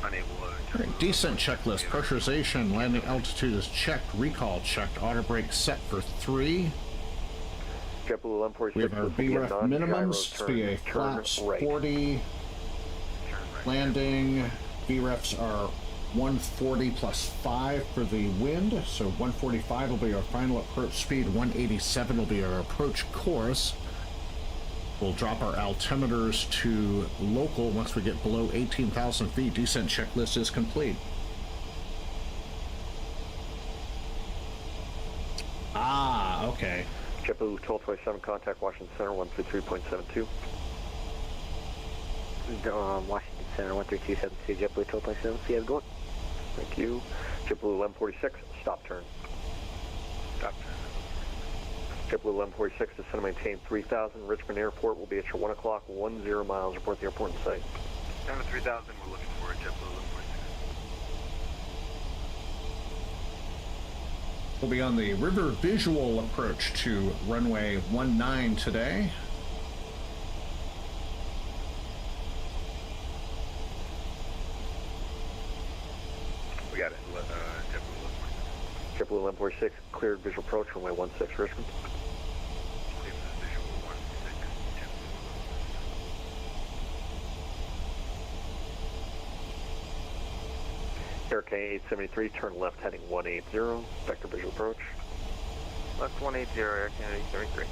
Unable right, descent checklist, pressurization, landing altitude is checked, recall checked, auto brake set for 3. JetBlue 1146. We have our VREF minimums, VA flaps 40, landing, VREFs are 140 plus 5 for the wind, so 145 will be our final approach speed, 187 will be our approach course. We'll drop our altimeters to local once we get below 18,000 feet. Descent checklist is complete. Ah, okay. JetBlue 1227, contact Washington Center 133.72. Washington Center 13272, JetBlue 1227, see how it's going. Thank you. JetBlue 1146, stop turn. Stop turn. JetBlue 1146, descend to maintain 3000. Richmond Airport will be at your 1 o'clock, 10 miles. Report the airport in sight. Down to 3000, we're looking for JetBlue 1146. We'll be on the river visual approach to runway 19 today. We got it. JetBlue 1146, cleared visual approach, runway 16 Richmond. Hurricane 873, turn left heading 180, vector visual approach. Left 180, Air Canada 873.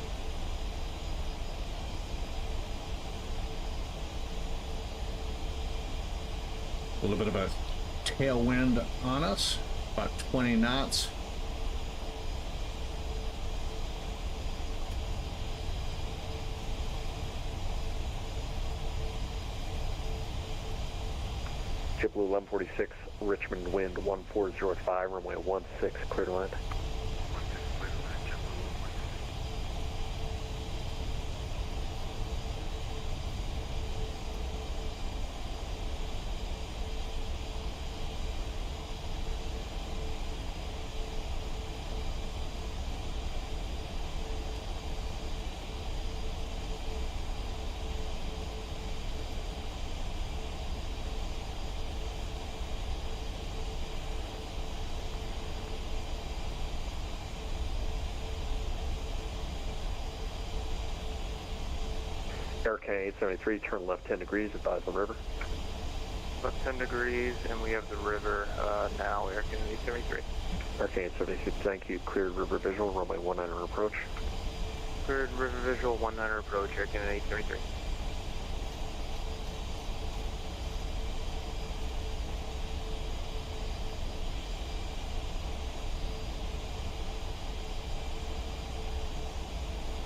A little bit of a tailwind on us, about 20 knots. JetBlue 1146, Richmond wind 1405, runway 16, clear to land. Hurricane 873, turn left 10 degrees, advise on river. About 10 degrees, and we have the river now, Air Canada 873. Arcane 76, thank you. Cleared river visual, runway 19 approach. Cleared river visual, 19 approach, Air Canada 873.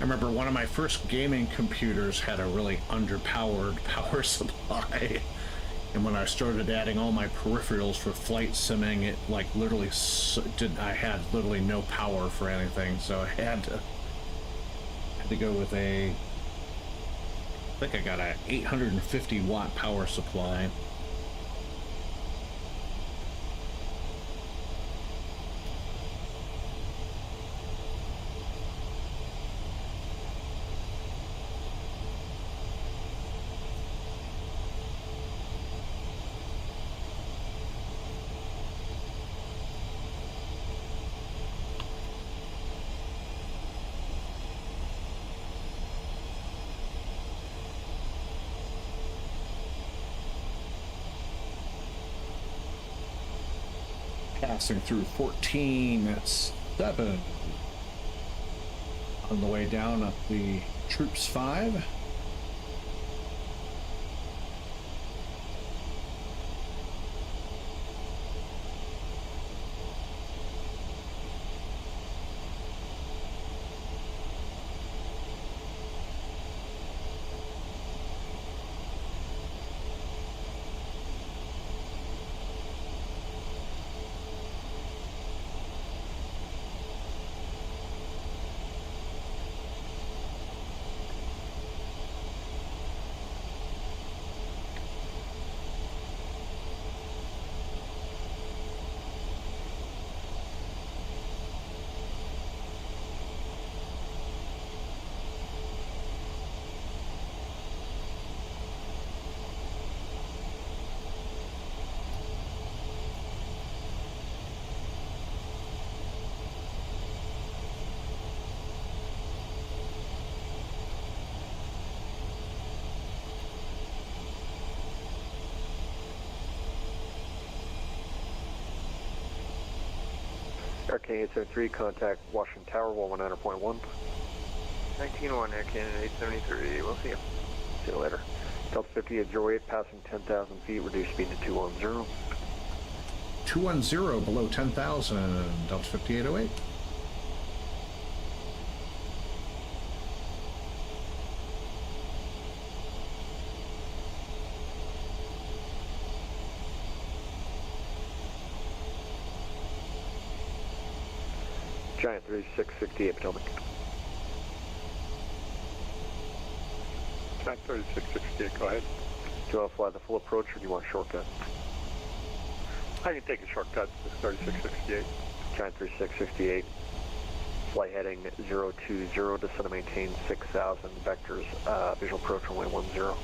I remember one of my first gaming computers had a really underpowered power supply. And when I started adding all my peripherals for flight simming, it like literally I had literally no power for anything. So I had to go with I think I got a 850 watt power supply. Passing through 14-7 on the way down up the Troops 5. Arcane 873, contact Washington Tower 119.1. 19-1, Air Canada 873. We'll see you. See you later. Delta 5808, passing 10,000 feet, reduce speed to 210. 210 below 10,000, Delta 5808. Giant 3668 Potomac. Giant 3668, go ahead. Do you want to fly the full approach or do you want a shortcut? I can take a shortcut, 3668. Giant 3668. Flight heading 020, descend and maintain 6,000 vectors, visual approach runway 10.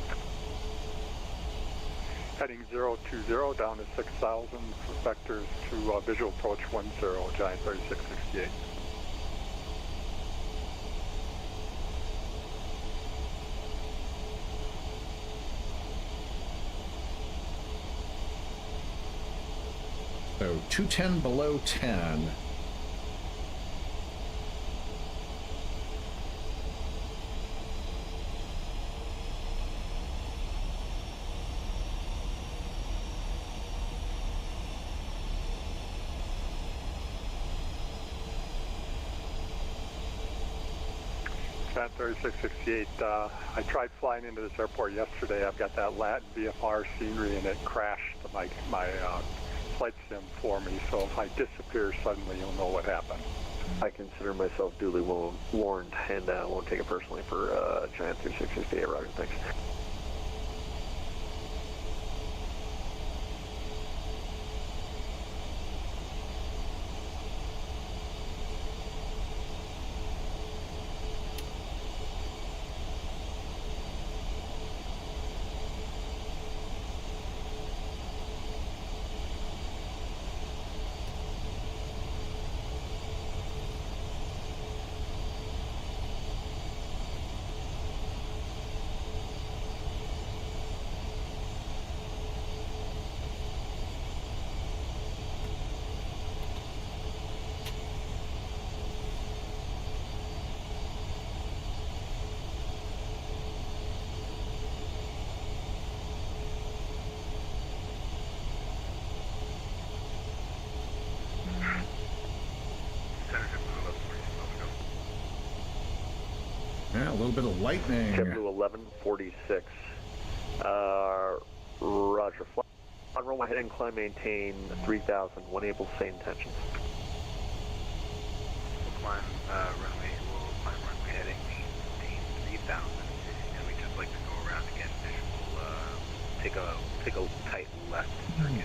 Heading 020 down to 6,000 vectors to visual approach 10, Giant 3668. So 210 below 10. Giant 3668, I tried flying into this airport yesterday. I've got that Latin VFR scenery and it crashed my flight sim for me, so if I disappear suddenly, you'll know what happened. I consider myself duly warned and won't take it personally for Giant 3668, Roger, thanks. little bit of lightning. JetBlue 1146. Roger. On runway heading, climb, maintain 3000. When able, say intentions. We'll climb runway heading, maintain 3000, and we just like to go around again. We'll take a tight left circuit.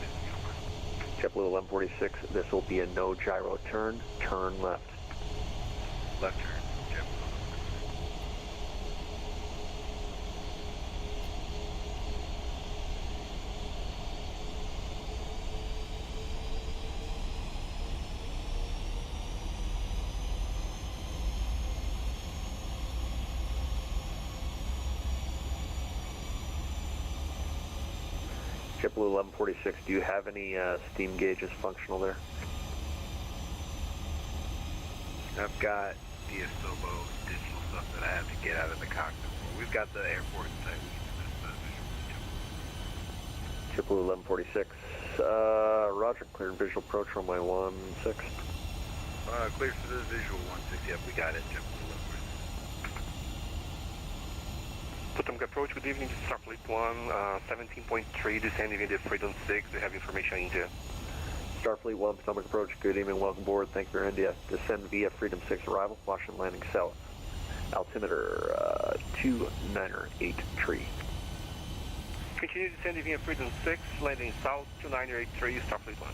JetBlue 1146. This will be a no gyro turn. Turn left. Left turn. JetBlue 1146, do you have any steam gauges functional there? I've got DSOBO digital stuff that I have to get out of the cockpit for. We've got the airport inside. JetBlue 1146, roger, cleared visual approach runway 16. Clear for the visual 16, yep, we got it, JetBlue 1146. Potomac approach, good evening, this is Starfleet 1, 17.3, descending into Freedom 6, we have information into. Starfleet 1, Potomac approach, good evening, welcome aboard, thank you for NDS. Descend via Freedom 6 arrival, Washington landing south. Altimeter 2983. Continue descending via Freedom 6, landing south, 2983, Starfleet 1.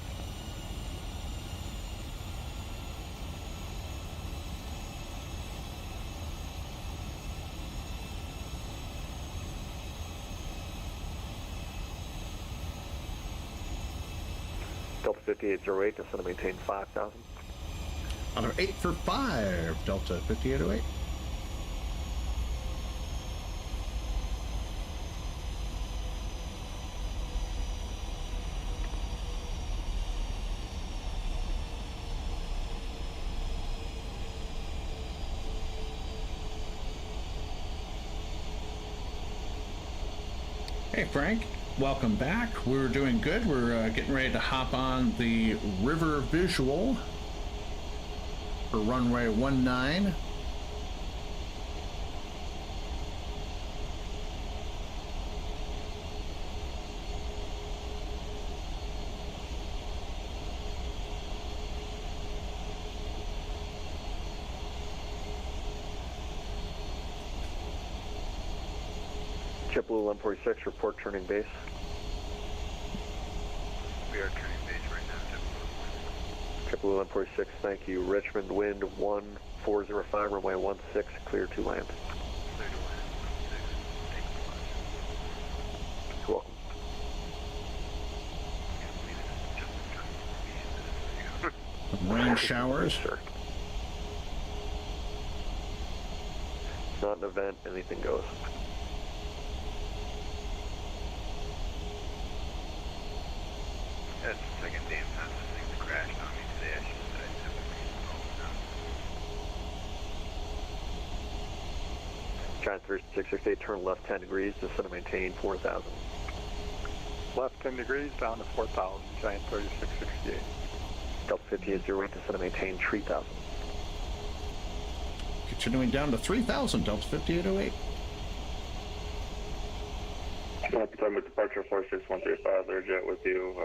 Delta 5808, descend to maintain 5000. Honor 8 for 5, Delta 5808. Hey Frank, welcome back. We're doing good. We're getting ready to hop on the river visual for runway 19. JetBlue 1146, report turning base. We are turning base right now, JetBlue 1146, thank you. Richmond, wind 1405, runway 16, clear to land. Clear to land, 16, You're welcome. Rain showers. Sure. It's not an event, anything goes. That's the second damn time this thing's crashed on me today. I should have said I have Giant 3668, turn left 10 degrees, descend to maintain 4000. Left 10 degrees, down to 4000, Giant 3668. Delta 5808, descend to maintain 3000. Continuing down to 3000, Delta 5808. Potomac departure 46135, Learjet with you,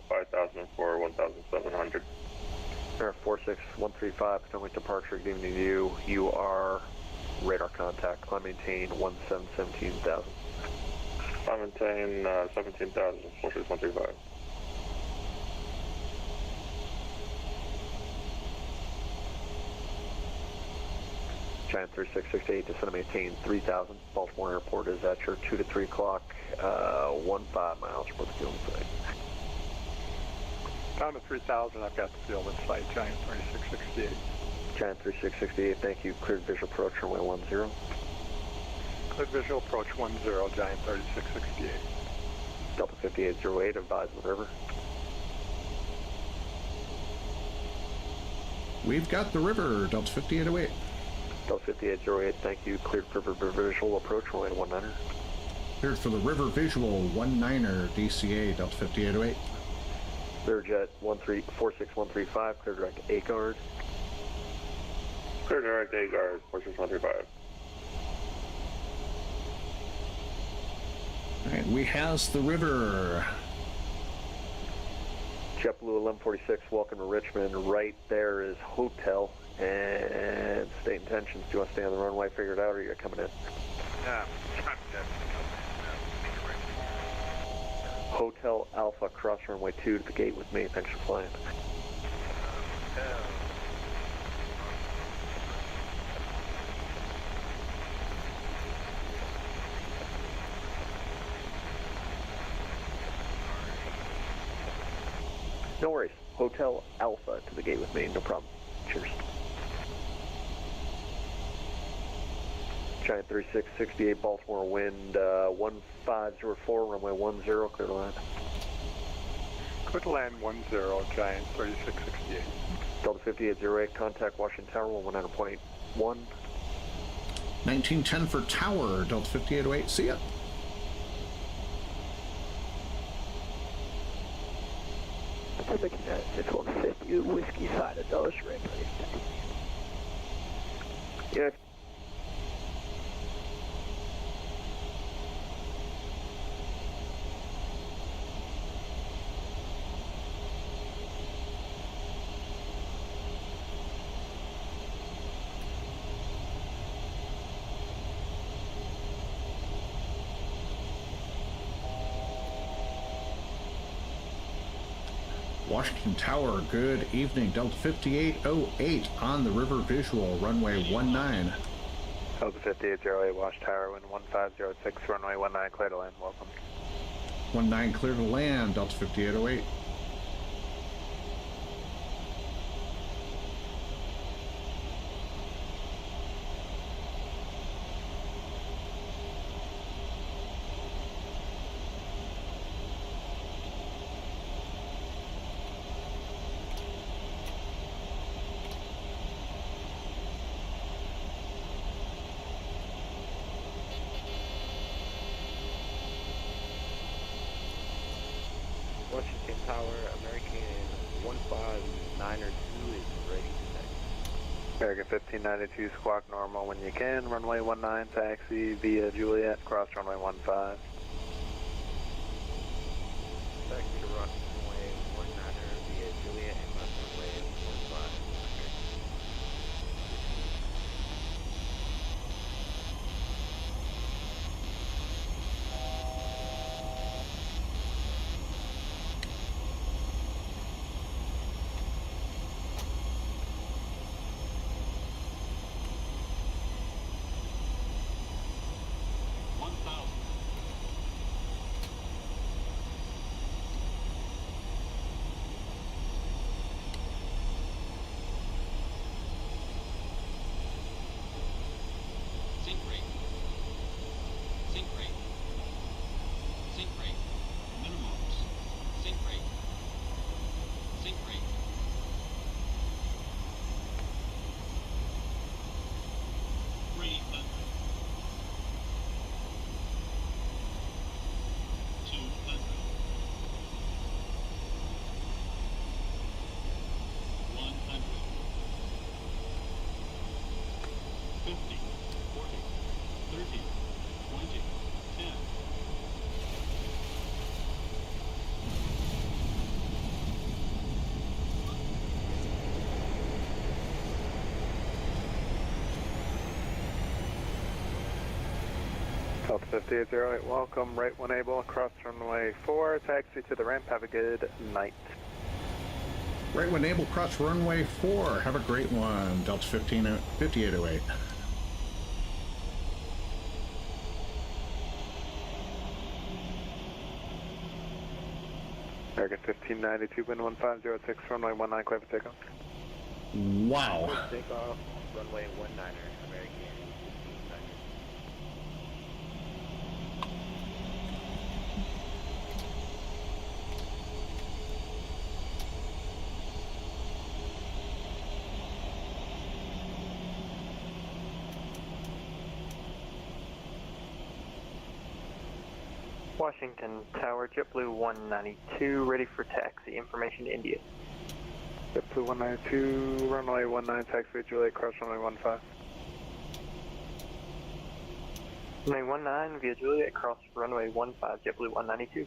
5004, 1700. Air 46135, Potomac departure, good evening to you. You are radar contact, climb maintain 17,000. Climb maintain 17,000, 46135. Giant 3668, descend to maintain 3000. Baltimore Airport is at your 2 to 3 o'clock, 15 miles from the field in sight. Down to 3000, I've got the field in sight, Giant 3668. Giant 3668, thank you. Cleared visual approach, runway 10. Cleared visual approach 10, Giant 3668. Delta 5808, advise the river. We've got the river, Delta 5808. Delta 5808, thank you. Cleared for visual approach, runway 19. Cleared for the river visual 19er DCA, Delta 5808. Learjet 46135, clear direct A guard. Clear direct A guard, 46135. Alright, we has the river. JetBlue 1146, welcome to Richmond. Right there is hotel and state intentions. Do you want to stay on the runway, figure it out, or are you coming in? I'm dead. Hotel Alpha, cross runway 2 to the gate with me. Thanks for flying. No worries. Hotel Alpha to the gate with me. No problem. Cheers. Giant 3668 Baltimore wind 1504, runway 10, clear to land. Clear to land 10, Giant 3668. Delta 5808, contact Washington Tower 119.1. 1910 for Tower, Delta 5808, see ya. Pacific United 6150, Whiskey Side of Dulles, Ray, please. Yeah. Washington Tower, good evening. Delta 5808 on the river visual, runway 19. Delta 5808, Wash Tower, wind 1506, runway 19, clear to land, welcome. 19 clear to land, Delta 5808. Washington Tower, American 15902 is ready to taxi. American 1592, squawk normal when you can, runway 19, taxi via Juliet, cross runway 15. Taxi to runway 19 via Juliet and cross runway 15. Delta 5808, welcome, right when able, cross runway 4, taxi to the ramp, have a good night. Right when able, cross runway 4, have a great one, Delta 5808. American 1592, wind 1506, runway 19, clear for takeoff. Wow. Takeoff, runway 19, American. Washington Tower, JetBlue 192, ready for taxi. Information to India. JetBlue 192, runway 19, taxi Juliet, cross runway 15. Runway 19 via Juliet, cross runway 15, JetBlue 192.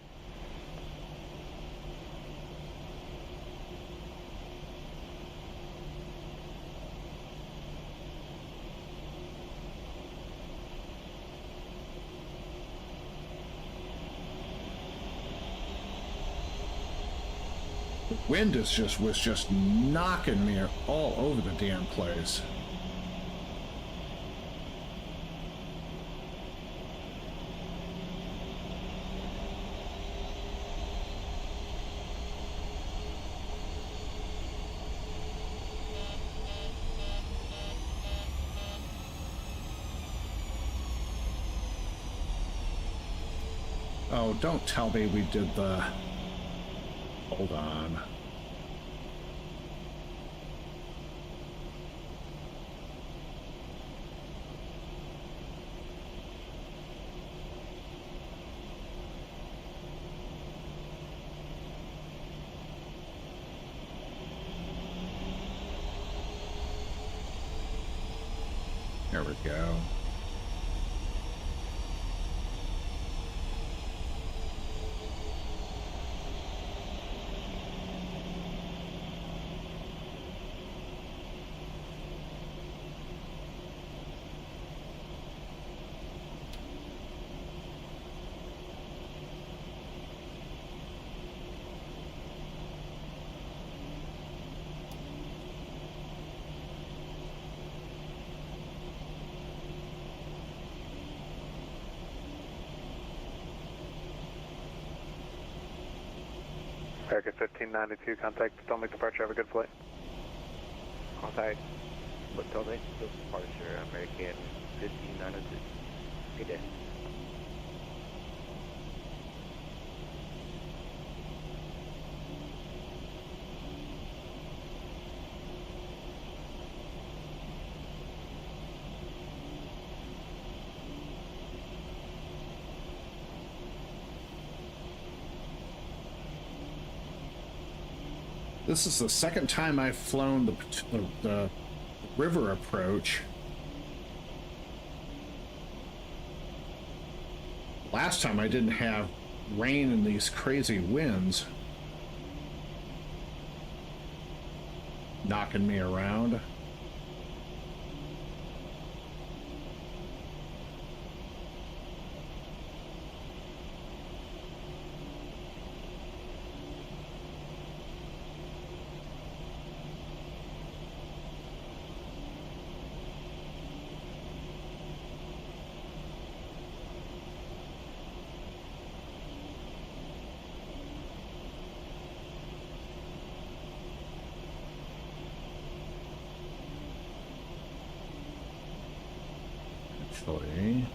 Wind was just knocking me all over the damn place. Oh, don't tell me we did the... Hold on. There we go. American 1592, contact Potomac departure, have a good flight. Contact Potomac departure, American 1592. Good day. This is the second time I've flown the river approach. Last time I didn't have rain and these crazy winds knocking me around. Actually,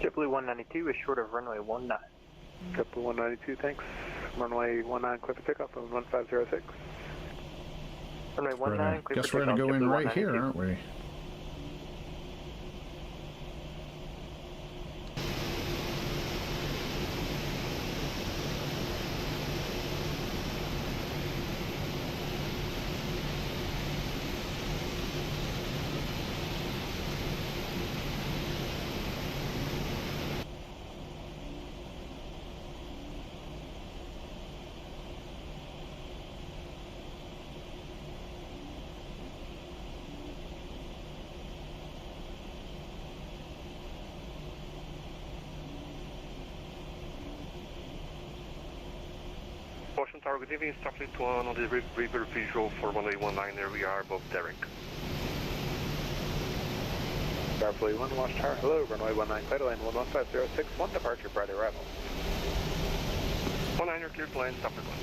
JetBlue 192 is short of runway 19. JetBlue 192, thanks. Runway 19, clear for takeoff on 1506. Runway 19, clear for takeoff. guess we're gonna go in right here, aren't we? Ocean Tower, good evening, Starfleet 1 on the river visual for runway 19, there we are above Derrick. Starfleet 1, Watch Tower, hello, runway 19, clear to land 11506, 1 departure, Friday arrival. 19, you're clear to land, Starfleet 1.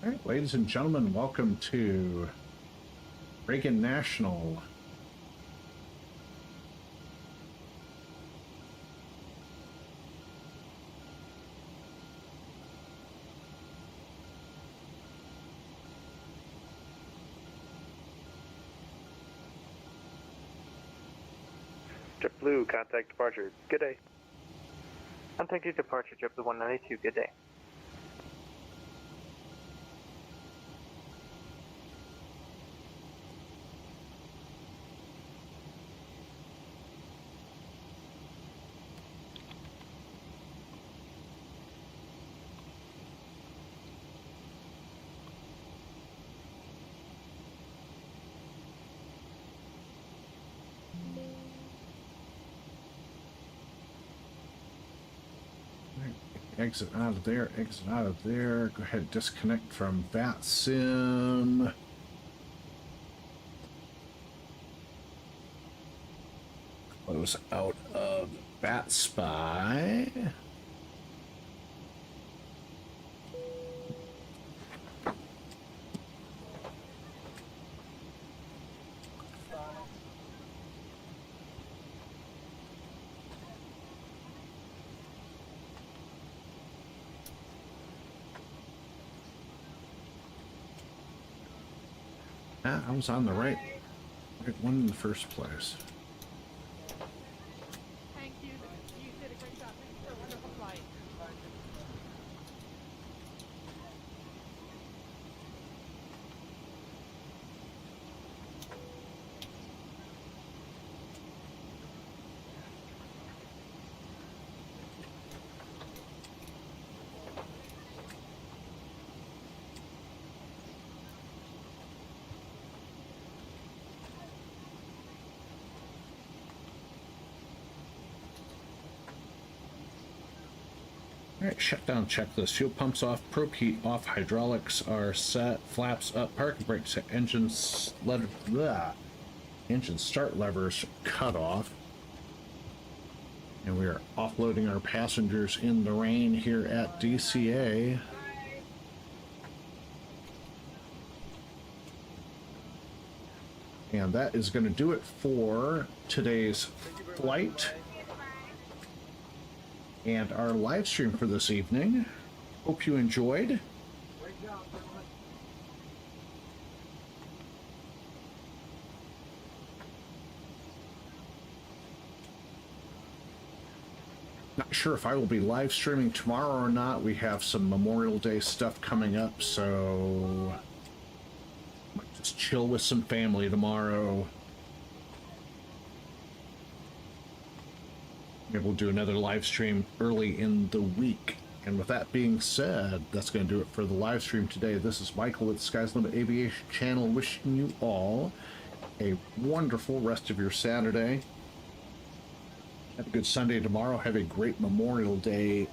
All right, ladies and gentlemen, welcome to Reagan National. JetBlue, contact departure. Good day. Contact your departure, JetBlue 192. Good day. Exit out of there, exit out of there. Go ahead and disconnect from VATSIM. Close out of VATSpy. I was on the right one in the first place. Thank you. You did a great job. Thanks for a wonderful flight. Alright, shutdown checklist. Fuel pumps off, probe heat off, hydraulics are set, flaps up, parking brakes set, engine start levers cut off. And we are offloading our passengers in the rain here at DCA. And that is going to do it for today's flight and our live stream for this evening. Hope you enjoyed. Not sure if I will be live streaming tomorrow or not. We have some Memorial Day stuff coming up, so might just chill with some family tomorrow. Maybe we'll do another live stream early in the week. And with that being said, that's going to do it for the live stream today. This is Michael with Sky's Limit Aviation Channel, wishing you all a wonderful rest of your Saturday. Have a good Sunday tomorrow. Have a great Memorial Day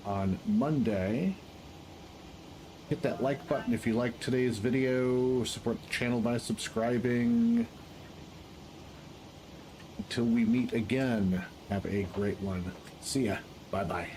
on Monday. Hit that like button if you like today's video. Support the channel by subscribing. Until we meet again, have a great one. See ya. Bye-bye.